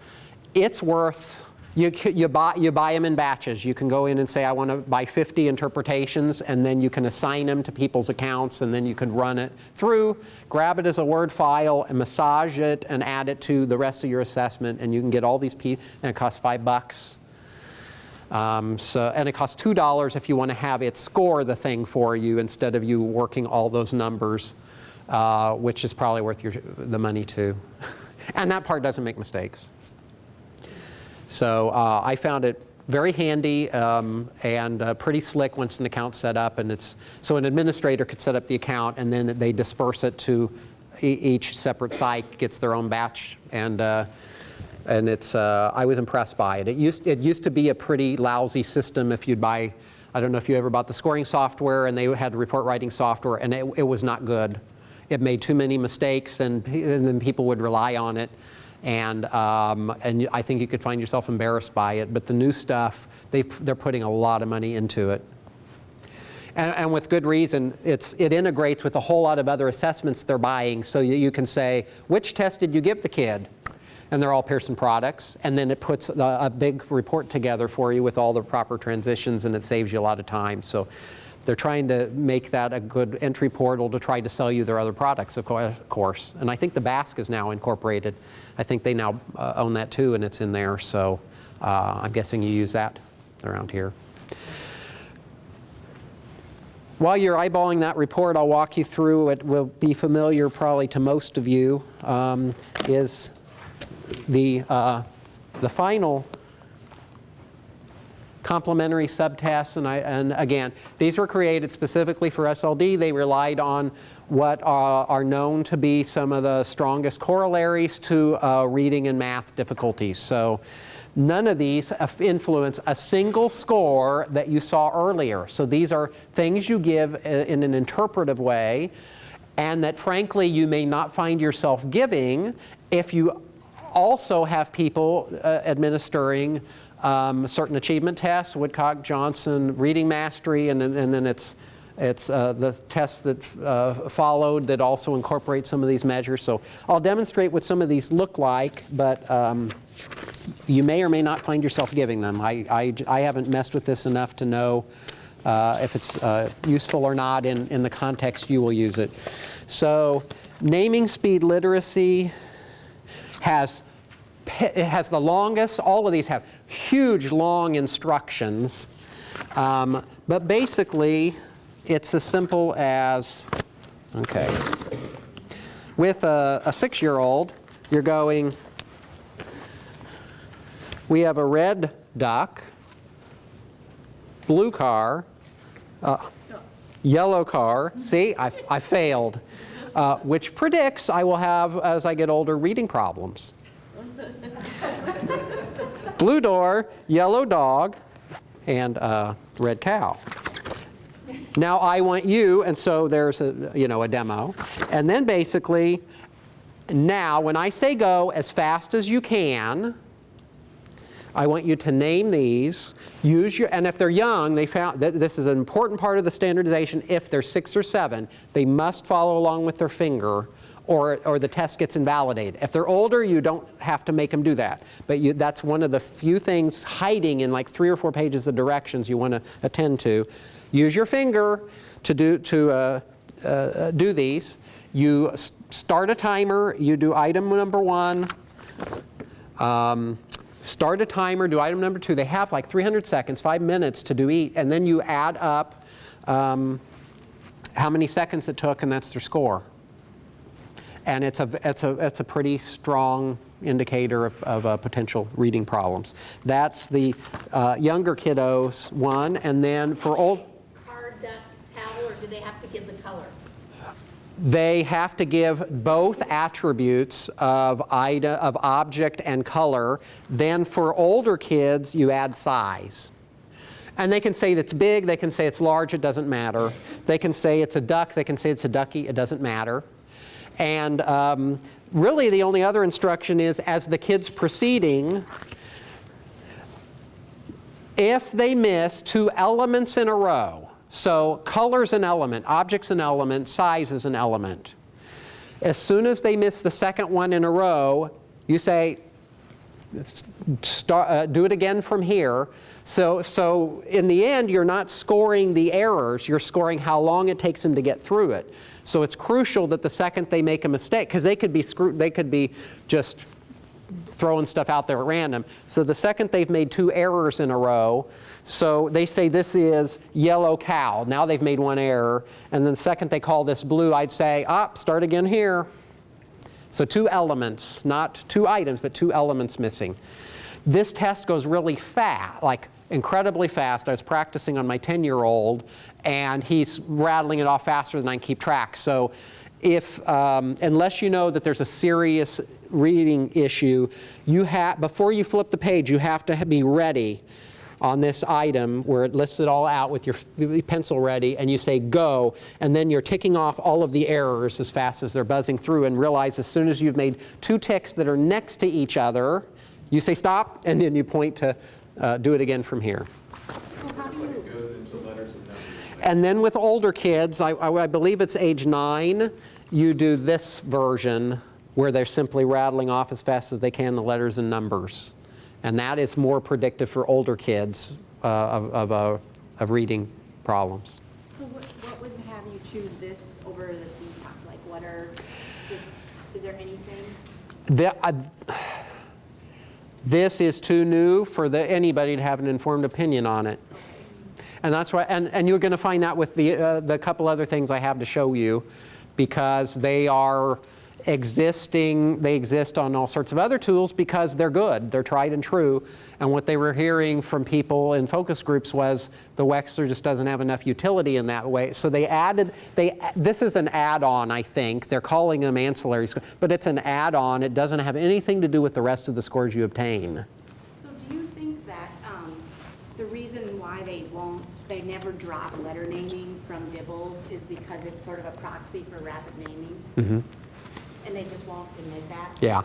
it's worth. You buy them in batches. You can go in and say, I want to buy 50 interpretations, and then you can assign them to people's accounts, and then you can run it through, grab it as a Word file, and massage it, and add it to the rest of your assessment, and you can get all these pieces, and it costs $5. And it costs $2 if you want to have it score the thing for you instead of you working all those numbers, which is probably worth the money too. And that part doesn't make mistakes. So I found it very handy and pretty slick once an account's set up, and so an administrator could set up the account, and then they disperse it to each separate site gets their own batch, and it's I was impressed by it. It used to be a pretty lousy system. If you'd buy, I don't know if you ever bought the scoring software, and they had report writing software, and it was not good. It made too many mistakes, and then people would rely on it. And I think you could find yourself embarrassed by it. But the new stuff, they're putting a lot of money into it. And with good reason. It integrates with a whole lot of other assessments they're buying. So you can say, which test did you give the kid? And they're all Pearson products. And then it puts a big report together for you with all the proper transitions, and it saves you a lot of time. So they're trying to make that a good entry portal to try to sell you their other products, of course. And I think the WISC is now incorporated. I think they now own that too, and it's in there. So I'm guessing you use that around here. While you're eyeballing that report, I'll walk you through what will be familiar probably to most of you, is the final complementary subtests, and again, these were created specifically for SLD. They relied on what are known to be some of the strongest corollaries to reading and math difficulties. So none of these influence a single score that you saw earlier. So these are things you give in an interpretive way, and that frankly you may not find yourself giving if you also have people administering certain achievement tests, Woodcock, Johnson, reading mastery, and then it's the tests that followed that also incorporate some of these measures. So I'll demonstrate what some of these look like, but you may or may not find yourself giving them. I haven't messed with this enough to know if it's useful or not in the context you will use it. So naming speed literacy it has the longest. All of these have huge, long instructions. But basically, it's as simple as, okay, with a 6-year-old, you're going, we have a red duck, blue car, yellow car. See, I failed. Which predicts I will have, as I get older, reading problems. Blue door, yellow dog, and red cow. Now I want you, and so there's a demo. And then basically, now when I say go as fast as you can, I want you to name these. And if they're young, they found that this is an important part of the standardization. If they're 6 or 7, they must follow along with their finger, or the test gets invalidated. If they're older, you don't have to make them do that. But that's one of the few things hiding in like 3 or 4 pages of directions you want to attend to. Use your finger to do these. You start a timer. You do item number 1. Start a timer, do item number 2. They have like 300 seconds, 5 minutes to do each, and then you add up how many seconds it took, and that's their score. And it's a pretty strong indicator of potential reading problems. That's the younger kiddos one, and then for old. Card, towel, or do they have to give the color? They have to give both attributes of object and color. Then for older kids, you add size. And they can say it's big, they can say it's large, it doesn't matter. They can say it's a duck, they can say it's a ducky, it doesn't matter. And really the only other instruction is, as the kid's proceeding, if they miss 2 elements in a row, so color's an element, object's an element, size is an element. As soon as they miss the second one in a row, you say, do it again from here. So in the end, you're not scoring the errors, you're scoring how long it takes them to get through it. So it's crucial that the second they make a mistake, because they could be just throwing stuff out there at random. So the second they've made 2 errors in a row, so they say this is yellow cow. Now they've made 1 error. And then the second they call this blue, I'd say, start again here. So 2 elements, not 2 items, but 2 elements missing. This test goes really fast, like incredibly fast. I was practicing on my 10-year-old, and he's rattling it off faster than I can keep track. So if, unless you know that there's a serious reading issue, before you flip the page, you have to be ready on this item where it lists it all out with your pencil ready, and you say go, and then you're ticking off all of the errors as fast as they're buzzing through, and realize as soon as you've made 2 ticks that are next to each other, you say stop, and then you point to do it again from here. It goes into letters and numbers. And then with older kids, I believe it's age 9, you do this version where they're simply rattling off as fast as they can the letters and numbers. And that is more predictive for older kids of reading problems. So what would have you choose this over the CTOC? Like is there anything? This is too new for anybody to have an informed opinion on it. And that's why, and you're going to find that with the couple other things I have to show you, because they are they exist on all sorts of other tools because they're good, they're tried and true. And what they were hearing from people in focus groups was the Wechsler just doesn't have enough utility in that way. So they added, this is an add-on, I think. They're calling them ancillary scores, but it's an add-on. It doesn't have anything to do with the rest of the scores you obtain. So do you think that the reason why they never drop letter naming from Dibbles is because it's sort of a proxy for rapid naming? Mm-hmm. And they just won't admit that? Yeah.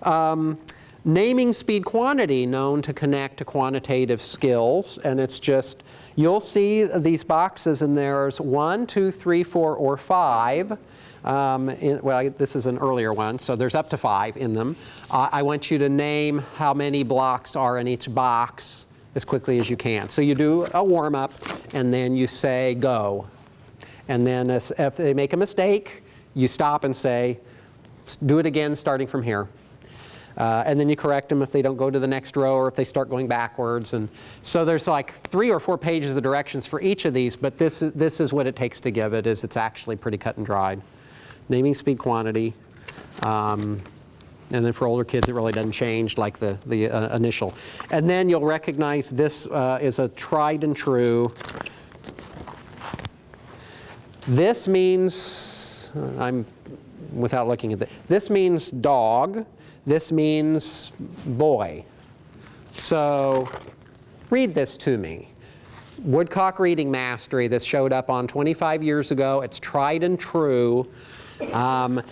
Okay. Naming speed quantity, known to connect to quantitative skills, and it's just, you'll see these boxes and there's 1, 2, 3, 4, or 5. Well, this is an earlier one, so there's up to 5 in them. I want you to name how many blocks are in each box as quickly as you can. So you do a warm-up, and then you say, go. And then if they make a mistake, you stop and say, do it again starting from here. And then you correct them if they don't go to the next row or if they start going backwards. And so there's like 3 or 4 pages of directions for each of these, but this is what it takes to give it, is it's actually pretty cut and dried. Naming speed quantity. And then for older kids, it really doesn't change like the initial. And then you'll recognize this is a tried and true. This means, without looking at this means dog. This means boy. So read this to me. Woodcock Reading Mastery. This showed up on 25 years ago. It's tried and true. And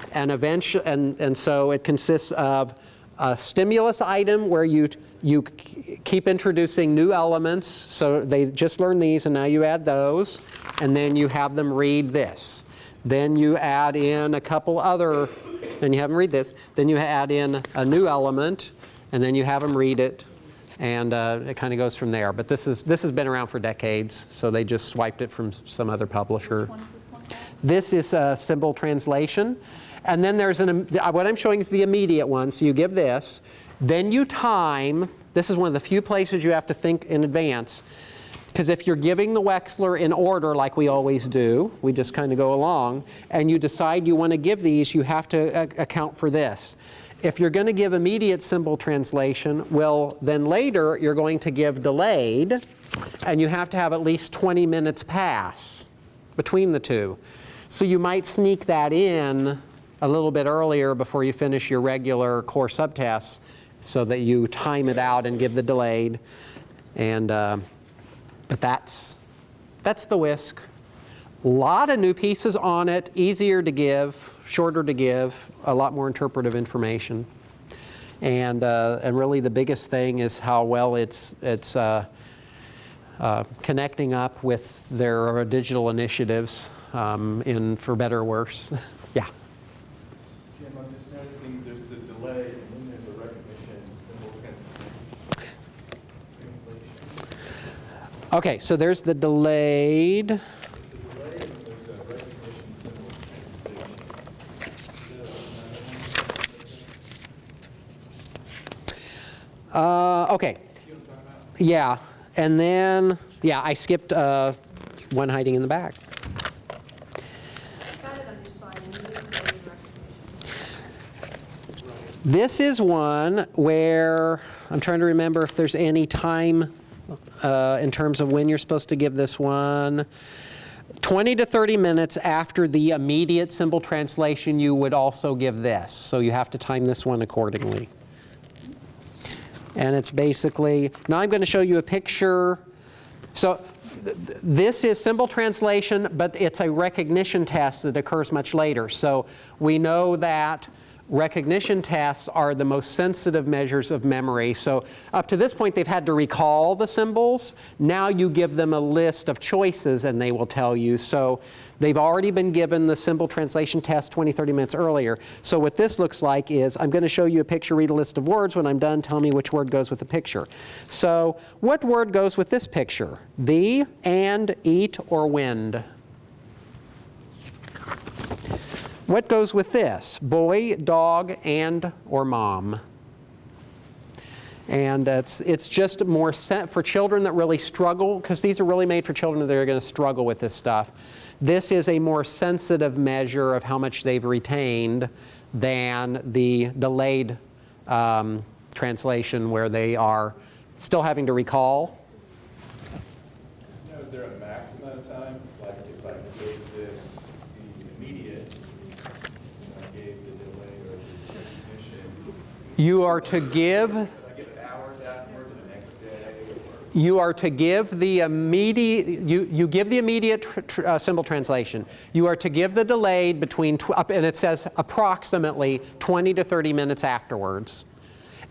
so it consists of a stimulus item where you keep introducing new elements. So they just learned these, and now you add those. And then you have them read this. Then you add in a couple other, then you have them read this. Then you add in a new element, and then you have them read it. And it kind of goes from there. But this has been around for decades, so they just swiped it from some other publisher. Which one is this one called? This is a symbol translation. And then there's what I'm showing is the immediate one. So you give this. Then you time. This is one of the few places you have to think in advance. Because if you're giving the Wechsler in order like we always do, we just kind of go along, and you decide you want to give these, you have to account for this. If you're going to give immediate symbol translation, well, then later you're going to give delayed, and you have to have at least 20 minutes pass between the two. So you might sneak that in a little bit earlier before you finish your regular core subtests so that you time it out and give the delayed. And but that's the WISC. A lot of new pieces on it, easier to give, shorter to give, a lot more interpretive information. And really the biggest thing is how well it's connecting up with their digital initiatives for better or worse. Yeah. Jim, I'm just noticing there's the delay and then there's a recognition symbol translation. Okay, so there's the delayed. There's the delay and then there's a recognition symbol translation. Okay. Yeah, and then, yeah, I skipped one hiding in the back. This is one where I'm trying to remember if there's any time in terms of when you're supposed to give this one. 20 to 30 minutes after the immediate symbol translation, you would also give this. So you have to time this one accordingly. And it's basically, now I'm going to show you a picture. So this is symbol translation, but it's a recognition test that occurs much later. So we know that recognition tests are the most sensitive measures of memory. So up to this point, they've had to recall the symbols. Now you give them a list of choices and they will tell you. So they've already been given the symbol translation test 20, 30 minutes earlier. So what this looks like is I'm going to show you a picture, read a list of words. When I'm done, tell me which word goes with the picture. So what word goes with this picture? The, and, eat, or wind? What goes with this? Boy, dog, and, or mom? And it's just more set for children that really struggle, because these are really made for children that are going to struggle with this stuff. This is a more sensitive measure of how much they've retained than the delayed translation, where they are still having to recall. Now, is there a max amount of time? Like if I gave this the immediate, and I gave the delay or the recognition, You are to give. I give it hours afterward to the next day? You are to give the immediate, you give the immediate symbol translation. You are to give the delayed between, and it says approximately 20 to 30 minutes afterwards.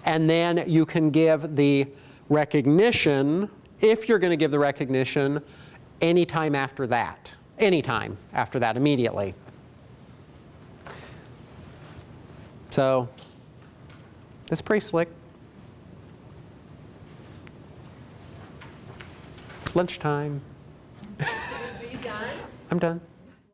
And then you can give the recognition, if you're going to give the recognition, anytime after that. Anytime after that, immediately. So, that's pretty slick. Lunchtime. Are you done? I'm done.